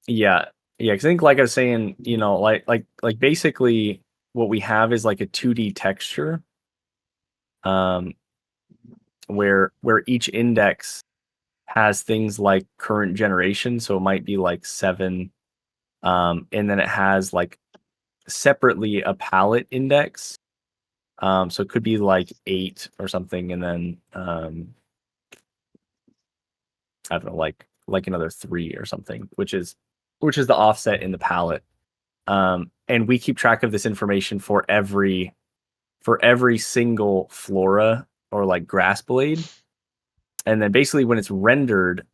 [SPEAKER 4] Yeah. Because I think, like I was saying, you know, like basically what we have is like a 2D texture, where each index has things like current generation, so it might be like 7, and then it has like separately a palette index, so it could be like 8 or something, and then I don't know, like another 3 or something, which is the offset in the palette. And we keep track of this information for every single flora or like grass blade. And then basically when it's rendered,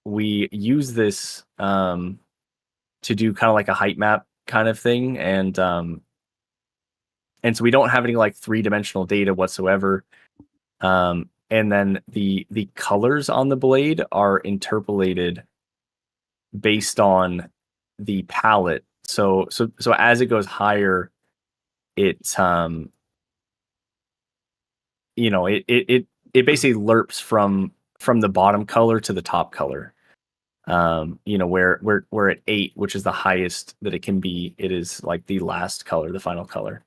[SPEAKER 4] we use this to do kind of like a height map kind of thing. And so we don't have any like 3-dimensional data whatsoever. And then the colors on the blade are interpolated based on the palette. So as it goes higher, it you know, it basically lerps from the bottom color to the top color. You know, where at 8, which is the highest that it can be, it is like the last color, the final color.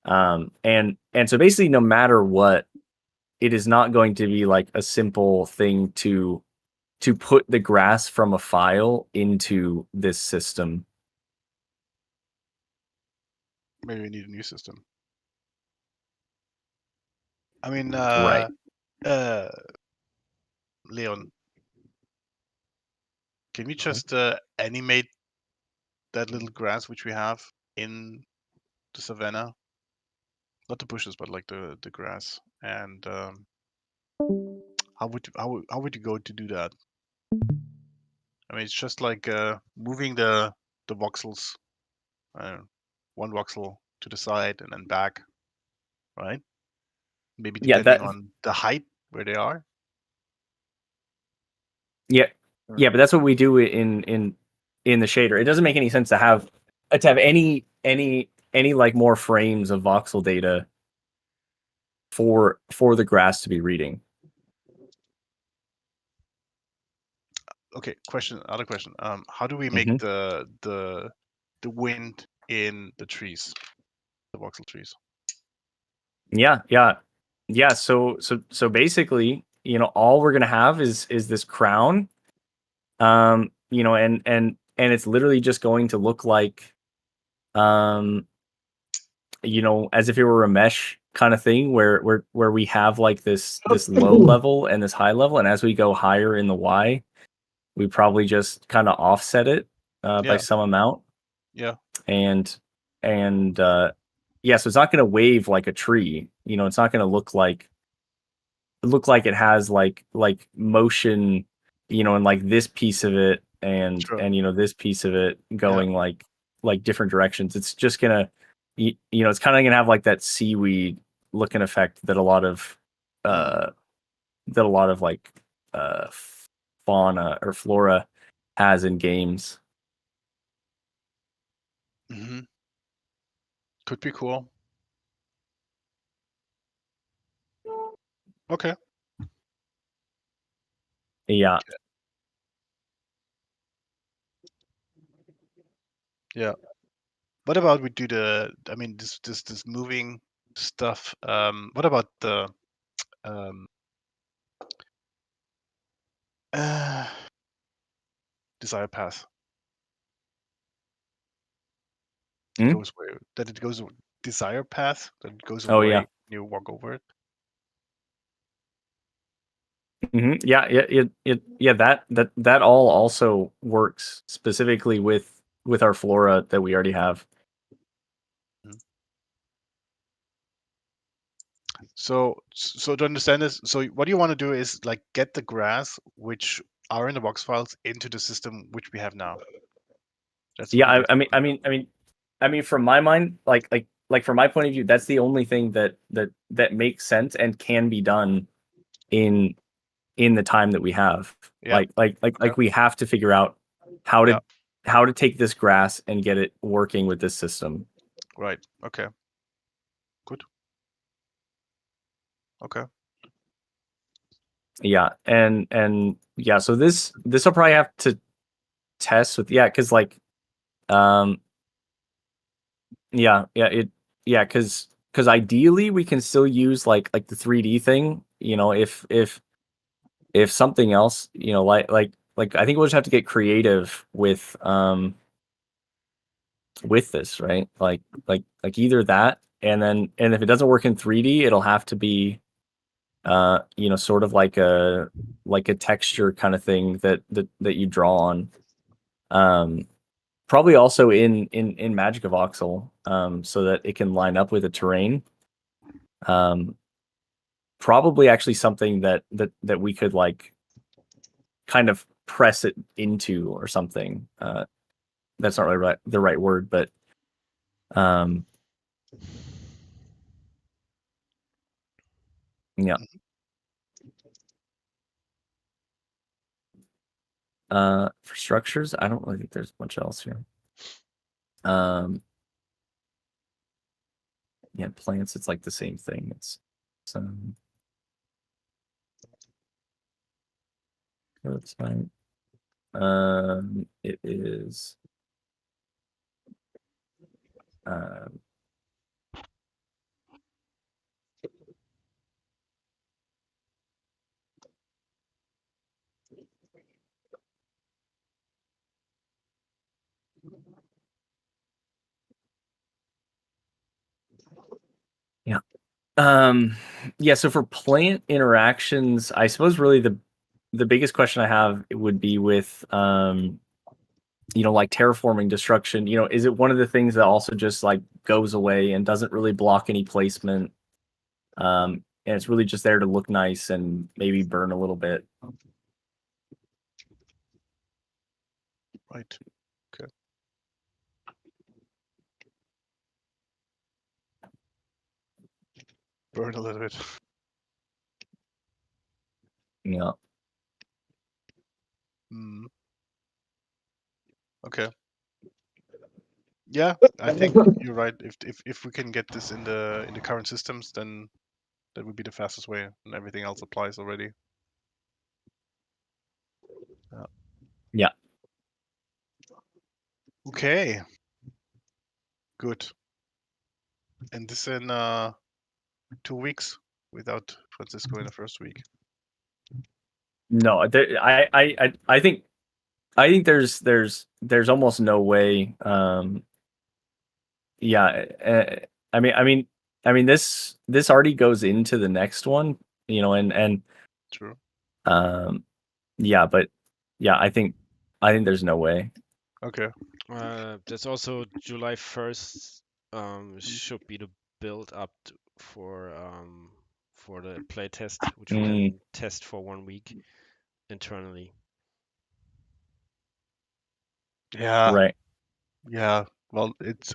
[SPEAKER 4] And so basically, no matter what, it is not going to be like a simple thing to put the grass from a file into this system.
[SPEAKER 2] Maybe we need a new system. I mean,
[SPEAKER 4] Right.
[SPEAKER 2] Leon, can we just animate that little grass which we have in the savannah? Not the bushes, but like the grass. And how would you go to do that? I mean, it's just like moving the voxels, one voxel to the side and then back, right? Maybe
[SPEAKER 4] Yeah,
[SPEAKER 2] depending on the height where they are.
[SPEAKER 4] yeah, but that's what we do in the shader. It doesn't make any sense to have any like more frames of voxel data for the grass to be reading.
[SPEAKER 2] Okay, other question. How do we make
[SPEAKER 4] Mhm.
[SPEAKER 2] the wind in the trees, the voxel trees?
[SPEAKER 4] Yeah. So basically, all we're gonna have is this crown, and it's literally just going to look like, as if it were a mesh kind of thing, where we have like this low level and this high level, and as we go higher in the Y, we probably just kind of offset it by
[SPEAKER 2] Yeah.
[SPEAKER 4] some amount.
[SPEAKER 2] Yeah.
[SPEAKER 4] And so it's not going to wave like a tree. It's not going to look like it has like motion, and like this piece of it and
[SPEAKER 2] Sure.
[SPEAKER 4] this piece of it going like different directions. It's just gonna it's kind of gonna have like that seaweed looking effect that a lot of like fauna or flora has in games.
[SPEAKER 2] Mm-hmm. Could be cool. Okay.
[SPEAKER 4] Yeah.
[SPEAKER 2] Yeah. What about we do I mean, this moving stuff. What about the um, desire path?
[SPEAKER 4] Hmm?
[SPEAKER 2] Goes where that it goes desire path that it goes
[SPEAKER 4] Oh
[SPEAKER 2] away
[SPEAKER 4] yeah.
[SPEAKER 2] when you walk over it.
[SPEAKER 4] Mm-hmm. Yeah. That all also works specifically with our flora that we already have.
[SPEAKER 2] So to understand this, so what you want to do is like get the grass which are in the box files into the system which we have now. That's what
[SPEAKER 4] Yeah,
[SPEAKER 2] you're
[SPEAKER 4] I mean, from my mind, like from my point of view, that's the only thing that makes sense and can be done in the time that we have.
[SPEAKER 2] Yeah.
[SPEAKER 4] Like we have to figure out how
[SPEAKER 2] Yeah.
[SPEAKER 4] to take this grass and get it working with this system.
[SPEAKER 2] Right. Okay. Good. Okay.
[SPEAKER 4] Yeah, and yeah, so this will probably have to test with, because like because ideally we can still use like the 3D thing, if something else, I think we'll just have to get creative with this, right? Like either that, and if it doesn't work in 3D, it'll have to be sort of like a texture kind of thing that you draw on. Probably also in Magic of Voxel, so that it can line up with the terrain. Probably actually something that we could like kind of press it into or something. That's not really the right word, but yeah. For structures, I don't really think there's much else here. Yeah, plants, it's like the same thing. It's that's fine. It is Yeah, so for plant interactions, I suppose really the biggest question I have would be with like terraforming destruction. Is it one of the things that also just like goes away and doesn't really block any placement? And it's really just there to look nice and maybe burn a little bit.
[SPEAKER 2] Right. Okay. Burn a little bit.
[SPEAKER 4] Yeah.
[SPEAKER 2] Mm. Okay. Yeah, I think you're right. If we can get this in the current systems, then that would be the fastest way, and everything else applies already.
[SPEAKER 4] Yeah.
[SPEAKER 2] Okay. Good. And this in 2 weeks without Francisco in the first week.
[SPEAKER 4] No, I think there's almost no way. Yeah, I mean this already goes into the next one, and
[SPEAKER 2] True.
[SPEAKER 4] yeah, but yeah, I think there's no way.
[SPEAKER 2] Okay.
[SPEAKER 1] That's also July 1st. Should be the build up for the playtest, which we then test for 1 week internally.
[SPEAKER 2] Yeah.
[SPEAKER 4] Right.
[SPEAKER 2] Yeah. Well, it's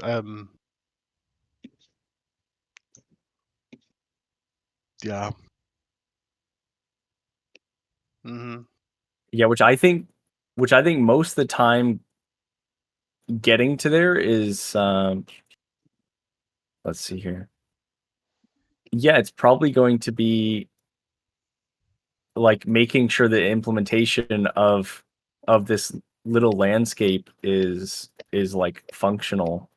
[SPEAKER 2] yeah. Mm-hmm.
[SPEAKER 4] Yeah, which I think most of the time getting to there is let's see here. Yeah, it's probably going to be like making sure the implementation of this little landscape is like functional.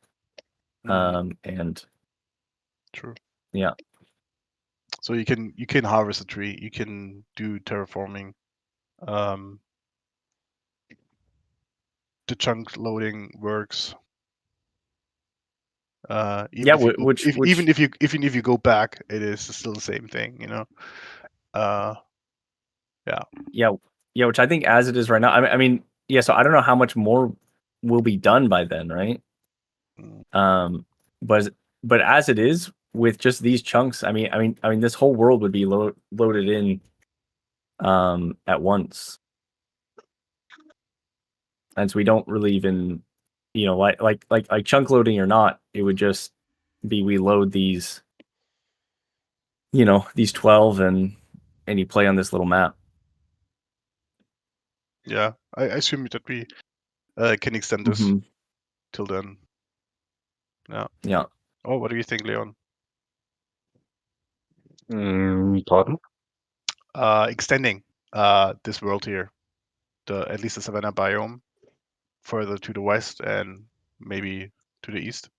[SPEAKER 4] And
[SPEAKER 2] True.
[SPEAKER 4] yeah.
[SPEAKER 2] So you can harvest a tree, you can do terraforming, the chunk loading works. Even
[SPEAKER 4] Yeah,
[SPEAKER 2] if you go,
[SPEAKER 4] which
[SPEAKER 2] even if you go back, it is still the same thing,
[SPEAKER 4] yeah, which I think as it is right now. I mean, yeah. So I don't know how much more will be done by then, right?
[SPEAKER 2] Mm.
[SPEAKER 4] But as it is with just these chunks, I mean, this whole world would be loaded in at once, and so we don't really even, like chunk loading or not, it would just be we load these, these 12 and you play on this little map.
[SPEAKER 2] Yeah, I assume that we can extend this
[SPEAKER 4] Mhm.
[SPEAKER 2] till then. Yeah.
[SPEAKER 4] Yeah.
[SPEAKER 2] Oh, what do you think, Leon?
[SPEAKER 3] Pardon?
[SPEAKER 2] Extending this world here, at least the savanna biome, further to the west and maybe to the east.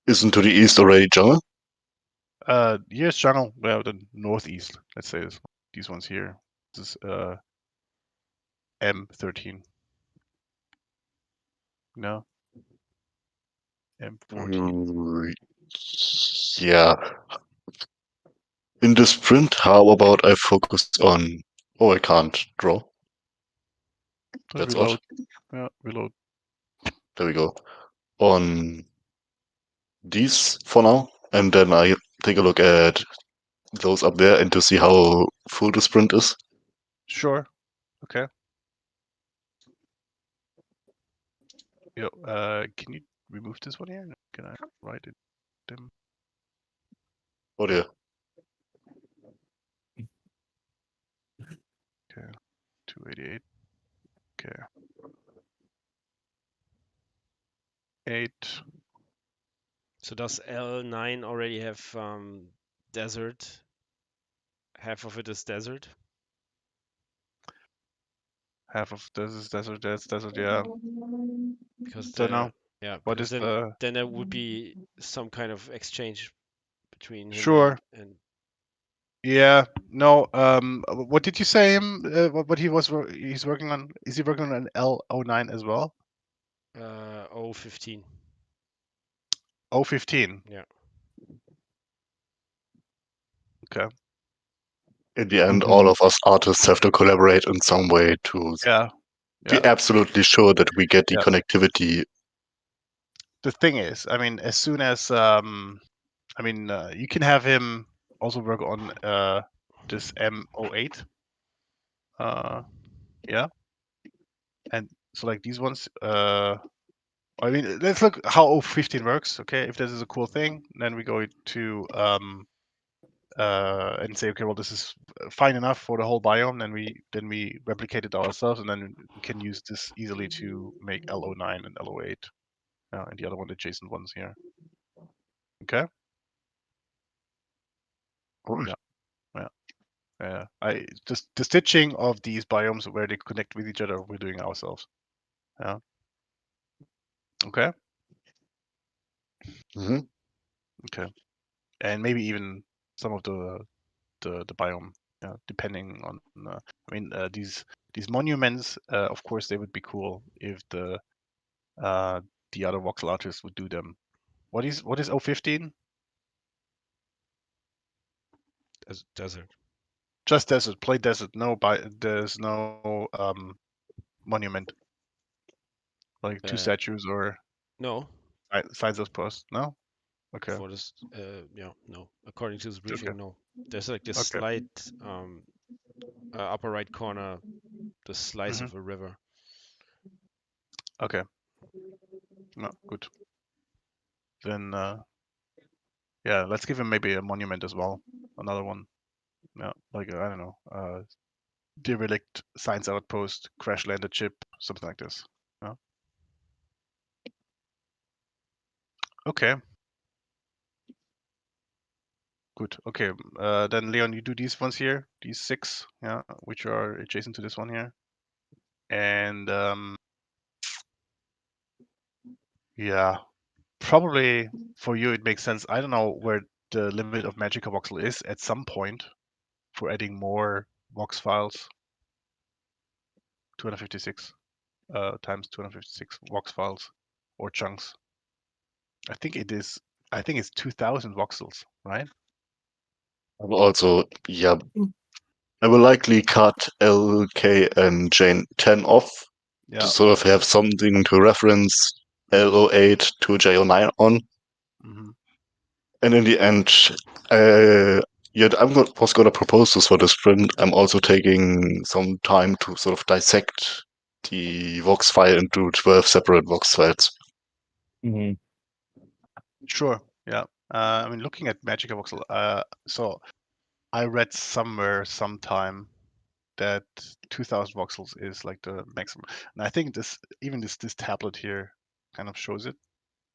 [SPEAKER 3] Isn't to the east already jungle?
[SPEAKER 2] Yes, jungle. Well, the northeast. Let's say these ones here. This is M13. No. M14.
[SPEAKER 3] Yeah. In the sprint, how about I focus on... Oh, I can't draw. That's
[SPEAKER 2] Reload.
[SPEAKER 3] odd.
[SPEAKER 2] Yeah, reload.
[SPEAKER 3] There we go. On these for now, and then I take a look at those up there and to see how full the sprint is.
[SPEAKER 2] Sure. Okay. Yo, can you remove this one here? Can I write it? Them.
[SPEAKER 3] Oh dear.
[SPEAKER 2] Okay. 288. Okay. 8.
[SPEAKER 1] So does L9 already have desert? Half of it is desert.
[SPEAKER 2] Half of this is desert. That's desert. Yeah.
[SPEAKER 1] Because
[SPEAKER 2] Don't know.
[SPEAKER 1] yeah,
[SPEAKER 2] What
[SPEAKER 1] because
[SPEAKER 2] is the?
[SPEAKER 1] then there would be some kind of exchange between him
[SPEAKER 2] Sure.
[SPEAKER 1] and
[SPEAKER 2] Yeah. No. What did you say him? What he's working on? Is he working on an L09 as well?
[SPEAKER 1] 015.
[SPEAKER 2] 015.
[SPEAKER 1] Yeah.
[SPEAKER 2] Okay.
[SPEAKER 3] In the end, all of us artists have to collaborate in some way to
[SPEAKER 2] Yeah.
[SPEAKER 3] be absolutely sure that we get the
[SPEAKER 2] Yeah.
[SPEAKER 3] connectivity.
[SPEAKER 2] The thing is, I mean, as soon as you can have him also work on this M08. Yeah. And so like these ones, I mean, let's look how 015 works. Okay, if this is a cool thing, then we go to and say, okay, well, this is fine enough for the whole biome. Then we replicate it ourselves, and then we can use this easily to make L09 and L08, and the other one adjacent ones here. Okay. Yeah. Just the stitching of these biomes where they connect with each other, we're doing ourselves. Yeah. Okay.
[SPEAKER 3] Mm-hmm.
[SPEAKER 2] Okay. And maybe even some of the biome, depending on. These monuments, of course, they would be cool if the other voxel artists would do them. What is 015?
[SPEAKER 1] Desert.
[SPEAKER 2] Just desert, plain desert. There's no monument like two statues or
[SPEAKER 1] No.
[SPEAKER 2] signs of posts. No. Okay.
[SPEAKER 1] For this, no. According to this briefing,
[SPEAKER 2] Okay.
[SPEAKER 1] no. There's like this
[SPEAKER 2] Okay.
[SPEAKER 1] slight upper right corner, the slice
[SPEAKER 2] Mhm.
[SPEAKER 1] of a river.
[SPEAKER 2] Okay. No, good. Then yeah, let's give him maybe a monument as well. Another one. Yeah, like I don't know, derelict science outpost, crash landed ship, something like this. Yeah. Okay. Good. Okay. Then Leon, you do these ones here, these 6, yeah, which are adjacent to this one here, and yeah, probably for you it makes sense. I don't know where the limit of Magica voxel is at some point for adding more vox files. 256 times 256 vox files or chunks. I think it's 2000 voxels, right?
[SPEAKER 3] Also, yeah, I will likely cut L, K, and Jane 10 off
[SPEAKER 2] Yeah.
[SPEAKER 3] to sort of have something to reference L08 to J09 on.
[SPEAKER 2] Hmm.
[SPEAKER 3] And in the end, was going to propose this for the sprint. I'm also taking some time to sort of dissect the Vox file into 12 separate Vox files.
[SPEAKER 4] Mm-hmm.
[SPEAKER 2] Sure. Yeah. I mean, looking at Magica voxel, so I read somewhere sometime that 2000 voxels is like the maximum, and I think this tablet here kind of shows it.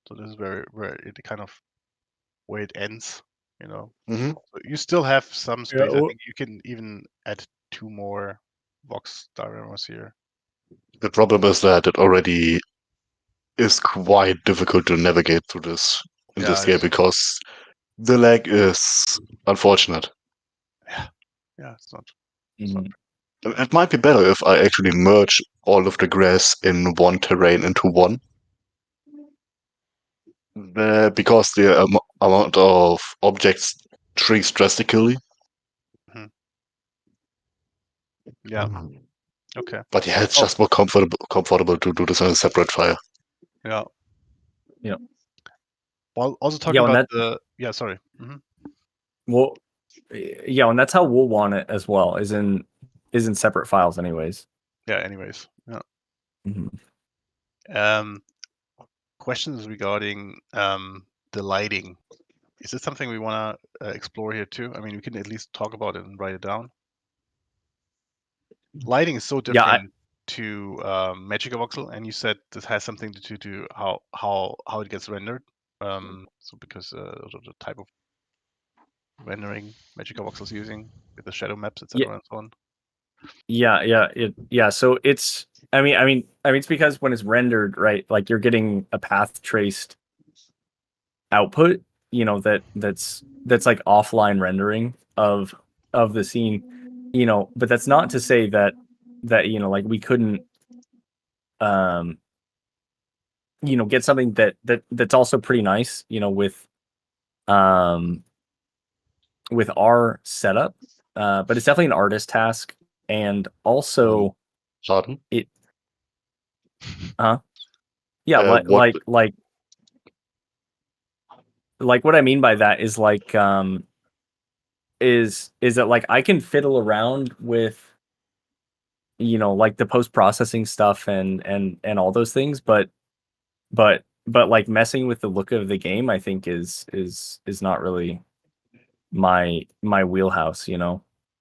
[SPEAKER 2] So this is where it kind of where it ends.
[SPEAKER 3] Mm-hmm.
[SPEAKER 2] So you still have some space. I
[SPEAKER 4] well-
[SPEAKER 2] think you can even add 2 more vox dioramas here.
[SPEAKER 3] The problem is that it already is quite difficult to navigate through this in this game because the lag is unfortunate.
[SPEAKER 2] Yeah, it's not.
[SPEAKER 3] It might be better if I actually merge all of the grass in one terrain into one. Because the amount of objects shrinks drastically.
[SPEAKER 2] Yeah. Okay.
[SPEAKER 3] But yeah, it's just more comfortable to do this on a separate file.
[SPEAKER 2] Yeah.
[SPEAKER 4] Yeah.
[SPEAKER 2] Well, also talking about the sorry. Mm-hmm.
[SPEAKER 4] Well, yeah, and that's how we'll want it as well. Is in separate files, anyways.
[SPEAKER 2] Yeah. Anyways. Yeah.
[SPEAKER 4] Mm-hmm.
[SPEAKER 2] Questions regarding the lighting. Is it something we want to explore here too? I mean, we can at least talk about it and write it down. Lighting is so different to Magica voxel, and you said this has something to do how it gets rendered. So because of the type of rendering Magica voxel is using with the shadow maps, etc., and so on.
[SPEAKER 4] Yeah. So it's, I mean, it's because when it's rendered, right, like you're getting a path traced output, that's like offline rendering of the scene, but that's not to say that like we couldn't get something that's also pretty nice, with our setup. But it's definitely an artist task, and also
[SPEAKER 3] Pardon?
[SPEAKER 4] it. Yeah,
[SPEAKER 3] What?
[SPEAKER 4] like what I mean by that is is that like I can fiddle around with like the post processing stuff and all those things, but like messing with the look of the game, I think is not really my wheelhouse.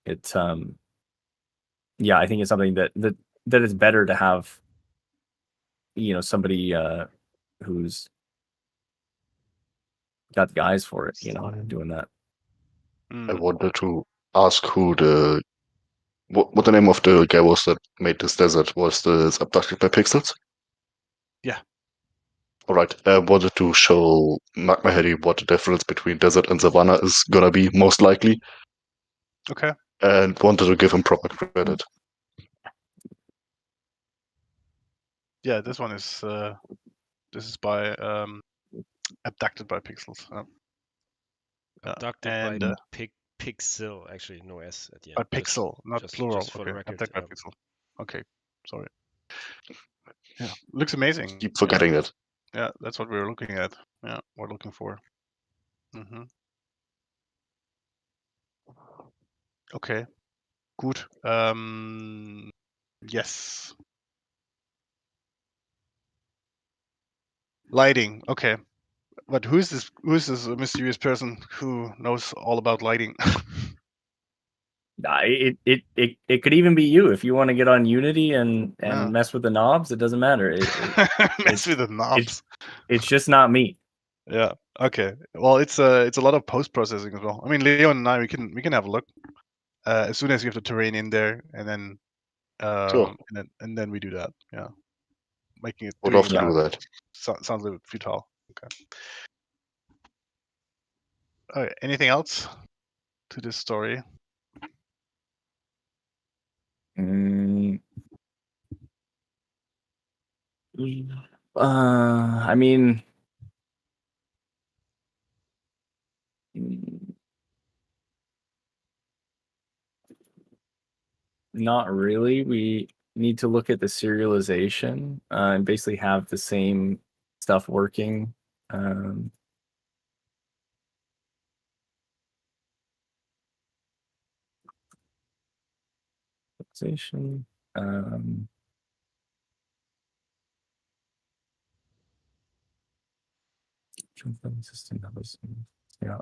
[SPEAKER 4] It's yeah, I think it's something that is better to have somebody who's got the eyes for it, doing that.
[SPEAKER 3] I wanted to ask who what the name of the guy was that made this desert. Was this Abducted by Pixels?
[SPEAKER 2] Yeah.
[SPEAKER 3] All right. I wanted to show Magma Heady what the difference between desert and savanna is gonna be most likely,
[SPEAKER 2] Okay.
[SPEAKER 3] and wanted to give him proper credit.
[SPEAKER 2] Yeah, this one is by Abducted by Pixels.
[SPEAKER 1] Abducted
[SPEAKER 2] and
[SPEAKER 1] by Pixel, actually no S at the
[SPEAKER 2] by
[SPEAKER 1] end.
[SPEAKER 2] Pixel, not plural.
[SPEAKER 1] Just for the record.
[SPEAKER 2] Abducted by Pixel. Okay, sorry. Yeah, looks amazing.
[SPEAKER 3] Keep forgetting it.
[SPEAKER 2] Yeah, that's what we were looking at. Yeah, we're looking for. Okay, good. Yes. Lighting. Okay, but who's this mysterious person who knows all about lighting?
[SPEAKER 4] It could even be you if you want to get on Unity and
[SPEAKER 2] Yeah.
[SPEAKER 4] mess with the knobs. It doesn't matter.
[SPEAKER 2] Mess with the knobs.
[SPEAKER 4] It's just not me.
[SPEAKER 2] Yeah. Okay. Well, it's a lot of post processing as well. I mean, Leon and I, we can have a look as soon as you have the terrain in there, and then
[SPEAKER 3] Sure.
[SPEAKER 2] and then we do that. Yeah. Making it.
[SPEAKER 3] Would
[SPEAKER 2] Doing
[SPEAKER 3] love to
[SPEAKER 2] it
[SPEAKER 3] do that.
[SPEAKER 2] sounds a little bit futile. Okay. All right. Anything else to this story?
[SPEAKER 4] I mean, not really. We need to look at the serialization and basically have the same stuff working. Serialization. System numbers. Yeah.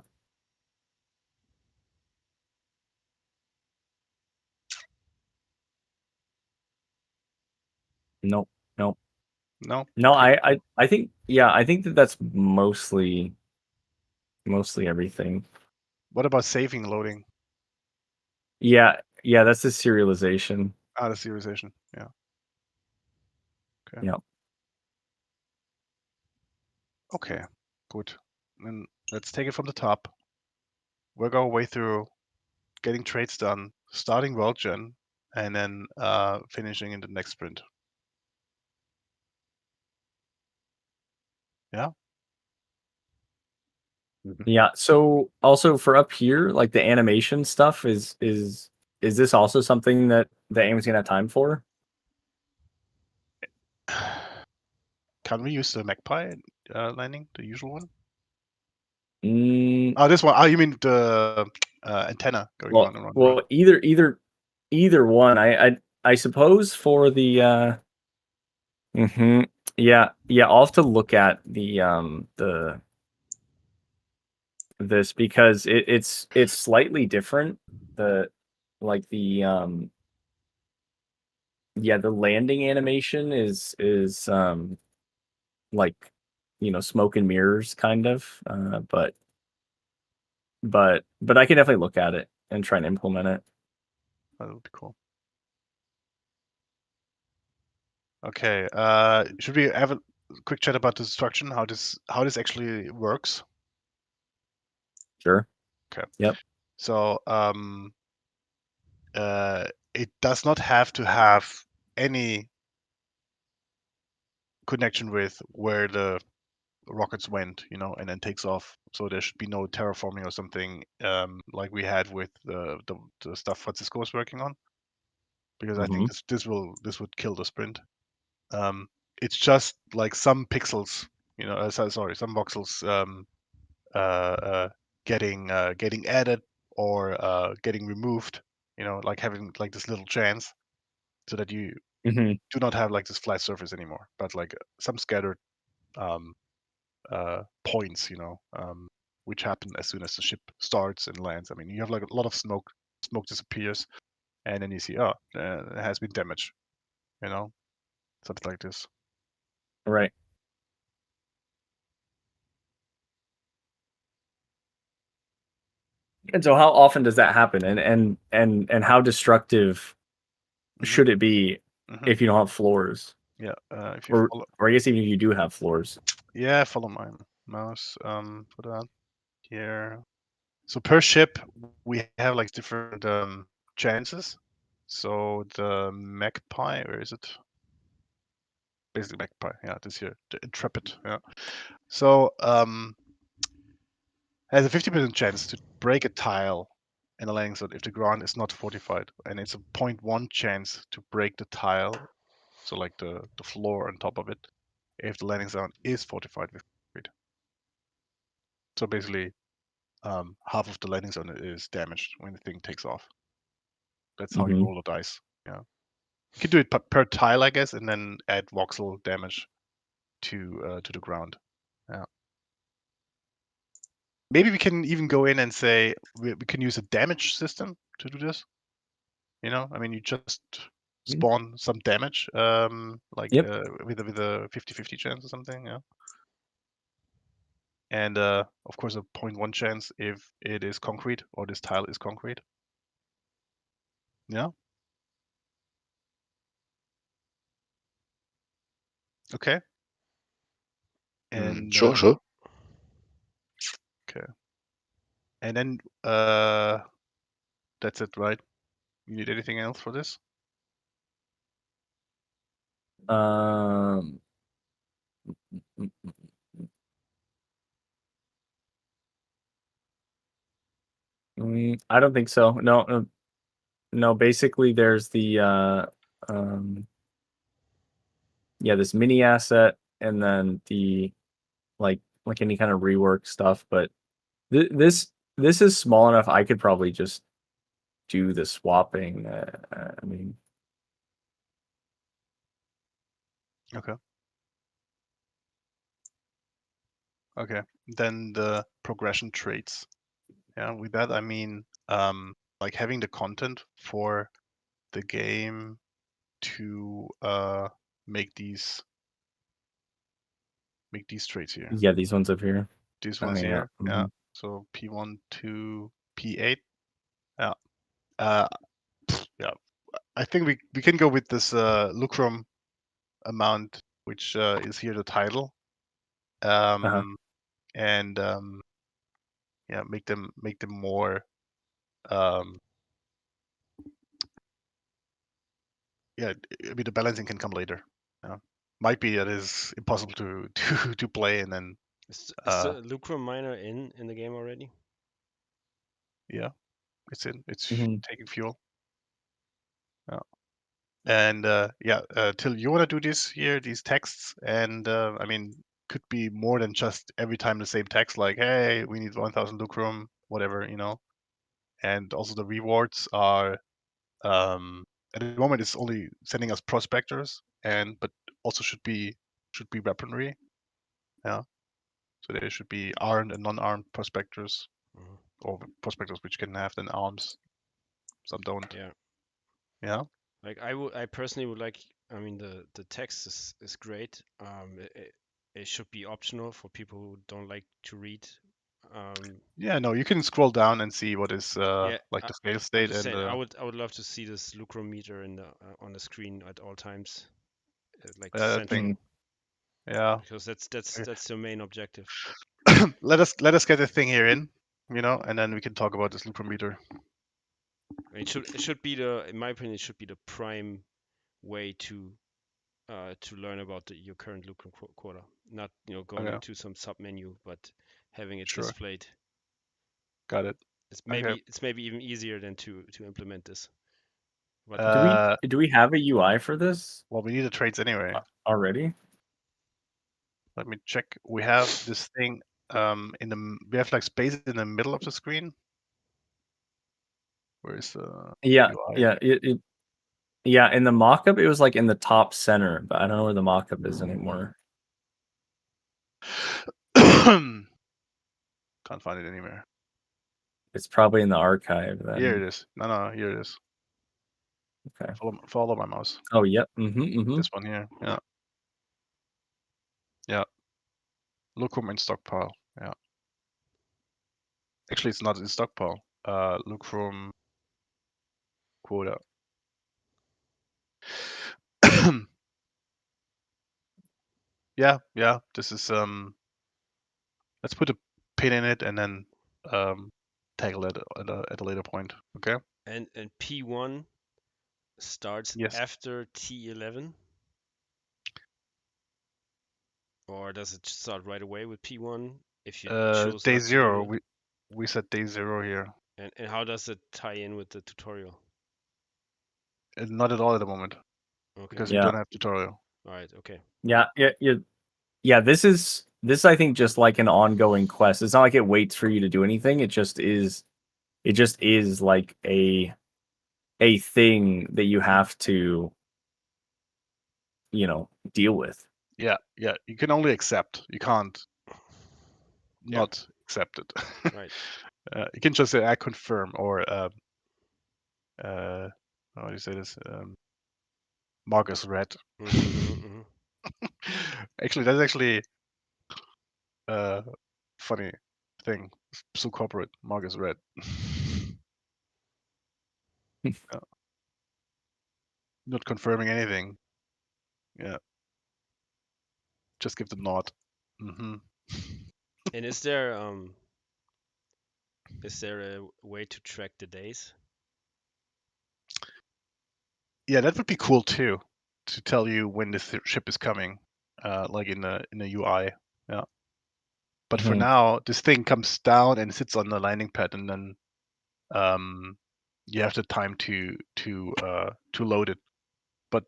[SPEAKER 4] Nope.
[SPEAKER 2] No.
[SPEAKER 4] No,
[SPEAKER 2] Okay.
[SPEAKER 4] I think I think that's mostly everything.
[SPEAKER 2] What about saving loading?
[SPEAKER 4] Yeah, that's the serialization.
[SPEAKER 2] The serialization. Yeah. Okay.
[SPEAKER 4] Yeah.
[SPEAKER 2] Okay. Good. Then let's take it from the top. Work our way through getting trades done, starting world gen, and then finishing in the next sprint. Yeah.
[SPEAKER 4] Yeah. So also for up here, like the animation stuff is this also something that Amy's gonna have time for?
[SPEAKER 2] Can we use the Magpie landing, the usual one?
[SPEAKER 4] Mm,
[SPEAKER 2] Oh, this one. Oh, you mean the antenna going round and round?
[SPEAKER 4] Well, either one. I suppose for the yeah, I'll have to look at the this because it's slightly different. The the landing animation is like smoke and mirrors kind of, but I can definitely look at it and try and implement it.
[SPEAKER 2] That would be cool. Okay. Should we have a quick chat about the destruction? How this actually works?
[SPEAKER 4] Sure.
[SPEAKER 2] Okay.
[SPEAKER 4] Yep.
[SPEAKER 2] So it does not have to have any connection with where the rockets went, and then takes off. So there should be no terraforming or something like we had with the stuff Francisco was working on, because I think this would kill the sprint. It's just like some pixels, sorry, some voxels getting added or getting removed, like having like this little chance, so that you do not have like this flat surface anymore, but like some scattered um, points, which happen as soon as the ship starts and lands. I mean, you have like a lot of smoke disappears, and then you see, oh, it has been damaged, something like this.
[SPEAKER 4] Right. And so how often does that happen? And how destructive should it be if you don't have floors?
[SPEAKER 2] Yeah, if you follow,
[SPEAKER 4] or I guess even if you do have floors.
[SPEAKER 2] yeah, follow my mouse for that here. So per ship, we have like different chances. So the Magpie, where is it? Basically Magpie, yeah, this here, the Intrepid, yeah. So has a 50% chance to break a tile in a landing zone if the ground is not fortified, and it's a 0.1 chance to break the tile, so like the floor on top of it, if the landing zone is fortified with concrete. So basically, half of the landing zone is damaged when the thing takes off. That's how you roll the dice. Yeah, you can do it per tile, I guess, and then add voxel damage to the ground. Yeah. Maybe we can even go in and say we can use a damage system to do this. I mean, you just spawn some damage, like with a 50-50 chance or something. Yeah. And of course, a 0.1 chance if it is concrete or this tile is concrete. Yeah. Okay. And
[SPEAKER 3] Sure.
[SPEAKER 2] okay. And then that's it, right? You need anything else for this?
[SPEAKER 4] I don't think so. No. Basically, there's the this mini asset, and then the like any kind of rework stuff. But this is small enough. I could probably just do the swapping. I mean,
[SPEAKER 2] Okay. Okay. Then the progression traits. Yeah, with that I mean like having the content for the game to make these traits here.
[SPEAKER 4] yeah, these ones up here.
[SPEAKER 2] These ones here.
[SPEAKER 4] Yeah.
[SPEAKER 2] Yeah. So P1 to P8. Yeah. Yeah. I think we can go with this lucrum amount, which is here the title. And yeah, make them more yeah, I mean the balancing can come later. Yeah. Might be that is impossible to play, and then
[SPEAKER 1] Is the lucrum miner in the game already?
[SPEAKER 2] yeah, it's in. It's taking fuel. Yeah. And yeah, Till, you want to do this here, these texts, and I mean, could be more than just every time the same text, like, hey, we need 1,000 lucrum, whatever, And also the rewards are at the moment it's only sending us prospectors, but also should be weaponry. Yeah. So there should be armed and non-armed prospectors, or prospectors which can have then arms. Some don't.
[SPEAKER 1] Yeah.
[SPEAKER 2] Yeah.
[SPEAKER 1] Like I personally would like. I mean, the text is great. It should be optional for people who don't like to read.
[SPEAKER 2] Yeah. No, you can scroll down and see what is
[SPEAKER 1] Yeah,
[SPEAKER 2] like the fail
[SPEAKER 1] I'm
[SPEAKER 2] state
[SPEAKER 1] just
[SPEAKER 2] and
[SPEAKER 1] saying, I would love to see this lucrum meter in the on the screen at all times, like central,
[SPEAKER 2] thing. Yeah.
[SPEAKER 1] because that's the main objective.
[SPEAKER 2] let us get the thing here in, and then we can talk about this lucrum meter.
[SPEAKER 1] It should be in my opinion, it should be the prime way to to learn about your current look quota. Not going
[SPEAKER 2] Okay.
[SPEAKER 1] into some sub menu, but having it
[SPEAKER 2] Sure.
[SPEAKER 1] displayed.
[SPEAKER 2] Got it.
[SPEAKER 1] It's
[SPEAKER 2] Okay.
[SPEAKER 1] maybe even easier than to implement this. But
[SPEAKER 4] Do we have a UI for this
[SPEAKER 2] Well, we need the trades anyway.
[SPEAKER 4] already?
[SPEAKER 2] Let me check. We have this thing we have like space in the middle of the screen. Where is the
[SPEAKER 4] Yeah,
[SPEAKER 2] UI?
[SPEAKER 4] yeah. In the mockup, it was like in the top center, but I don't know where the mockup is anymore.
[SPEAKER 2] Can't find it anywhere.
[SPEAKER 4] It's probably in the archive then.
[SPEAKER 2] Here it is. No, here it is.
[SPEAKER 4] Okay.
[SPEAKER 2] Follow my mouse.
[SPEAKER 4] Oh, yep. Mm-hmm.
[SPEAKER 2] This one here. Yeah. Yeah. Look room and stockpile. Yeah. Actually, it's not in stockpile. Look from quota. Yeah. This is let's put a pin in it and then tackle it at a later point. Okay.
[SPEAKER 1] and P1 starts
[SPEAKER 2] Yes.
[SPEAKER 1] after T11, or does it start right away with P1 if you choose
[SPEAKER 2] Day
[SPEAKER 1] not to do
[SPEAKER 2] 0.
[SPEAKER 1] it?
[SPEAKER 2] We said day 0 here.
[SPEAKER 1] And how does it tie in with the tutorial?
[SPEAKER 2] Not at all at the moment
[SPEAKER 1] Okay.
[SPEAKER 2] because we
[SPEAKER 4] Yeah.
[SPEAKER 2] don't have tutorial.
[SPEAKER 1] All right. Okay.
[SPEAKER 4] Yeah. This I think just like an ongoing quest. It's not like it waits for you to do anything. It just is like a thing that you have to deal with.
[SPEAKER 2] Yeah. You can only accept. You can't
[SPEAKER 1] Yeah.
[SPEAKER 2] not accept it.
[SPEAKER 1] Right.
[SPEAKER 2] You can just say I confirm or how do you say this? Mark as red.
[SPEAKER 1] Mhm.
[SPEAKER 2] Actually, that's actually a funny thing. So corporate. Mark as red. Yeah. Not confirming anything. Yeah. Just give the nod. Mm-hmm.
[SPEAKER 1] And is there a way to track the days?
[SPEAKER 2] Yeah, that would be cool too, to tell you when the ship is coming, like in the UI. Yeah. But for
[SPEAKER 4] Mhm.
[SPEAKER 2] now, this thing comes down and sits on the landing pad, and then you have the time to load it. But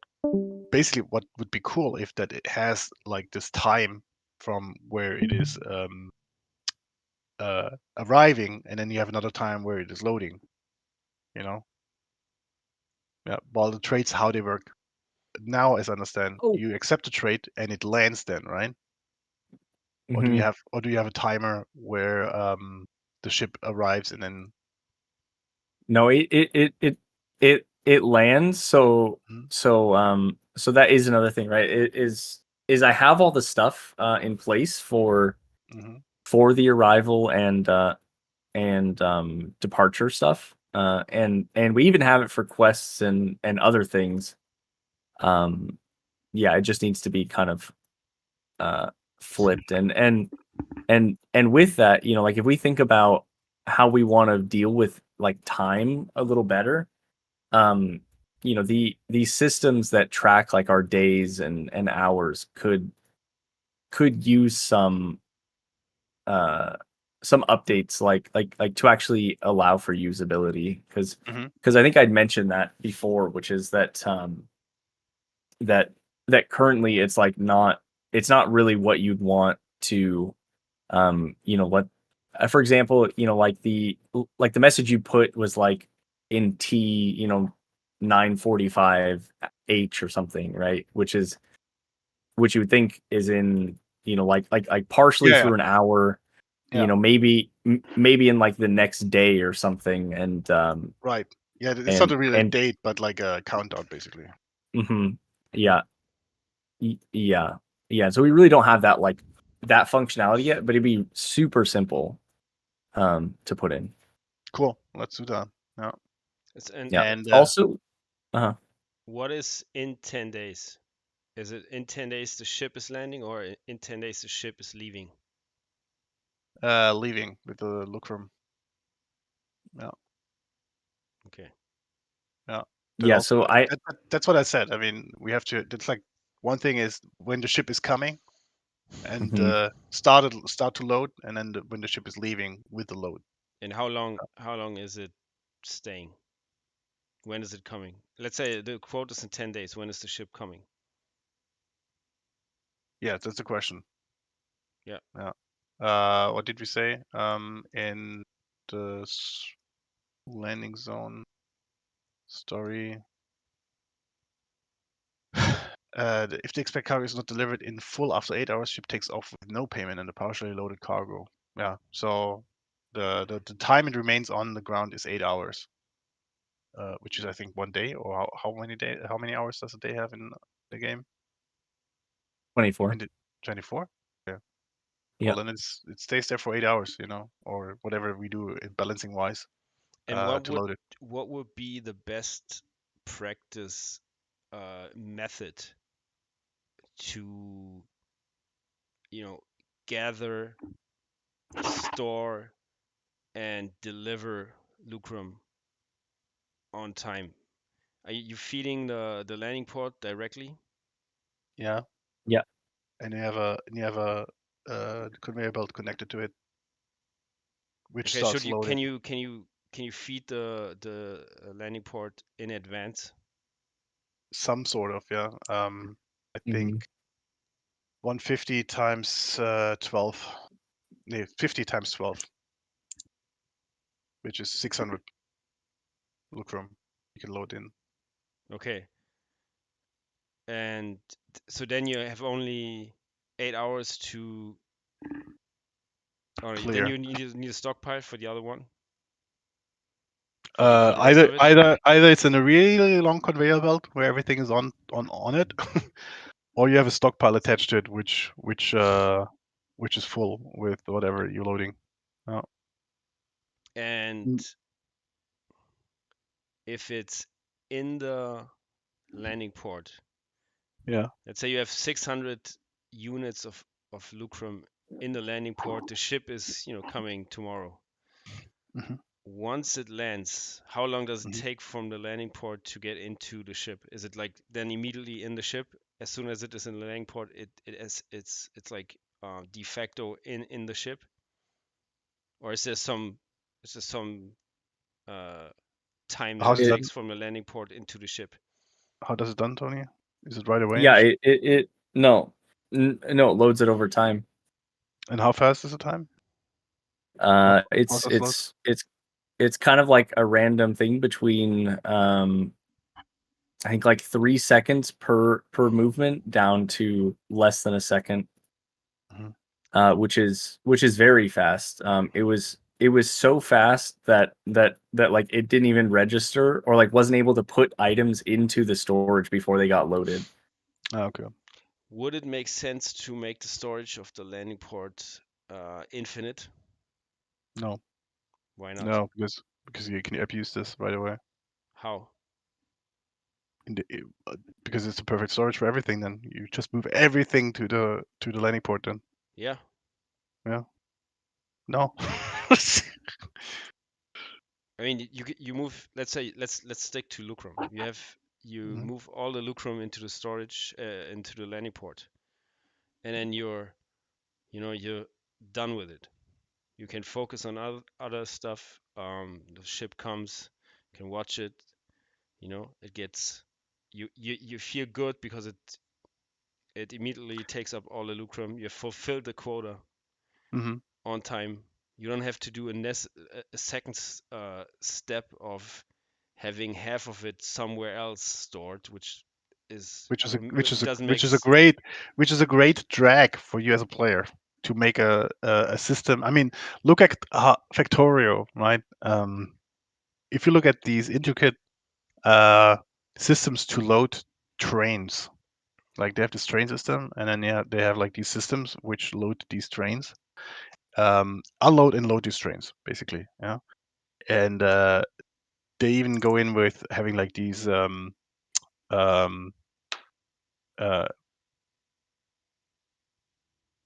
[SPEAKER 2] basically, what would be cool if that it has like this time from where it is arriving, and then you have another time where it is loading. You know. Yeah. While the trades, how they work now, as I understand,
[SPEAKER 4] Oh.
[SPEAKER 2] you accept the trade and it lands then, right? Or do
[SPEAKER 4] Mhm.
[SPEAKER 2] you have a timer where the ship arrives and then
[SPEAKER 4] No, it lands. So
[SPEAKER 2] Mhm.
[SPEAKER 4] so that is another thing, right? It is I have all the stuff in place for
[SPEAKER 2] Mhm.
[SPEAKER 4] the arrival and departure stuff. And we even have it for quests and other things. Yeah, it just needs to be kind of flipped and with that, like if we think about how we want to deal with like time a little better, these systems that track like our days and hours could use some updates like to actually allow for usability because
[SPEAKER 2] Mhm.
[SPEAKER 4] I think I'd mentioned that before, which is that that currently it's like it's not really what you'd want to what for example, like the message you put was like in T 9:45 H or something, right? Which you would think is in like partially
[SPEAKER 2] Yeah,
[SPEAKER 4] through an hour,
[SPEAKER 2] yeah,
[SPEAKER 4] maybe in like the next day or something, and
[SPEAKER 2] right. Yeah, it's not a real
[SPEAKER 4] and
[SPEAKER 2] date, but like a countdown, basically.
[SPEAKER 4] mhm, yeah, yeah, yeah. So we really don't have that like that functionality yet, but it'd be super simple to put in.
[SPEAKER 2] Cool. Let's do that. Yeah.
[SPEAKER 1] And
[SPEAKER 4] Yeah.
[SPEAKER 2] And
[SPEAKER 4] Also,
[SPEAKER 1] what is in 10 days? Is it in 10 days the ship is landing, or in 10 days the ship is leaving?
[SPEAKER 2] leaving with the look room. Yeah.
[SPEAKER 1] Okay.
[SPEAKER 2] Yeah.
[SPEAKER 4] yeah. So
[SPEAKER 2] That's what I said. I mean, we have to. It's like one thing is when the ship is coming and
[SPEAKER 4] Mhm.
[SPEAKER 2] start to load, and then when the ship is leaving with the load.
[SPEAKER 1] And how long is it staying? When is it coming? Let's say the quote is in 10 days. When is the ship coming?
[SPEAKER 2] Yeah, that's the question.
[SPEAKER 1] Yeah.
[SPEAKER 2] What did we say? In the landing zone story. If the expected cargo is not delivered in full after 8 hours, ship takes off with no payment and the partially loaded cargo. Yeah, so the time it remains on the ground is 8 hours, which is I think 1 day, or how many hours does a day have in the game?
[SPEAKER 4] 24.
[SPEAKER 2] 24. Yeah.
[SPEAKER 4] Yeah.
[SPEAKER 2] Well, then it stays there for 8 hours, or whatever we do balancing wise
[SPEAKER 1] And
[SPEAKER 2] to load it.
[SPEAKER 1] what would be the best practice method to gather, store, and deliver lucrum on time? Are you feeding the landing port directly?
[SPEAKER 2] Yeah.
[SPEAKER 4] Yeah.
[SPEAKER 2] And you have a conveyor belt connected to it, which
[SPEAKER 1] Okay,
[SPEAKER 2] starts
[SPEAKER 1] can
[SPEAKER 2] loading.
[SPEAKER 1] you feed the landing port in advance?
[SPEAKER 2] Some sort of, yeah. I think
[SPEAKER 4] Mhm.
[SPEAKER 2] 150 times 12. No, 50 times 12, which is 600 lucrum you can load in.
[SPEAKER 1] Okay. And so then you have only 8 hours to. Oh, then
[SPEAKER 2] Clear.
[SPEAKER 1] you need a stockpile for the other one. For the rest
[SPEAKER 2] Either
[SPEAKER 1] of it.
[SPEAKER 2] either it's in a really long conveyor belt where everything is on it, or you have a stockpile attached to it, which is full with whatever you're loading. Oh.
[SPEAKER 1] And if it's in the landing port,
[SPEAKER 2] Yeah.
[SPEAKER 1] let's say you have 600 units of lucrum in the landing port. The ship is coming tomorrow.
[SPEAKER 2] hmm
[SPEAKER 1] Once it lands, how long does it
[SPEAKER 2] hmm
[SPEAKER 1] take from the landing port to get into the ship? Is it like then immediately in the ship? As soon as it is in the landing port, it's like de facto in the ship? Or is there some uh, time that
[SPEAKER 2] How's
[SPEAKER 1] it
[SPEAKER 2] it
[SPEAKER 4] It,
[SPEAKER 2] done?
[SPEAKER 1] takes from the landing port into the ship?
[SPEAKER 2] How does it done, Tony? Is it right away in
[SPEAKER 4] yeah.
[SPEAKER 2] the ship?
[SPEAKER 4] It no, no. It loads it over time.
[SPEAKER 2] And how fast is the time?
[SPEAKER 4] It's
[SPEAKER 2] Process load?
[SPEAKER 4] it's kind of like a random thing between I think like 3 seconds per movement down to less than a second,
[SPEAKER 2] Mhm.
[SPEAKER 4] which is very fast. It was so fast that like it didn't even register or like wasn't able to put items into the storage before they got loaded.
[SPEAKER 2] Okay.
[SPEAKER 1] Would it make sense to make the storage of the landing port infinite?
[SPEAKER 2] No,
[SPEAKER 1] Why not?
[SPEAKER 2] no, because you can abuse this right away.
[SPEAKER 1] How?
[SPEAKER 2] Because it's a perfect storage for everything. Then you just move everything to the landing port. Then
[SPEAKER 1] Yeah.
[SPEAKER 2] yeah, no.
[SPEAKER 1] I mean, you move. Let's say let's stick to lucrum. You
[SPEAKER 2] Mhm.
[SPEAKER 1] move all the lucrum into the storage into the landing port, and then you're done with it. You can focus on other stuff. The ship comes, you can watch it. It gets you feel good because it immediately takes up all the lucrum. You fulfilled the quota
[SPEAKER 2] Mhm.
[SPEAKER 1] on time. You don't have to do a second step of having half of it somewhere else stored, which is
[SPEAKER 2] Which is a which is a
[SPEAKER 1] doesn't
[SPEAKER 2] which
[SPEAKER 1] make
[SPEAKER 2] is a great which is a great drag for you as a player to make a system. I mean, look at Factorio, right? If you look at these intricate uh, systems to load trains, like they have this train system, and then they have like these systems which load these trains, unload and load these trains, basically. Yeah, and they even go in with having like these um, uh,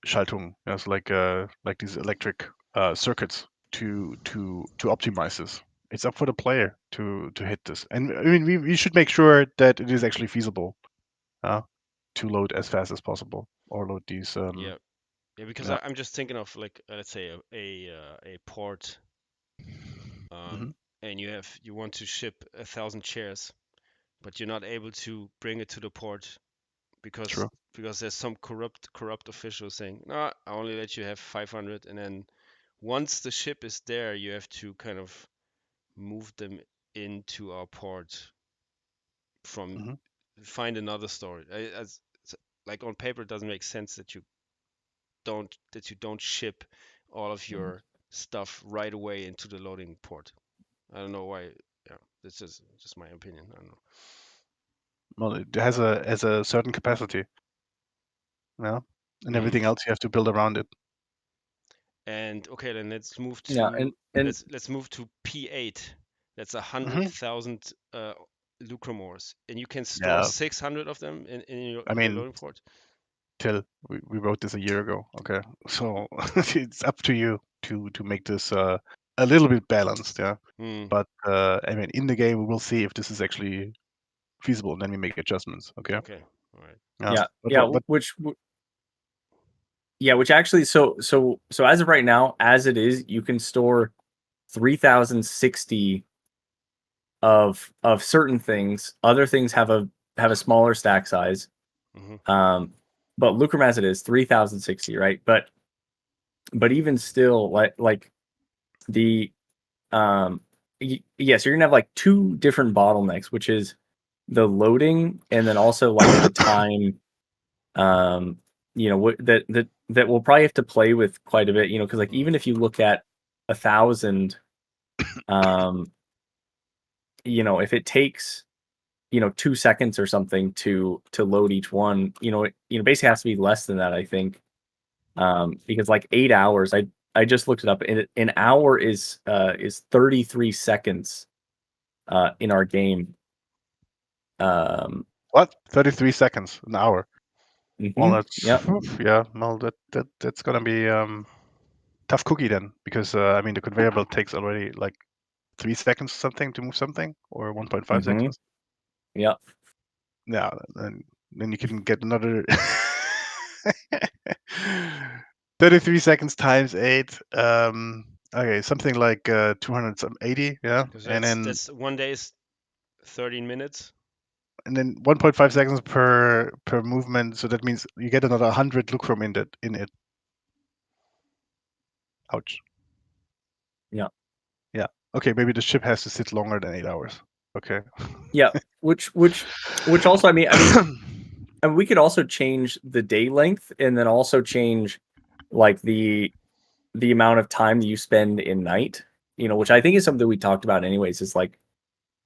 [SPEAKER 2] Schaltung, so like these electric circuits to optimize this. It's up for the player to hit this, and I mean we should make sure that it is actually feasible. Uh, to load as fast as possible or load these.
[SPEAKER 1] Yeah, yeah. Because
[SPEAKER 2] Yeah.
[SPEAKER 1] I'm just thinking of like let's say a port,
[SPEAKER 2] Hmm.
[SPEAKER 1] and you want to ship 1,000 chairs, but you're not able to bring it to the port because
[SPEAKER 2] True.
[SPEAKER 1] there's some corrupt official saying, no, I only let you have 500, and then once the ship is there, you have to kind of move them into our port from
[SPEAKER 2] Hmm.
[SPEAKER 1] find another storage. Like on paper, it doesn't make sense that you don't ship all of your stuff right away into the loading port. I don't know why. Yeah, this is just my opinion. I don't know.
[SPEAKER 2] Well, it has a certain capacity. Yeah. And
[SPEAKER 1] Hmm.
[SPEAKER 2] everything else you have to build around it.
[SPEAKER 1] And okay, then let's move
[SPEAKER 4] Yeah,
[SPEAKER 1] to
[SPEAKER 4] and
[SPEAKER 1] let's move to P8. That's a
[SPEAKER 2] Hmm.
[SPEAKER 1] 100,000 lucromores, and you can store
[SPEAKER 2] Yeah.
[SPEAKER 1] 600 of them
[SPEAKER 2] I
[SPEAKER 1] in your
[SPEAKER 2] mean,
[SPEAKER 1] loading port.
[SPEAKER 2] Till we wrote this a year ago. Okay, so it's up to you to make this a little bit balanced. Yeah.
[SPEAKER 1] Hmm.
[SPEAKER 2] But I mean, in the game, we will see if this is actually feasible, and then we make adjustments. Okay.
[SPEAKER 1] Okay. All right.
[SPEAKER 2] Yeah.
[SPEAKER 4] yeah,
[SPEAKER 2] But
[SPEAKER 4] yeah,
[SPEAKER 2] but
[SPEAKER 4] which actually, so as of right now, as it is, you can store 3,060 of certain things. Other things have a smaller stack size.
[SPEAKER 1] Hmm.
[SPEAKER 4] But Lucrum as it is 3,060, right? But even still, like the yes, you're gonna have like two different bottlenecks, which is the loading and then also like the time. That we'll probably have to play with quite a bit, because like even if you look at 1,000, if it takes 2 seconds or something to load each one, it basically has to be less than that, I think, because like 8 hours, I just looked it up, and an hour is 33 seconds in our game.
[SPEAKER 2] what? 33 seconds an hour. Well, that's
[SPEAKER 4] Yep.
[SPEAKER 2] yeah. Well, that's gonna be tough cookie then, because I mean the conveyor belt takes already like 3 seconds or something to move something, or 1.5 seconds.
[SPEAKER 4] Yep.
[SPEAKER 2] Yeah, then you can get another 33 seconds times 8. Okay, something like 280, yeah.
[SPEAKER 1] Because
[SPEAKER 2] And then
[SPEAKER 1] that's one day is 13 minutes.
[SPEAKER 2] 1.5 seconds per movement, so that means you get another 100 lucrum in it. Ouch.
[SPEAKER 4] Yeah.
[SPEAKER 2] Yeah. Okay, maybe the ship has to sit longer than 8 hours. Okay.
[SPEAKER 4] Yeah. Which also, I mean, and we could also change the day length, and then also change like the amount of time that you spend in night, which I think is something we talked about anyways, is like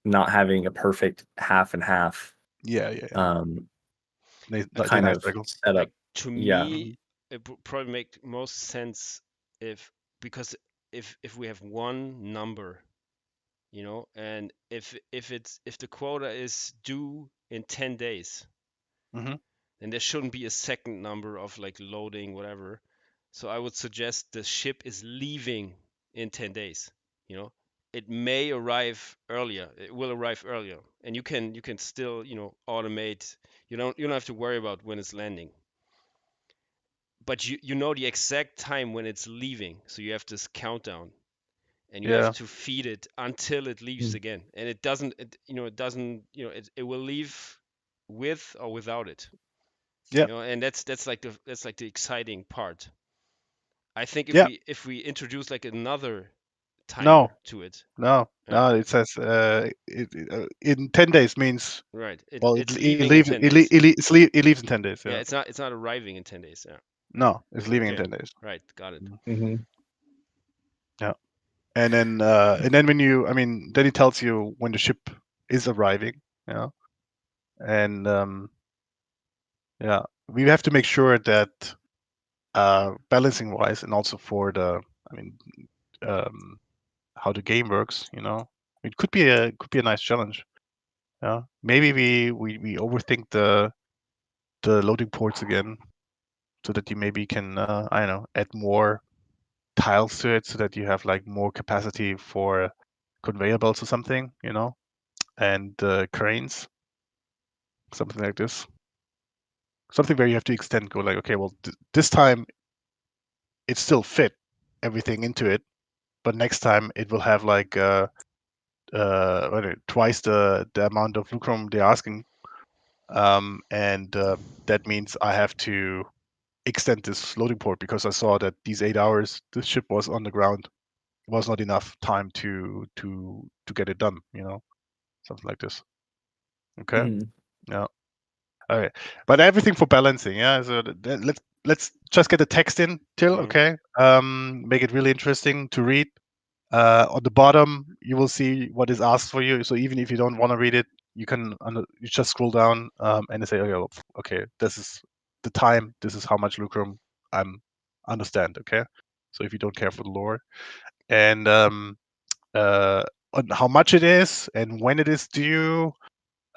[SPEAKER 4] not having a perfect half and half
[SPEAKER 2] Yeah. Day
[SPEAKER 4] kind
[SPEAKER 2] night
[SPEAKER 4] of
[SPEAKER 2] cycle.
[SPEAKER 4] setup.
[SPEAKER 1] Like to
[SPEAKER 4] Yeah.
[SPEAKER 1] me, it would probably make most sense if because if we have one number, and if the quota is due in 10 days,
[SPEAKER 2] Hmm.
[SPEAKER 1] then there shouldn't be a second number of like loading whatever. So I would suggest the ship is leaving in 10 days, you know. It may arrive earlier. It will arrive earlier, and you can still, automate. You don't have to worry about when it's landing. But you know the exact time when it's leaving, so you have this countdown, and you have
[SPEAKER 2] Yeah.
[SPEAKER 1] to feed it until it leaves again. And it will leave with or without it.
[SPEAKER 2] Yeah.
[SPEAKER 1] And that's like the exciting part. I think if
[SPEAKER 2] Yeah.
[SPEAKER 1] we introduce like another
[SPEAKER 2] No.
[SPEAKER 1] timer to it,
[SPEAKER 2] No.
[SPEAKER 1] yeah,
[SPEAKER 2] No. It says in 10 days means,
[SPEAKER 1] right,
[SPEAKER 2] well,
[SPEAKER 1] it's leaving in 10 days.
[SPEAKER 2] it leaves in 10 days.
[SPEAKER 1] Yeah,
[SPEAKER 2] Yeah.
[SPEAKER 1] it's not arriving in 10 days. Yeah.
[SPEAKER 2] No, it's leaving in
[SPEAKER 1] Okay.
[SPEAKER 2] 10 days.
[SPEAKER 1] Right, got it.
[SPEAKER 4] Mm-hmm.
[SPEAKER 2] Yeah. And then when you, I mean, then it tells you when the ship is arriving. Yeah. And yeah, we have to make sure that balancing wise, and also for the, I mean, um, how the game works, it could be a nice challenge. Yeah. Maybe we overthink the loading ports again, so that you maybe can, I don't know, add more tiles to it, so that you have like more capacity for conveyor belts or something, and cranes, something like this. something where you have to extend. Go like, okay, well, this time it still fit everything into it, but next time it will have like twice the amount of lucrum they're asking, and that means I have to extend this loading port because I saw that these 8 hours this ship was on the ground was not enough time to get it done. Something like this. Okay.
[SPEAKER 4] Mhm.
[SPEAKER 2] Yeah. All right. But everything for balancing. Yeah. So let's just get the text in till.
[SPEAKER 1] Mhm.
[SPEAKER 2] Okay. Make it really interesting to read. On the bottom, you will see what is asked for you. So even if you don't want to read it, you can you just scroll down and say, okay, this is the time. This is how much lucrum I'm understand. Okay. So if you don't care for the lore, and on how much it is and when it is due,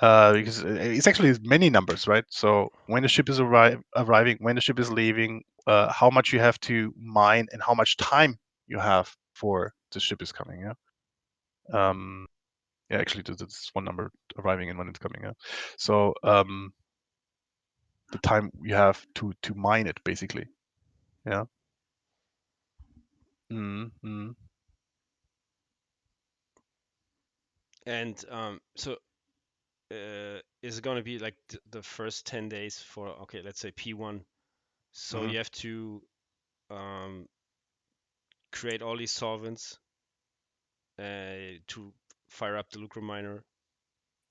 [SPEAKER 2] because it's actually many numbers, right? So when the ship is arriving, when the ship is leaving, how much you have to mine, and how much time you have for the ship is coming. Yeah. Yeah. Actually, that's one number arriving and when it's coming. Yeah. So the time you have to mine it, basically. Yeah. Mm-hmm.
[SPEAKER 1] And so is it going to be like the first 10 days for, okay, let's say P1? So
[SPEAKER 2] Mm-hmm.
[SPEAKER 1] you have to um, create all these solvents to fire up the lucrum miner.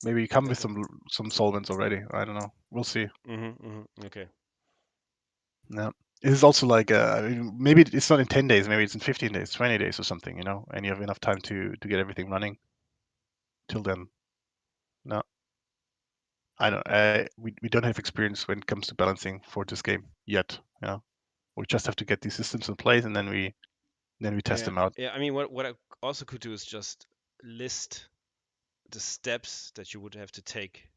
[SPEAKER 2] Maybe you come with
[SPEAKER 1] That's it.
[SPEAKER 2] some solvents already. I don't know. We'll see.
[SPEAKER 1] Okay.
[SPEAKER 2] Yeah. It is also like maybe it's not in 10 days, maybe it's in 15 days, 20 days or something, and you have enough time to get everything running till then. No, I don't. We don't have experience when it comes to balancing for this game yet. Yeah, we just have to get these systems in place, and then we test
[SPEAKER 1] Yeah.
[SPEAKER 2] them out.
[SPEAKER 1] Yeah. I mean, what I also could do is just list the steps that you would have to take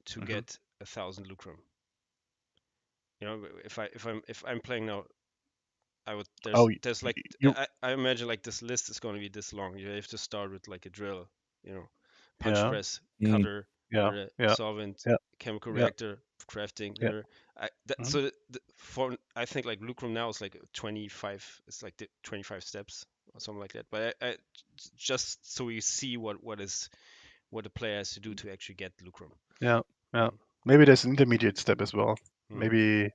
[SPEAKER 1] to
[SPEAKER 2] Hmm.
[SPEAKER 1] get 1,000 lucrum. If I'm playing now, I would
[SPEAKER 2] Oh,
[SPEAKER 1] there's like
[SPEAKER 2] you
[SPEAKER 1] I imagine like this list is going to be this long. You have to start with like a drill, you know, punch
[SPEAKER 2] yeah,
[SPEAKER 1] press,
[SPEAKER 4] Mm.
[SPEAKER 1] cutter,
[SPEAKER 2] yeah, yeah,
[SPEAKER 1] solvent,
[SPEAKER 2] yeah,
[SPEAKER 1] chemical
[SPEAKER 2] yeah,
[SPEAKER 1] reactor, crafting.
[SPEAKER 2] yeah. Hmm.
[SPEAKER 1] So for I think like lucrum now is like 25. It's like the 25 steps or something like that. But just so we see what the player has to do to actually get lucrum.
[SPEAKER 2] Yeah, yeah.
[SPEAKER 1] Mm,
[SPEAKER 2] Maybe there's an intermediate step as well.
[SPEAKER 1] mm,
[SPEAKER 2] Maybe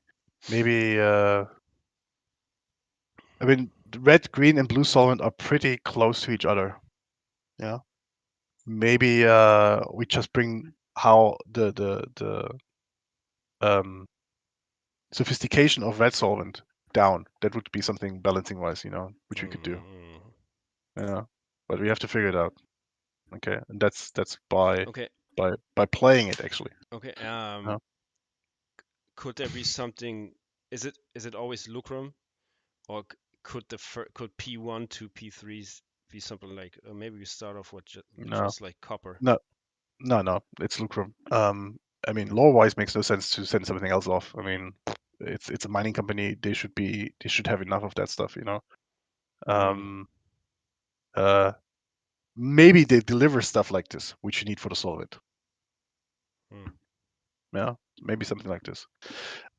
[SPEAKER 2] I mean, red, green, and blue solvent are pretty close to each other. Yeah. Maybe we just bring how the sophistication of red solvent down. That would be something balancing wise, which we could do.
[SPEAKER 1] mm.
[SPEAKER 2] Yeah. But we have to figure it out. Okay. And that's by
[SPEAKER 1] Okay.
[SPEAKER 2] playing it actually.
[SPEAKER 1] Okay.
[SPEAKER 2] Yeah.
[SPEAKER 1] Could there be something? Is it always lucrum, or could P1 to P3s be something like maybe we start off with
[SPEAKER 2] No.
[SPEAKER 1] just like copper?
[SPEAKER 2] No. No. It's lucrum. I mean, lore wise makes no sense to send something else off. I mean, it's a mining company. They should have enough of that stuff.
[SPEAKER 1] Mm,
[SPEAKER 2] Um. Uh. Maybe they deliver stuff like this, which you need for the solvent.
[SPEAKER 1] mm.
[SPEAKER 2] Yeah, maybe something like this.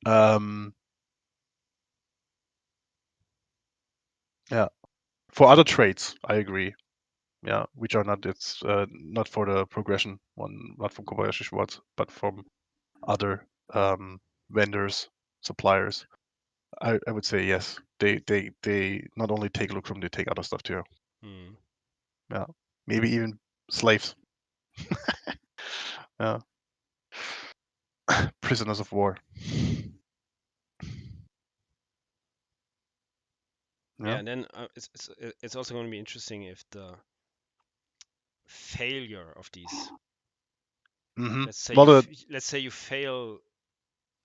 [SPEAKER 2] Um, yeah, for other traits, I agree. Yeah, which are not it's not for the progression one, not from Kobayashi Schwartz, but from other vendors, suppliers. I would say yes. They not only take lucrum, they take other stuff too.
[SPEAKER 1] Mm.
[SPEAKER 2] Yeah, maybe even slaves. Yeah, prisoners of war.
[SPEAKER 1] Yeah,
[SPEAKER 2] Yeah.
[SPEAKER 1] and then it's also going to be interesting if the failure of these.
[SPEAKER 2] Mm-hmm.
[SPEAKER 1] Let's say
[SPEAKER 2] Well,
[SPEAKER 1] you fail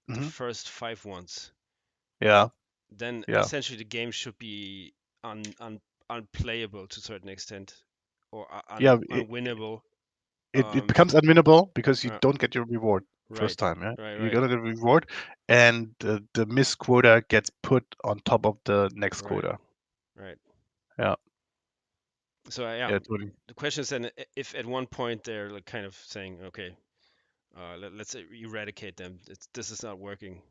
[SPEAKER 1] the
[SPEAKER 2] mm-hmm.
[SPEAKER 1] first 5 ones,
[SPEAKER 2] Yeah,
[SPEAKER 1] then
[SPEAKER 2] yeah,
[SPEAKER 1] essentially the game should be unplayable to a certain extent, or
[SPEAKER 2] yeah.
[SPEAKER 1] unwinnable.
[SPEAKER 2] It becomes unwinnable because you
[SPEAKER 1] Uh,
[SPEAKER 2] don't get your reward first
[SPEAKER 1] right,
[SPEAKER 2] time. Yeah,
[SPEAKER 1] right,
[SPEAKER 2] you're
[SPEAKER 1] right,
[SPEAKER 2] gonna get a reward, and the missed quota gets put on top of the next
[SPEAKER 1] right,
[SPEAKER 2] quota.
[SPEAKER 1] right.
[SPEAKER 2] Yeah,
[SPEAKER 1] So yeah,
[SPEAKER 2] yeah, totally.
[SPEAKER 1] the question is then if at one point they're like kind of saying, okay, let's say eradicate them. This is not working.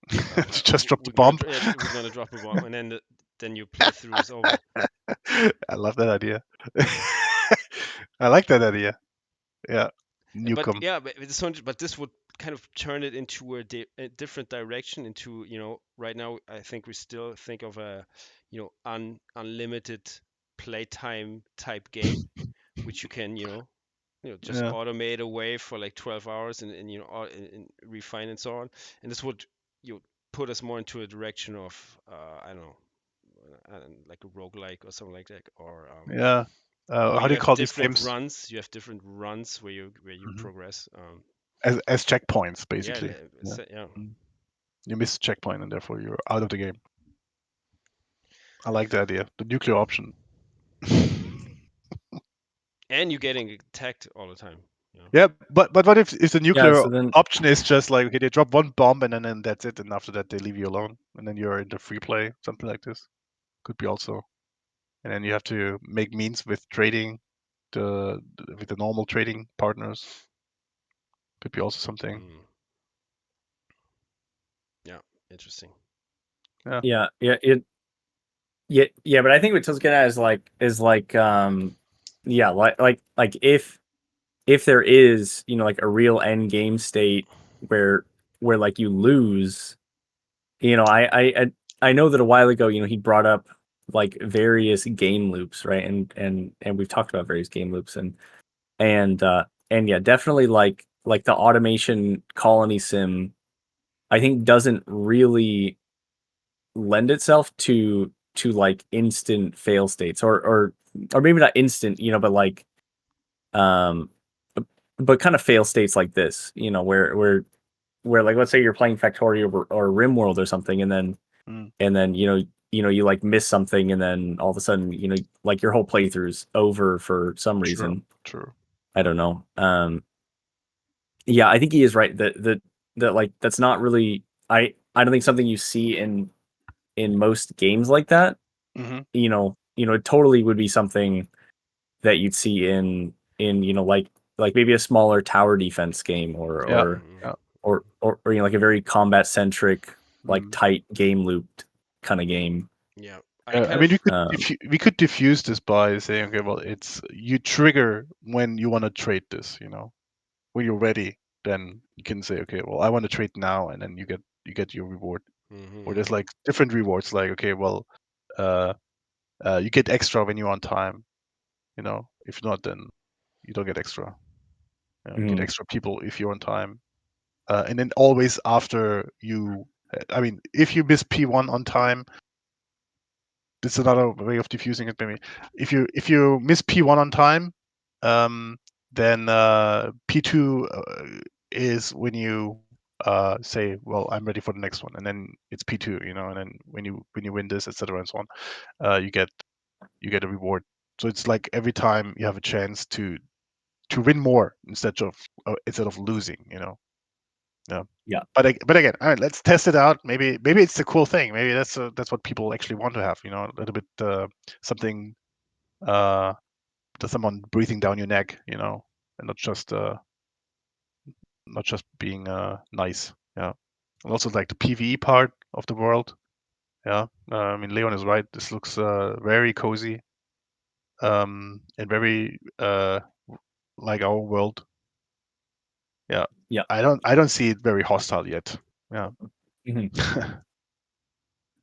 [SPEAKER 2] Just drop the bomb.
[SPEAKER 1] We're gonna drop a bomb, and then your playthrough is over.
[SPEAKER 2] I love that idea. I like that idea. Yeah, nuke
[SPEAKER 1] But
[SPEAKER 2] 'em.
[SPEAKER 1] yeah, but this would kind of turn it into a different direction. Into right now I think we still think of a unlimited playtime type game, which you can just
[SPEAKER 2] Yeah,
[SPEAKER 1] automate away for like 12 hours and and refine and so on. And this would put us more into a direction of I don't know, like a roguelike or something like that, or
[SPEAKER 2] yeah.
[SPEAKER 1] where
[SPEAKER 2] How
[SPEAKER 1] you
[SPEAKER 2] do you
[SPEAKER 1] have
[SPEAKER 2] call these
[SPEAKER 1] different
[SPEAKER 2] games?
[SPEAKER 1] runs. You have different runs where you
[SPEAKER 2] Mhm.
[SPEAKER 1] progress.
[SPEAKER 2] As checkpoints,
[SPEAKER 1] Yeah,
[SPEAKER 2] basically. Yeah.
[SPEAKER 1] yeah.
[SPEAKER 2] Mm. You miss a checkpoint and therefore you're out of the game. I like the idea. The nuclear option.
[SPEAKER 1] And you're getting attacked all the time.
[SPEAKER 2] Yeah, but what if the
[SPEAKER 4] Yeah,
[SPEAKER 2] nuclear
[SPEAKER 4] so then
[SPEAKER 2] option is just like, okay, they drop one bomb and then that's it, and after that they leave you alone, and then you're in the free play, something like this. Could be also, and then you have to make means with trading with the normal trading partners. Could be also something.
[SPEAKER 1] Mm. Yeah, interesting.
[SPEAKER 4] yeah, but I think what Til's getting at is like yeah, like if there is, like a real end game state where like you lose, I know that a while ago, he brought up like various game loops, right? And we've talked about various game loops and yeah, definitely like the automation colony sim, I think doesn't really lend itself to like instant fail states or maybe not instant, but like um but kind of fail states like this, where like let's say you're playing Factorio or RimWorld or something, and then
[SPEAKER 2] Mm.
[SPEAKER 4] you like miss something, and then all of a sudden like your whole playthrough's over for some reason.
[SPEAKER 2] True.
[SPEAKER 4] I don't know. Yeah, I think he is right that like that's not really, I don't think something you see in most games like that.
[SPEAKER 2] Mm-hmm.
[SPEAKER 4] It totally would be something that you'd see in like maybe a smaller tower defense game or
[SPEAKER 2] Yeah.
[SPEAKER 4] or
[SPEAKER 2] Yeah.
[SPEAKER 4] or like a very combat centric, like
[SPEAKER 2] Mm.
[SPEAKER 4] tight game looped kind of game.
[SPEAKER 1] Yeah,
[SPEAKER 2] I mean,
[SPEAKER 4] Um,
[SPEAKER 2] we could diffuse this by saying, okay, well, it's you trigger when you want to trade this. When you're ready, then you can say, okay, well, I want to trade now, and then you get your reward. Or there's like different rewards, like, okay, well, you get extra when you're on time. If not, then you don't get extra. You get extra people if you're on time. And then always after you, I mean, if you miss P1 on time, this is another way of diffusing it. Maybe if you miss P1 on time, then P2 is when you say, well, I'm ready for the next one, and then it's P2, and then when you win this, etc., and so on, you get a reward. So it's like every time you have a chance to win more instead of losing. Yeah.
[SPEAKER 4] Yeah.
[SPEAKER 2] But again, all right, let's test it out. Maybe it's a cool thing. Maybe that's what people actually want to have. A little bit something, someone breathing down your neck. And not just being nice. Yeah. And also like the PvE part of the world. Yeah. I mean, Leon is right. This looks very cozy. And very like our world. Yeah.
[SPEAKER 4] Yeah.
[SPEAKER 2] I don't see it very hostile yet. Yeah.
[SPEAKER 4] Mhm.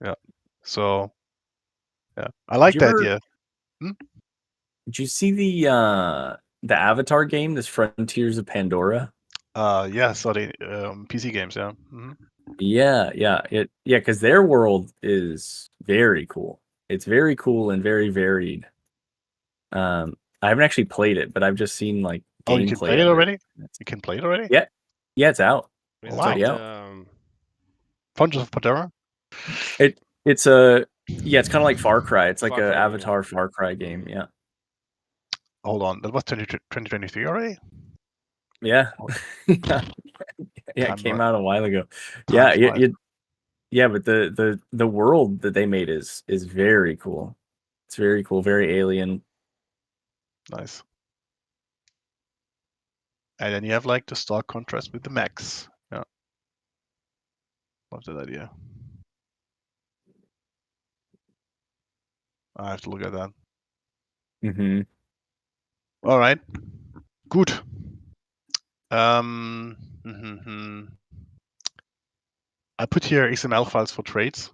[SPEAKER 2] Yeah. So yeah, I like
[SPEAKER 4] Did you
[SPEAKER 2] that
[SPEAKER 4] ever-
[SPEAKER 2] idea.
[SPEAKER 4] Did you see the Avatar game, this Frontiers of Pandora?
[SPEAKER 2] Yeah, so the PC games, yeah. Mhm.
[SPEAKER 4] Yeah, because their world is very cool. It's very cool and very varied. I haven't actually played it, but I've just seen like
[SPEAKER 2] Oh, you can
[SPEAKER 4] gameplay
[SPEAKER 2] play it
[SPEAKER 4] of
[SPEAKER 2] already? You can play it already?
[SPEAKER 4] Yeah, it's out.
[SPEAKER 1] Is
[SPEAKER 2] Oh,
[SPEAKER 1] it
[SPEAKER 2] wow.
[SPEAKER 1] like
[SPEAKER 4] Yeah.
[SPEAKER 2] Frontiers of Pandora?
[SPEAKER 4] It's it's kind of like Far Cry. It's like
[SPEAKER 1] Far
[SPEAKER 4] a
[SPEAKER 1] Cry, yeah.
[SPEAKER 4] Avatar Far Cry game. Yeah.
[SPEAKER 2] Hold on, that was 2023 already?
[SPEAKER 4] Yeah.
[SPEAKER 2] Oh.
[SPEAKER 4] Yeah, it
[SPEAKER 2] Time
[SPEAKER 4] came
[SPEAKER 2] flies.
[SPEAKER 4] out a while ago.
[SPEAKER 2] Time flies.
[SPEAKER 4] Yeah, but the world that they made is very cool. It's very cool, very alien.
[SPEAKER 2] Nice. And then you have like the stark contrast with the max. Yeah. Love that idea. I have to look at that.
[SPEAKER 4] Mm-hmm.
[SPEAKER 2] All right. Good. Mhm. I put here XML files for traits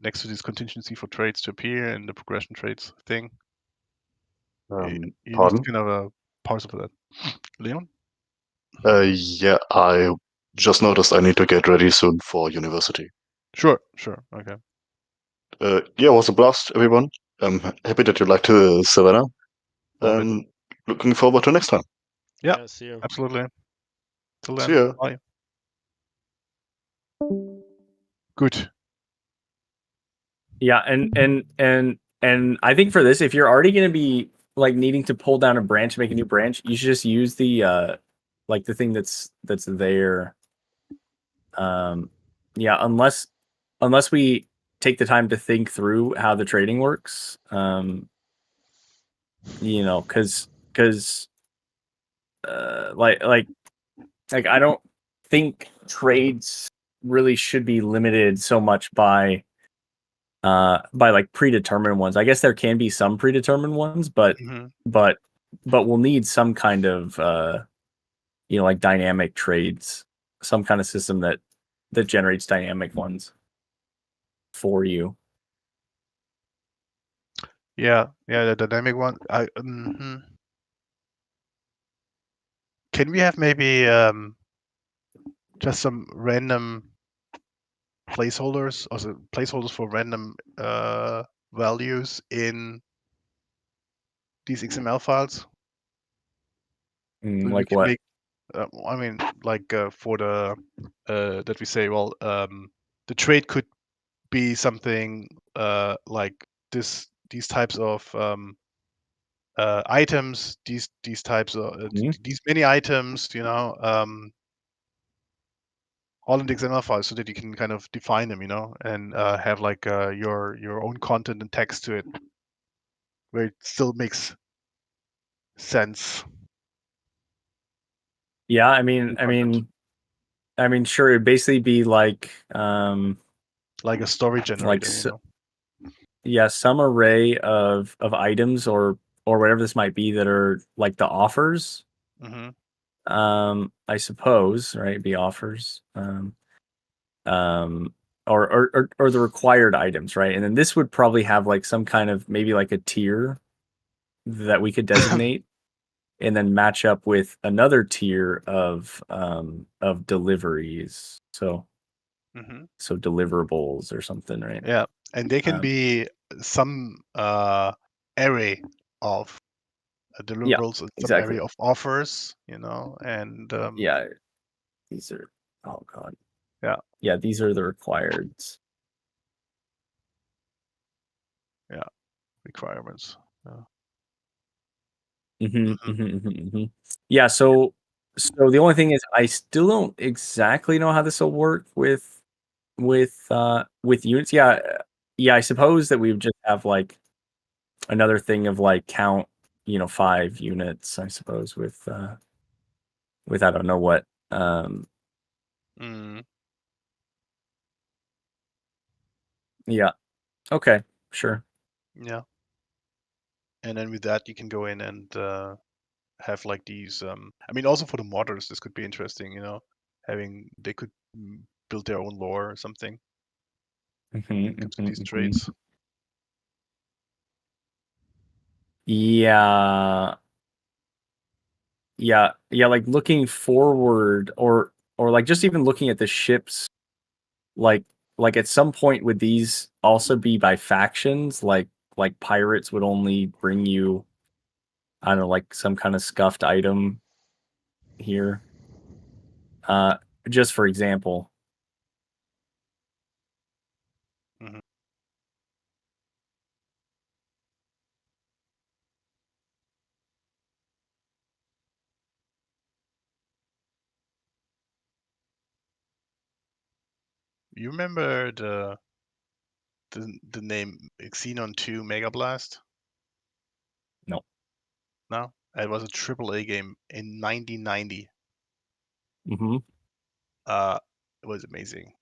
[SPEAKER 2] next to this contingency for traits to appear in the progression traits thing. You need
[SPEAKER 3] Pardon?
[SPEAKER 2] kind of a parser for that. Leon?
[SPEAKER 3] Yeah, I just noticed I need to get ready soon for university.
[SPEAKER 2] Sure. Okay.
[SPEAKER 3] Yeah, it was a blast, everyone. I'm happy that you liked Savannah,
[SPEAKER 2] Love it.
[SPEAKER 3] and looking forward to next time.
[SPEAKER 2] Yeah.
[SPEAKER 1] See you.
[SPEAKER 2] Absolutely. Till
[SPEAKER 3] See
[SPEAKER 2] then.
[SPEAKER 3] ya.
[SPEAKER 2] Bye. Good.
[SPEAKER 4] Yeah, and I think for this, if you're already going to be like needing to pull down a branch, make a new branch, you should just use the like the thing that's there. Yeah, unless we take the time to think through how the trading works. You know, because like I don't think trades really should be limited so much by like predetermined ones. I guess there can be some predetermined ones, but
[SPEAKER 2] Mhm.
[SPEAKER 4] but we'll need some kind of you know, like dynamic trades, some kind of system that generates dynamic ones for you.
[SPEAKER 2] Yeah, the dynamic one. Can we have maybe just some random placeholders, also placeholders for random values in these XML files? So we
[SPEAKER 4] Like
[SPEAKER 2] can
[SPEAKER 4] what?
[SPEAKER 2] make, I mean, like for the that we say, well, the trade could be something like these types of items, these types of these many items, you know, all in the XML file, so that you can kind of define them, you know, and have like your own content and text to it, where it still makes sense.
[SPEAKER 4] Yeah, I mean, sure, it'd basically be like
[SPEAKER 2] like a story generator, you know.
[SPEAKER 4] Yeah, some array of items or whatever this might be that are like the offers.
[SPEAKER 2] Mm-hmm.
[SPEAKER 4] I suppose, right? Be offers. Or the required items, right? And then this would probably have like some kind of maybe like a tier that we could designate and then match up with another tier of deliveries. So so deliverables or something, right?
[SPEAKER 2] Yeah, and they can be some array of deliverables and some
[SPEAKER 4] exactly.
[SPEAKER 2] array of offers, you know, and
[SPEAKER 4] Yeah, these are, oh god.
[SPEAKER 2] Yeah,
[SPEAKER 4] these are the requireds.
[SPEAKER 2] Yeah, requirements.
[SPEAKER 4] Yeah, so the only thing is I still don't exactly know how this will work with units. Yeah, I suppose that we would just have like another thing of like count, you know, 5 units, I suppose, with I don't know what. Yeah. Okay, sure.
[SPEAKER 2] Yeah. And then with that, you can go in and have like these. I mean, also for the modders, this could be interesting. You know, they could build their own lore or something. Comes with these traits.
[SPEAKER 4] Yeah. Like looking forward, or like just even looking at the ships, like at some point would these also be by factions? Like pirates would only bring you, I don't know, like some kind of scuffed item here. Just for example.
[SPEAKER 2] You remember the name Xenon 2 Mega Blast?
[SPEAKER 4] No.
[SPEAKER 2] No? It was a AAA game in 1990.
[SPEAKER 4] Mm-hmm.
[SPEAKER 2] It was amazing.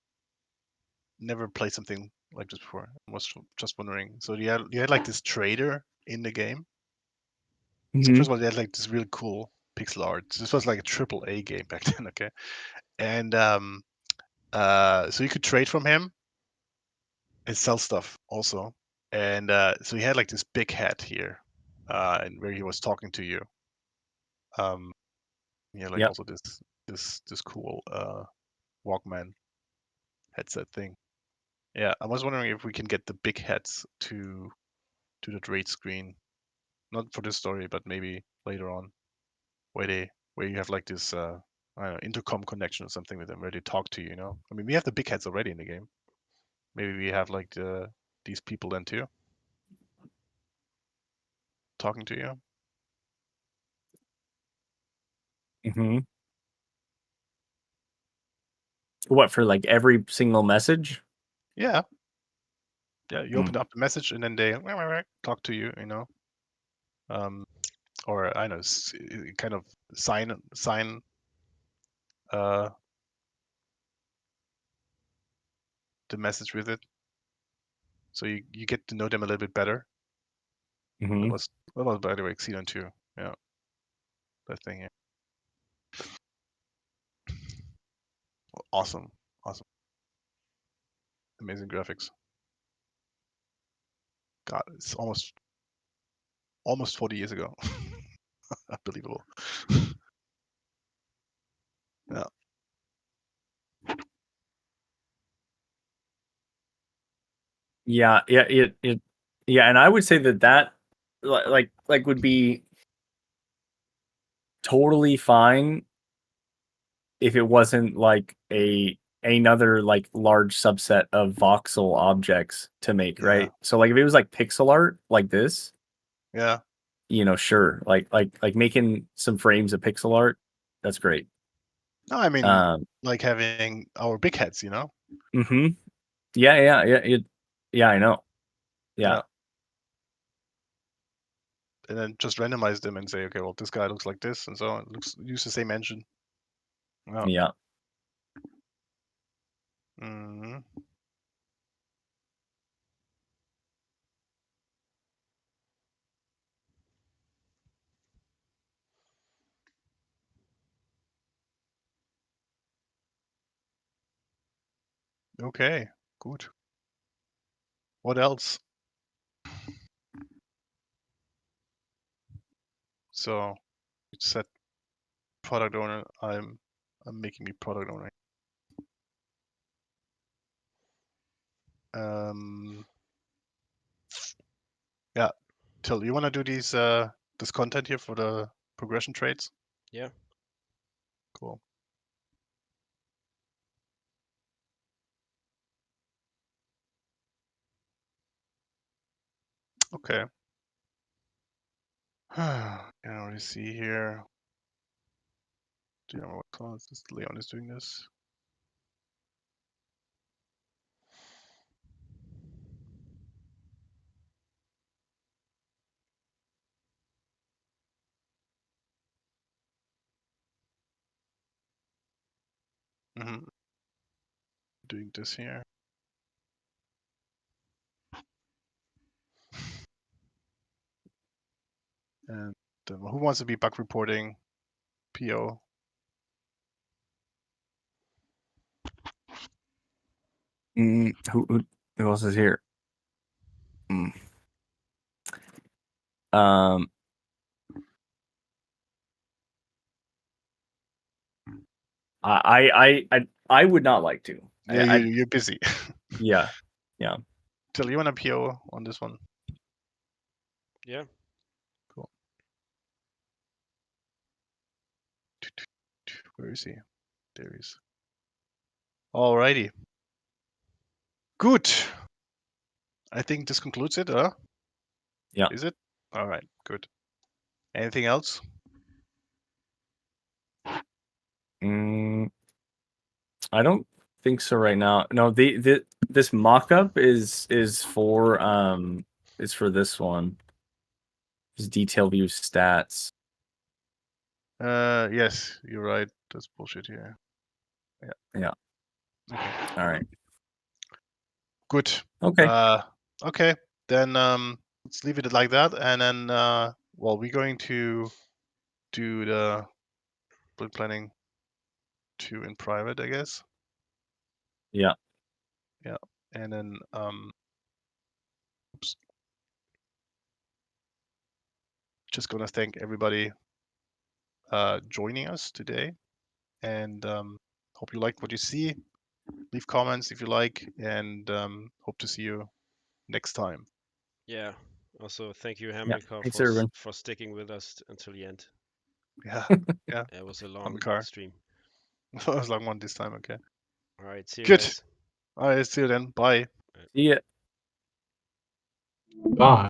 [SPEAKER 2] Never played something like this before. I was just wondering. So you had like this trader in the game. So
[SPEAKER 4] Mm-hmm.
[SPEAKER 2] first of all, they had like this really cool pixel art. This was like a AAA game back then, okay? And so you could trade from him and sell stuff also. And so he had like this big hat here, and where he was talking to you. He had like
[SPEAKER 4] Yep.
[SPEAKER 2] also this cool Walkman headset thing. Yeah, I was wondering if we can get the big heads to the trade screen, not for this story, but maybe later on, where you have like this I don't know, intercom connection or something with them, where they talk to you. You know, I mean, we have the big heads already in the game. Maybe we have like these people then too, talking to you.
[SPEAKER 4] Mm-hmm. What, for like every single message?
[SPEAKER 2] Yeah, yeah. You
[SPEAKER 4] Hmm.
[SPEAKER 2] open up the message and then they talk to you. You know, or I don't know, kind of sign uh the message with it, so you get to know them a little bit better.
[SPEAKER 4] Mm-hmm.
[SPEAKER 2] That was by the way Xenon 2. Yeah, that thing. Yeah. Awesome, awesome, amazing graphics. God, it's almost 40 years ago. Unbelievable. Yeah.
[SPEAKER 4] Yeah, yeah, and I would say that like would be totally fine if it wasn't like another like large subset of voxel objects to make,
[SPEAKER 2] Yeah.
[SPEAKER 4] right? So like if it was like pixel art like this,
[SPEAKER 2] Yeah.
[SPEAKER 4] sure, like making some frames of pixel art, that's great.
[SPEAKER 2] No, I mean, like having our big heads, you know?
[SPEAKER 4] Mm-hmm. Yeah, I know. Yeah.
[SPEAKER 2] And then just randomize them and say, okay, well, this guy looks like this, and so on. Use the same engine. Yeah.
[SPEAKER 4] Yeah.
[SPEAKER 2] hmm Okay, good. What else? So you said product owner. I'm making me product owner. Yeah. Till, you want to do these this content here for the progression traits?
[SPEAKER 1] Yeah.
[SPEAKER 2] Cool. Okay. I can already see here. Do you know what class this Leon is doing this? Mm-hmm. Doing this here. And who wants to be bug reporting PO?
[SPEAKER 4] Who else is here? Um, I would not like to.
[SPEAKER 2] Yeah, you're busy.
[SPEAKER 4] Yeah.
[SPEAKER 2] Till, you want a PO on this one?
[SPEAKER 1] Yeah.
[SPEAKER 2] Cool. Where is he? There he is. Alrighty. Good. I think this concludes it, huh?
[SPEAKER 4] Yeah.
[SPEAKER 2] Is it? All right, good. Anything else?
[SPEAKER 4] I don't think so right now. No, this mock-up is for this one. This detail view stats.
[SPEAKER 2] Yes, you're right. That's bullshit here.
[SPEAKER 4] Yeah.
[SPEAKER 2] Okay.
[SPEAKER 4] All right.
[SPEAKER 2] Good.
[SPEAKER 4] Okay.
[SPEAKER 2] Okay. Then let's leave it like that, and then well, we're going to do the build planning 2 in private, I guess.
[SPEAKER 4] Yeah.
[SPEAKER 2] Yeah, and then oops. Just gonna thank everybody joining us today, and hope you like what you see. Leave comments if you like, and hope to see you next time.
[SPEAKER 1] Yeah. Also, thank you,
[SPEAKER 4] Yeah.
[SPEAKER 1] Hamilcar,
[SPEAKER 4] Thanks,
[SPEAKER 1] for
[SPEAKER 4] everyone.
[SPEAKER 1] for sticking with us until the end.
[SPEAKER 2] Yeah, yeah.
[SPEAKER 1] It was a long
[SPEAKER 2] Hamilcar.
[SPEAKER 1] stream.
[SPEAKER 2] It was long one this time. Okay.
[SPEAKER 1] All right. See you
[SPEAKER 2] Good.
[SPEAKER 1] guys.
[SPEAKER 2] All right. See you then. Bye.
[SPEAKER 4] See ya.
[SPEAKER 5] Bye.